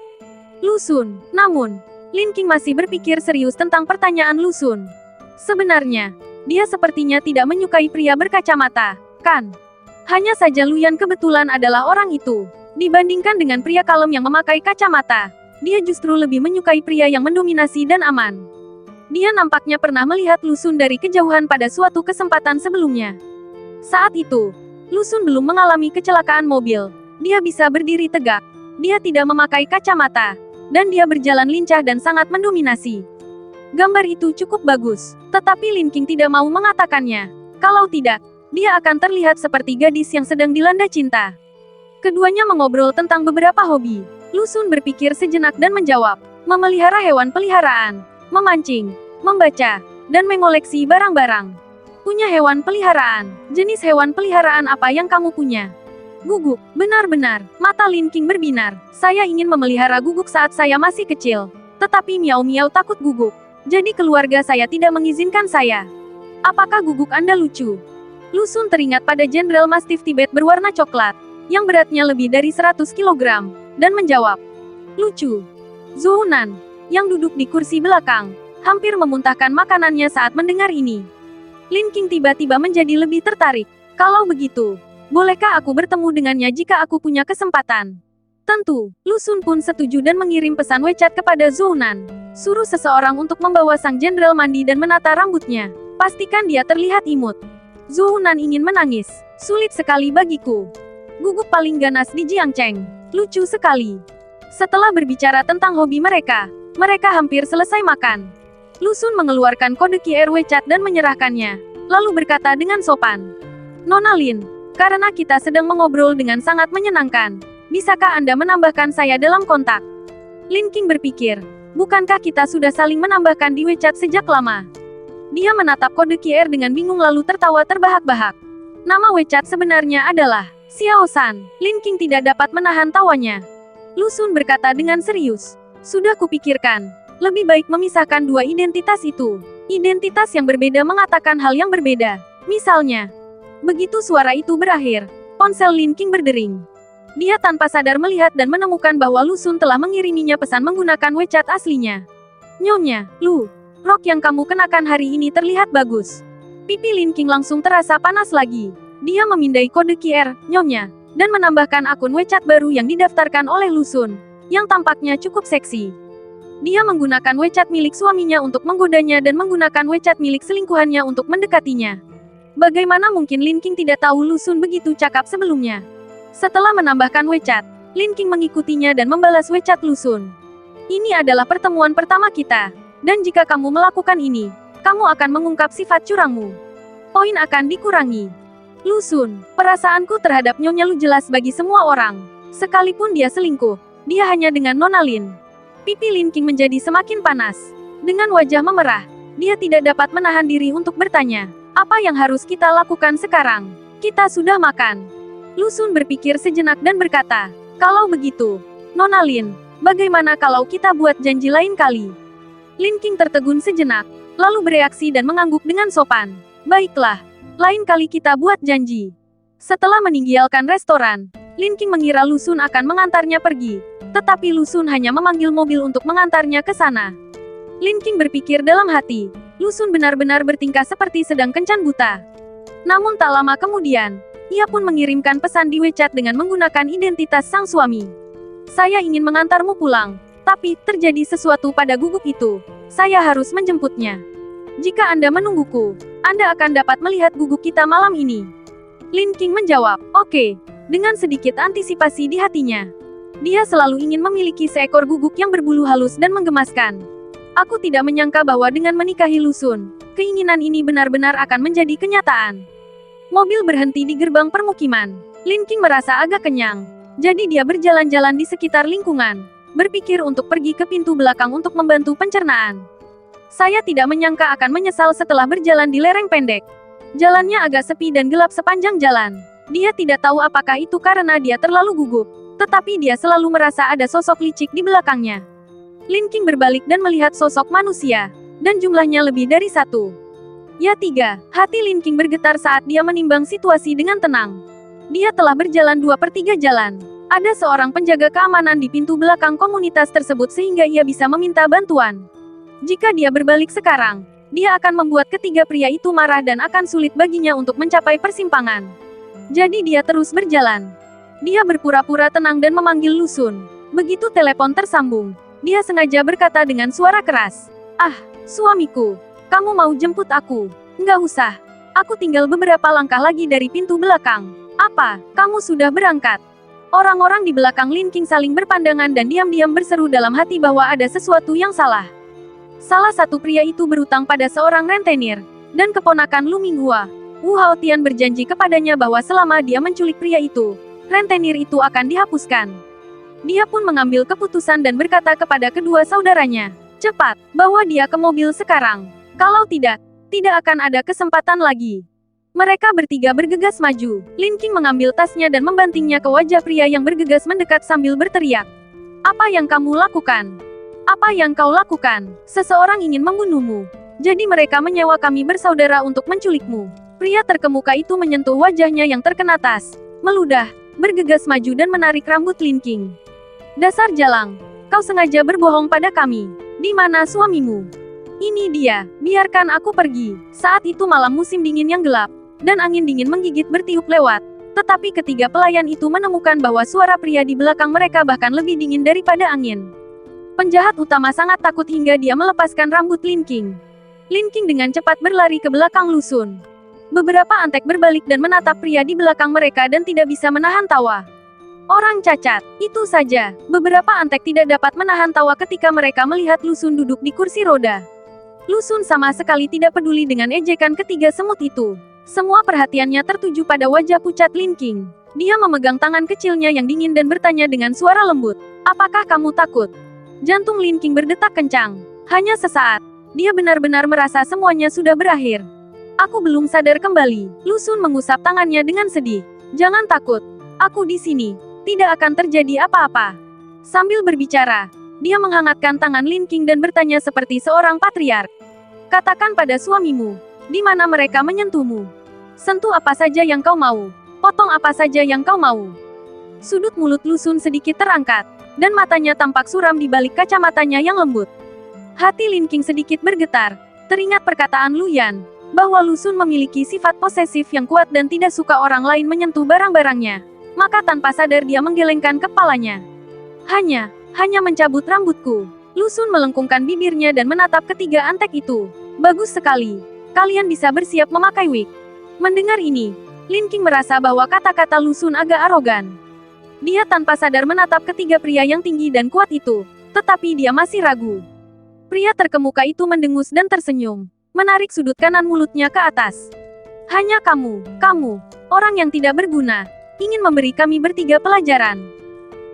Lu Xun, namun, Lin Qing masih berpikir serius tentang pertanyaan Lu Xun. Sebenarnya, dia sepertinya tidak menyukai pria berkacamata, kan? Hanya saja Lu Yan kebetulan adalah orang itu. Dibandingkan dengan pria kalem yang memakai kacamata, dia justru lebih menyukai pria yang mendominasi dan aman. Dia nampaknya pernah melihat Lu Xun dari kejauhan pada suatu kesempatan sebelumnya. Saat itu, Lu Xun belum mengalami kecelakaan mobil. Dia bisa berdiri tegak. Dia tidak memakai kacamata. Dan dia berjalan lincah dan sangat mendominasi. Gambar itu cukup bagus, tetapi Lin Qing tidak mau mengatakannya. Kalau tidak, dia akan terlihat seperti gadis yang sedang dilanda cinta. Keduanya mengobrol tentang beberapa hobi. Lu Xun berpikir sejenak dan menjawab, memelihara hewan peliharaan, memancing, membaca, dan mengoleksi barang-barang. "Punya hewan peliharaan? Jenis hewan peliharaan apa yang kamu punya?" "Guguk." "Benar-benar." Mata Lin Qing berbinar. "Saya ingin memelihara guguk saat saya masih kecil. Tetapi miau-miau takut guguk. Jadi keluarga saya tidak mengizinkan saya." "Apakah guguk Anda lucu?" Lu Xun teringat pada Jenderal Mastiff Tibet berwarna coklat, yang beratnya lebih dari 100 kg, dan menjawab, "Lucu." Zhou Nan, yang duduk di kursi belakang, hampir memuntahkan makanannya saat mendengar ini. Lin Qing tiba-tiba menjadi lebih tertarik. "Kalau begitu, Bolehkah aku bertemu dengannya jika aku punya kesempatan? Tentu, Lu Xun pun setuju dan mengirim pesan WeChat kepada Zhou Nan. Suruh seseorang untuk membawa sang jenderal mandi dan menata rambutnya. Pastikan dia terlihat imut. Zhou Nan ingin menangis. Sulit sekali bagiku. Guguk paling ganas di Jiangcheng. Lucu sekali. Setelah berbicara tentang hobi mereka hampir selesai makan. Lu Xun mengeluarkan kode QR WeChat dan menyerahkannya. Lalu berkata dengan sopan. Nona Lin, karena kita sedang mengobrol dengan sangat menyenangkan. Bisakah Anda menambahkan saya dalam kontak? Lin Qing berpikir. Bukankah kita sudah saling menambahkan di WeChat sejak lama? Dia menatap kode QR dengan bingung lalu tertawa terbahak-bahak. Nama WeChat sebenarnya adalah Xiao San. Lin Qing tidak dapat menahan tawanya. Lu Xun berkata dengan serius. Sudah kupikirkan. Lebih baik memisahkan dua identitas itu. Identitas yang berbeda mengatakan hal yang berbeda. Misalnya. Begitu suara itu berakhir, ponsel Lin Qing berdering. Dia tanpa sadar melihat dan menemukan bahwa Lu Xun telah mengiriminya pesan menggunakan WeChat aslinya. Nyonya, Lu, rok yang kamu kenakan hari ini terlihat bagus. Pipi Lin Qing langsung terasa panas lagi. Dia memindai kode QR, Nyonya, dan menambahkan akun WeChat baru yang didaftarkan oleh Lu Xun, yang tampaknya cukup seksi. Dia menggunakan WeChat milik suaminya untuk menggodanya dan menggunakan WeChat milik selingkuhannya untuk mendekatinya. Bagaimana mungkin Lin Qing tidak tahu Lu Xun begitu cakap sebelumnya? Setelah menambahkan WeChat, Lin Qing mengikutinya dan membalas WeChat Lu Xun. Ini adalah pertemuan pertama kita, dan jika kamu melakukan ini, kamu akan mengungkap sifat curangmu. Poin akan dikurangi. Lu Xun, perasaanku terhadap Nyonya Lu jelas bagi semua orang. Sekalipun dia selingkuh, dia hanya dengan Nona Lin. Pipi Lin Qing menjadi semakin panas. Dengan wajah memerah, dia tidak dapat menahan diri untuk bertanya, apa yang harus kita lakukan sekarang? Kita sudah makan. Lu Xun berpikir sejenak dan berkata, kalau begitu, Nona Lin, bagaimana kalau kita buat janji lain kali? Lin Qing tertegun sejenak, lalu bereaksi dan mengangguk dengan sopan. Baiklah, lain kali kita buat janji. Setelah meninggalkan restoran, Lin Qing mengira Lu Xun akan mengantarnya pergi, tetapi Lu Xun hanya memanggil mobil untuk mengantarnya ke sana. Lin Qing berpikir dalam hati, Lu Xun benar-benar bertingkah seperti sedang kencan buta. Namun tak lama kemudian, ia pun mengirimkan pesan di WeChat dengan menggunakan identitas sang suami. Saya ingin mengantarmu pulang, tapi terjadi sesuatu pada guguk itu. Saya harus menjemputnya. Jika Anda menungguku, Anda akan dapat melihat guguk kita malam ini. Lin Qing menjawab, oke, dengan sedikit antisipasi di hatinya. Dia selalu ingin memiliki seekor guguk yang berbulu halus dan menggemaskan. Aku tidak menyangka bahwa dengan menikahi Lu Xun, keinginan ini benar-benar akan menjadi kenyataan. Mobil berhenti di gerbang permukiman. Lin Qing merasa agak kenyang. Jadi dia berjalan-jalan di sekitar lingkungan, berpikir untuk pergi ke pintu belakang untuk membantu pencernaan. Saya tidak menyangka akan menyesal setelah berjalan di lereng pendek. Jalannya agak sepi dan gelap sepanjang jalan. Dia tidak tahu apakah itu karena dia terlalu gugup, tetapi dia selalu merasa ada sosok licik di belakangnya. Lin Qing berbalik dan melihat sosok manusia, dan jumlahnya lebih dari satu. Ya tiga, hati Lin Qing bergetar saat dia menimbang situasi dengan tenang. Dia telah berjalan 2/3 jalan. Ada seorang penjaga keamanan di pintu belakang komunitas tersebut sehingga ia bisa meminta bantuan. Jika dia berbalik sekarang, dia akan membuat ketiga pria itu marah dan akan sulit baginya untuk mencapai persimpangan. Jadi dia terus berjalan. Dia berpura-pura tenang dan memanggil Lu Xun. Begitu telepon tersambung, dia sengaja berkata dengan suara keras, "Ah, suamiku. Kamu mau jemput aku? Nggak usah. Aku tinggal beberapa langkah lagi dari pintu belakang. Apa, kamu sudah berangkat?" Orang-orang di belakang Lin Qing saling berpandangan dan diam-diam berseru dalam hati bahwa ada sesuatu yang salah. Salah satu pria itu berutang pada seorang rentenir, dan keponakan Lu Minghua, Wu Haotian berjanji kepadanya bahwa selama dia menculik pria itu, rentenir itu akan dihapuskan. Dia pun mengambil keputusan dan berkata kepada kedua saudaranya, "Cepat, bawa dia ke mobil sekarang. Kalau tidak, tidak akan ada kesempatan lagi." Mereka bertiga bergegas maju. Lin Qing mengambil tasnya dan membantingnya ke wajah pria yang bergegas mendekat sambil berteriak. "Apa yang kamu lakukan? Apa yang kau lakukan? Seseorang ingin membunuhmu. Jadi mereka menyewa kami bersaudara untuk menculikmu." Pria terkemuka itu menyentuh wajahnya yang terkena tas, meludah, bergegas maju dan menarik rambut Lin Qing. "Dasar jalang, kau sengaja berbohong pada kami. Di mana suamimu?" "Ini dia, biarkan aku pergi." Saat itu malam musim dingin yang gelap, dan angin dingin menggigit bertiup lewat. Tetapi ketiga pelayan itu menemukan bahwa suara pria di belakang mereka bahkan lebih dingin daripada angin. Penjahat utama sangat takut hingga dia melepaskan rambut Lin King. Lin King dengan cepat berlari ke belakang Lu Xun. Beberapa antek berbalik dan menatap pria di belakang mereka dan tidak bisa menahan tawa. Orang cacat, itu saja. Beberapa antek tidak dapat menahan tawa ketika mereka melihat Lu Xun duduk di kursi roda. Lu Xun sama sekali tidak peduli dengan ejekan ketiga semut itu. Semua perhatiannya tertuju pada wajah pucat Lin King. Dia memegang tangan kecilnya yang dingin dan bertanya dengan suara lembut. Apakah kamu takut? Jantung Lin King berdetak kencang. Hanya sesaat, dia benar-benar merasa semuanya sudah berakhir. Aku belum sadar kembali. Lu Xun mengusap tangannya dengan sedih. Jangan takut. Aku di sini. Tidak akan terjadi apa-apa. Sambil berbicara, dia menghangatkan tangan Lin King dan bertanya seperti seorang patriark. Katakan pada suamimu. Di mana mereka menyentuhmu? Sentuh apa saja yang kau mau. Potong apa saja yang kau mau. Sudut mulut Lu Xun sedikit terangkat, dan matanya tampak suram di balik kacamatanya yang lembut. Hati Lin King sedikit bergetar. Teringat perkataan Lu Yan, bahwa Lu Xun memiliki sifat posesif yang kuat dan tidak suka orang lain menyentuh barang-barangnya. Maka tanpa sadar dia menggelengkan kepalanya. Hanya mencabut rambutku. Lu Xun melengkungkan bibirnya dan menatap ketiga antek itu. Bagus sekali. Kalian bisa bersiap memakai wig. Mendengar ini, Lin King merasa bahwa kata-kata Lu Xun agak arogan. Dia tanpa sadar menatap ketiga pria yang tinggi dan kuat itu, tetapi dia masih ragu. Pria terkemuka itu mendengus dan tersenyum, menarik sudut kanan mulutnya ke atas. Hanya kamu, orang yang tidak berguna, ingin memberi kami bertiga pelajaran.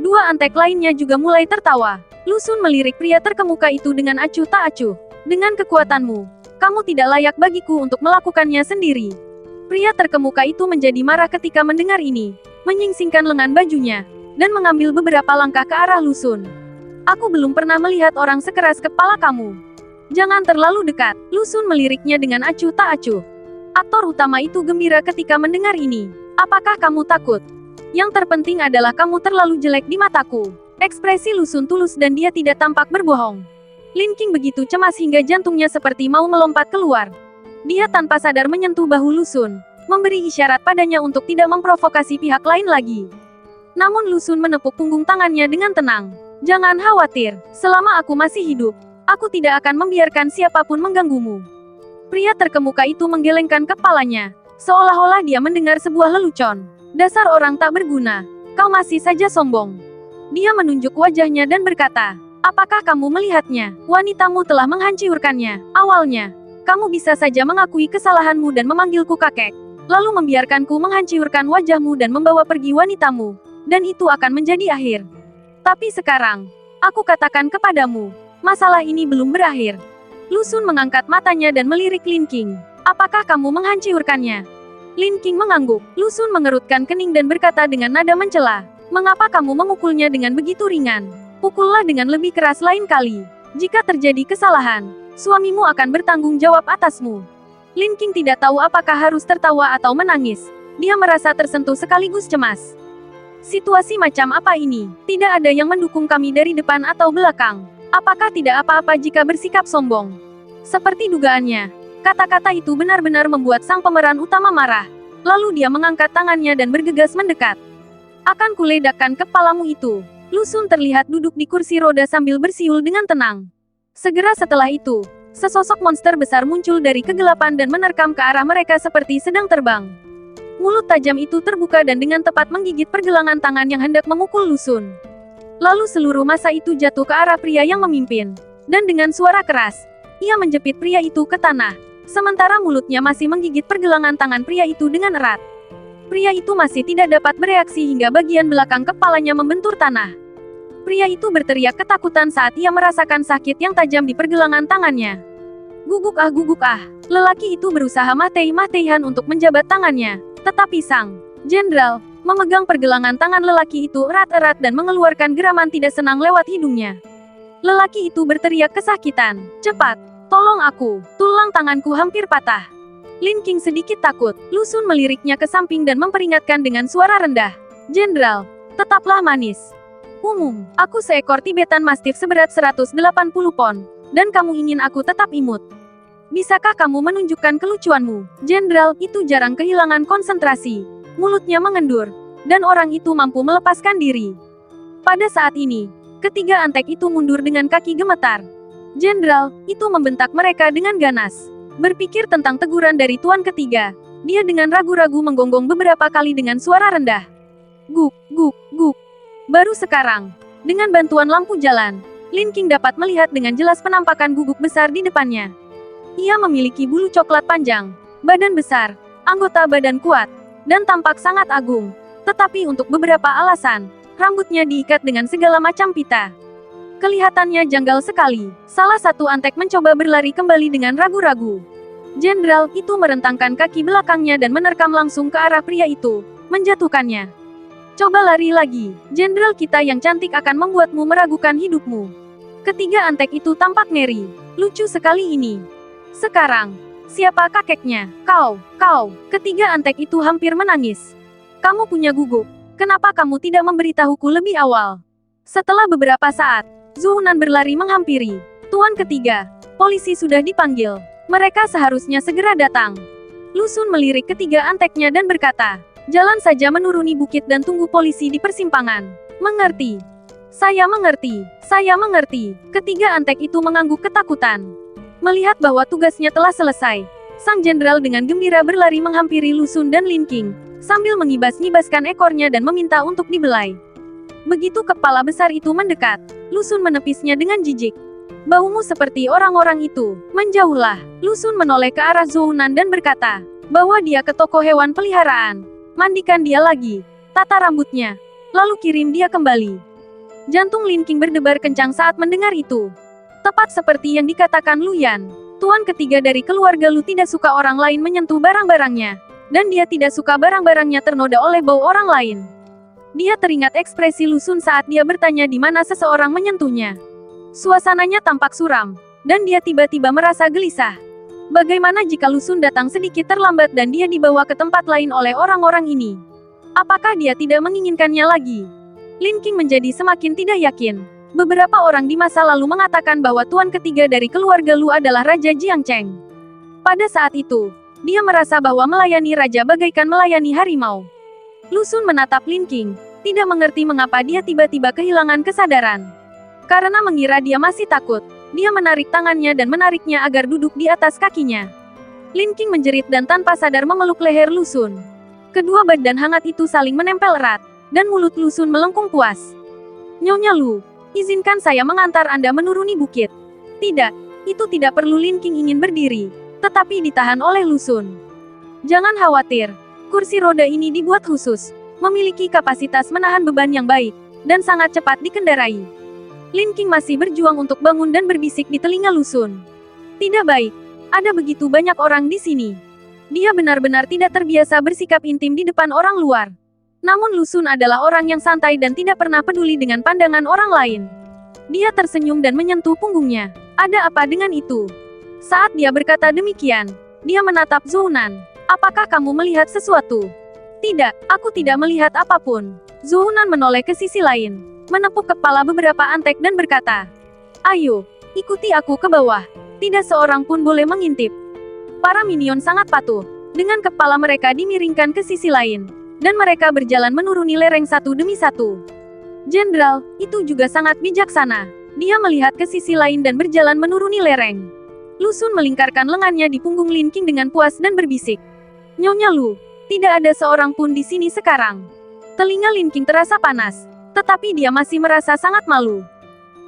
Dua antek lainnya juga mulai tertawa. Lu Xun melirik pria terkemuka itu dengan acuh tak acuh. Dengan kekuatanmu, kamu tidak layak bagiku untuk melakukannya sendiri. Pria terkemuka itu menjadi marah ketika mendengar ini, menyingsingkan lengan bajunya, dan mengambil beberapa langkah ke arah Lu Xun. Aku belum pernah melihat orang sekeras kepala kamu. Jangan terlalu dekat. Lu Xun meliriknya dengan acuh tak acuh. Aktor utama itu gembira ketika mendengar ini. Apakah kamu takut? Yang terpenting adalah kamu terlalu jelek di mataku. Ekspresi Lu Xun tulus dan dia tidak tampak berbohong. Lin King begitu cemas hingga jantungnya seperti mau melompat keluar. Dia tanpa sadar menyentuh bahu Lu Xun, memberi isyarat padanya untuk tidak memprovokasi pihak lain lagi. Namun Lu Xun menepuk punggung tangannya dengan tenang. Jangan khawatir, selama aku masih hidup, aku tidak akan membiarkan siapapun mengganggumu. Pria terkemuka itu menggelengkan kepalanya, seolah-olah dia mendengar sebuah lelucon. Dasar orang tak berguna, kau masih saja sombong. Dia menunjuk wajahnya dan berkata, apakah kamu melihatnya? Wanitamu telah menghancurkannya. Awalnya, kamu bisa saja mengakui kesalahanmu dan memanggilku kakek, lalu membiarkanku menghancurkan wajahmu dan membawa pergi wanitamu, dan itu akan menjadi akhir. Tapi sekarang, aku katakan kepadamu, masalah ini belum berakhir. Lu Xun mengangkat matanya dan melirik Lin King. Apakah kamu menghancurkannya? Lin King mengangguk. Lu Xun mengerutkan kening dan berkata dengan nada mencela, mengapa kamu memukulnya dengan begitu ringan? Pukullah dengan lebih keras lain kali. Jika terjadi kesalahan, suamimu akan bertanggung jawab atasmu. Lin King tidak tahu apakah harus tertawa atau menangis. Dia merasa tersentuh sekaligus cemas. Situasi macam apa ini? Tidak ada yang mendukung kami dari depan atau belakang. Apakah tidak apa-apa jika bersikap sombong? Seperti dugaannya, kata-kata itu benar-benar membuat sang pemeran utama marah. Lalu dia mengangkat tangannya dan bergegas mendekat. Akan kuledakkan kepalamu itu. Lu Xun terlihat duduk di kursi roda sambil bersiul dengan tenang. Segera setelah itu, sesosok monster besar muncul dari kegelapan dan menerkam ke arah mereka seperti sedang terbang. Mulut tajam itu terbuka dan dengan tepat menggigit pergelangan tangan yang hendak memukul Lu Xun. Lalu seluruh massa itu jatuh ke arah pria yang memimpin. Dan dengan suara keras, ia menjepit pria itu ke tanah. Sementara mulutnya masih menggigit pergelangan tangan pria itu dengan erat. Pria itu masih tidak dapat bereaksi hingga bagian belakang kepalanya membentur tanah. Pria itu berteriak ketakutan saat ia merasakan sakit yang tajam di pergelangan tangannya. Guguk ah, lelaki itu berusaha matei-mateihan untuk menjabat tangannya. Tetapi sang jenderal memegang pergelangan tangan lelaki itu erat-erat dan mengeluarkan geraman tidak senang lewat hidungnya. Lelaki itu berteriak kesakitan. Cepat, tolong aku, tulang tanganku hampir patah. Lin King sedikit takut. Lu Xun meliriknya ke samping dan memperingatkan dengan suara rendah. Jenderal, tetaplah manis. Aku seekor Tibetan Mastiff seberat 180 pon, dan kamu ingin aku tetap imut. Bisakah kamu menunjukkan kelucuanmu? Jenderal itu jarang kehilangan konsentrasi. mulutnya mengendur, dan orang itu mampu melepaskan diri. Pada saat ini, ketiga antek itu mundur dengan kaki gemetar. Jenderal, itu membentak mereka dengan ganas. Berpikir tentang teguran dari tuan ketiga, dia dengan ragu-ragu menggonggong beberapa kali dengan suara rendah. Guk, guk, guk. Baru sekarang, dengan bantuan lampu jalan, Lin King dapat melihat dengan jelas penampakan guguk besar di depannya. Ia memiliki bulu coklat panjang, badan besar, anggota badan kuat, dan tampak sangat agung. Tetapi untuk beberapa alasan, rambutnya diikat dengan segala macam pita. Kelihatannya janggal sekali. Salah satu antek mencoba berlari kembali dengan ragu-ragu. Jenderal itu merentangkan kaki belakangnya dan menerkam langsung ke arah pria itu, menjatuhkannya. Coba lari lagi, jenderal kita yang cantik akan membuatmu meragukan hidupmu. Ketiga antek itu tampak ngeri. Lucu sekali ini. Sekarang, siapa kakeknya? Kau. Ketiga antek itu hampir menangis. Kamu punya guguk. Kenapa kamu tidak memberitahuku lebih awal? Setelah beberapa saat, Zhou Hunan berlari menghampiri. Tuan ketiga, polisi sudah dipanggil. Mereka seharusnya segera datang. Lu Xun melirik ketiga anteknya dan berkata, jalan saja menuruni bukit dan tunggu polisi di persimpangan. Mengerti? Saya mengerti. Ketiga antek itu mengangguk ketakutan. Melihat bahwa tugasnya telah selesai, sang jenderal dengan gembira berlari menghampiri Lu Xun dan Lin King, sambil mengibas-ngibaskan ekornya dan meminta untuk dibelai. Begitu kepala besar itu mendekat, Lu Xun menepisnya dengan jijik. Baumu seperti orang-orang itu, menjauhlah. Lu Xun menoleh ke arah Zhou Hunan dan berkata, bawa dia ke toko hewan peliharaan. Mandikan dia lagi, tata rambutnya, lalu kirim dia kembali. Jantung Lin King berdebar kencang saat mendengar itu. Tepat seperti yang dikatakan Lu Yan, tuan ketiga dari keluarga Lu tidak suka orang lain menyentuh barang-barangnya, dan dia tidak suka barang-barangnya ternoda oleh bau orang lain. Dia teringat ekspresi Lu Xun saat dia bertanya di mana seseorang menyentuhnya. Suasananya tampak suram, dan dia tiba-tiba merasa gelisah. Bagaimana jika Lu Xun datang sedikit terlambat dan dia dibawa ke tempat lain oleh orang-orang ini? Apakah dia tidak menginginkannya lagi? Lin King menjadi semakin tidak yakin. Beberapa orang di masa lalu mengatakan bahwa tuan ketiga dari keluarga Lu adalah Raja Jiangcheng. Pada saat itu, dia merasa bahwa melayani raja bagaikan melayani harimau. Lu Xun menatap Lin King, tidak mengerti mengapa dia tiba-tiba kehilangan kesadaran. Karena mengira dia masih takut, dia menarik tangannya dan menariknya agar duduk di atas kakinya. Lin King menjerit dan tanpa sadar memeluk leher Lu Xun. Kedua badan hangat itu saling menempel erat, dan mulut Lu Xun melengkung puas. Nyonya Lu, izinkan saya mengantar Anda menuruni bukit. Tidak, itu tidak perlu. Lin King ingin berdiri, tetapi ditahan oleh Lu Xun. Jangan khawatir, kursi roda ini dibuat khusus, memiliki kapasitas menahan beban yang baik, dan sangat cepat dikendarai. Lin King masih berjuang untuk bangun dan berbisik di telinga Lu Xun. Tidak baik, ada begitu banyak orang di sini. Dia benar-benar tidak terbiasa bersikap intim di depan orang luar. Namun Lu Xun adalah orang yang santai dan tidak pernah peduli dengan pandangan orang lain. Dia tersenyum dan menyentuh punggungnya. Ada apa dengan itu? Saat dia berkata demikian, dia menatap Zhou Hunan. Apakah kamu melihat sesuatu? Tidak, aku tidak melihat apapun. Zhou Hunan menoleh ke sisi lain, menepuk kepala beberapa antek dan berkata, ayo, ikuti aku ke bawah. Tidak seorang pun boleh mengintip. Para minion sangat patuh. Dengan kepala mereka dimiringkan ke sisi lain, dan mereka berjalan menuruni lereng satu demi satu. Jenderal, itu juga sangat bijaksana. Dia melihat ke sisi lain dan berjalan menuruni lereng. Lu Xun melingkarkan lengannya di punggung Lin King dengan puas dan berbisik. Nyonya Lu, tidak ada seorang pun di sini sekarang. Telinga Lin King terasa panas, tetapi dia masih merasa sangat malu.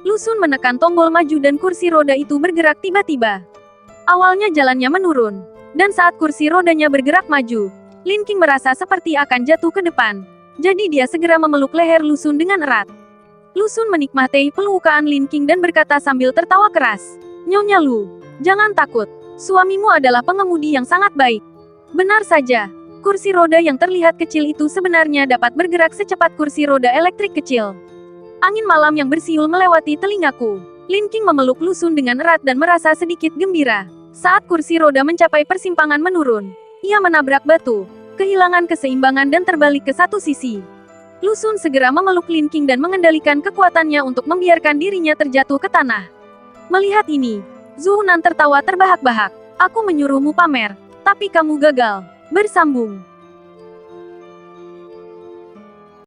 Lu Xun menekan tombol maju dan kursi roda itu bergerak tiba-tiba. Awalnya jalannya menurun, dan saat kursi rodanya bergerak maju, Lin King merasa seperti akan jatuh ke depan. Jadi dia segera memeluk leher Lu Xun dengan erat. Lu Xun menikmati pelukan Lin King dan berkata sambil tertawa keras, Nyonya Lu, jangan takut. Suamimu adalah pengemudi yang sangat baik. Benar saja, kursi roda yang terlihat kecil itu sebenarnya dapat bergerak secepat kursi roda elektrik kecil. Angin malam yang bersiul melewati telingaku. Lin King memeluk Lu Xun dengan erat dan merasa sedikit gembira. Saat kursi roda mencapai persimpangan menurun, ia menabrak batu, kehilangan keseimbangan dan terbalik ke satu sisi. Lu Xun segera memeluk Lin King dan mengendalikan kekuatannya untuk membiarkan dirinya terjatuh ke tanah. Melihat ini, Zhou Hunan tertawa terbahak-bahak. Aku menyuruhmu pamer, tapi kamu gagal. Bersambung.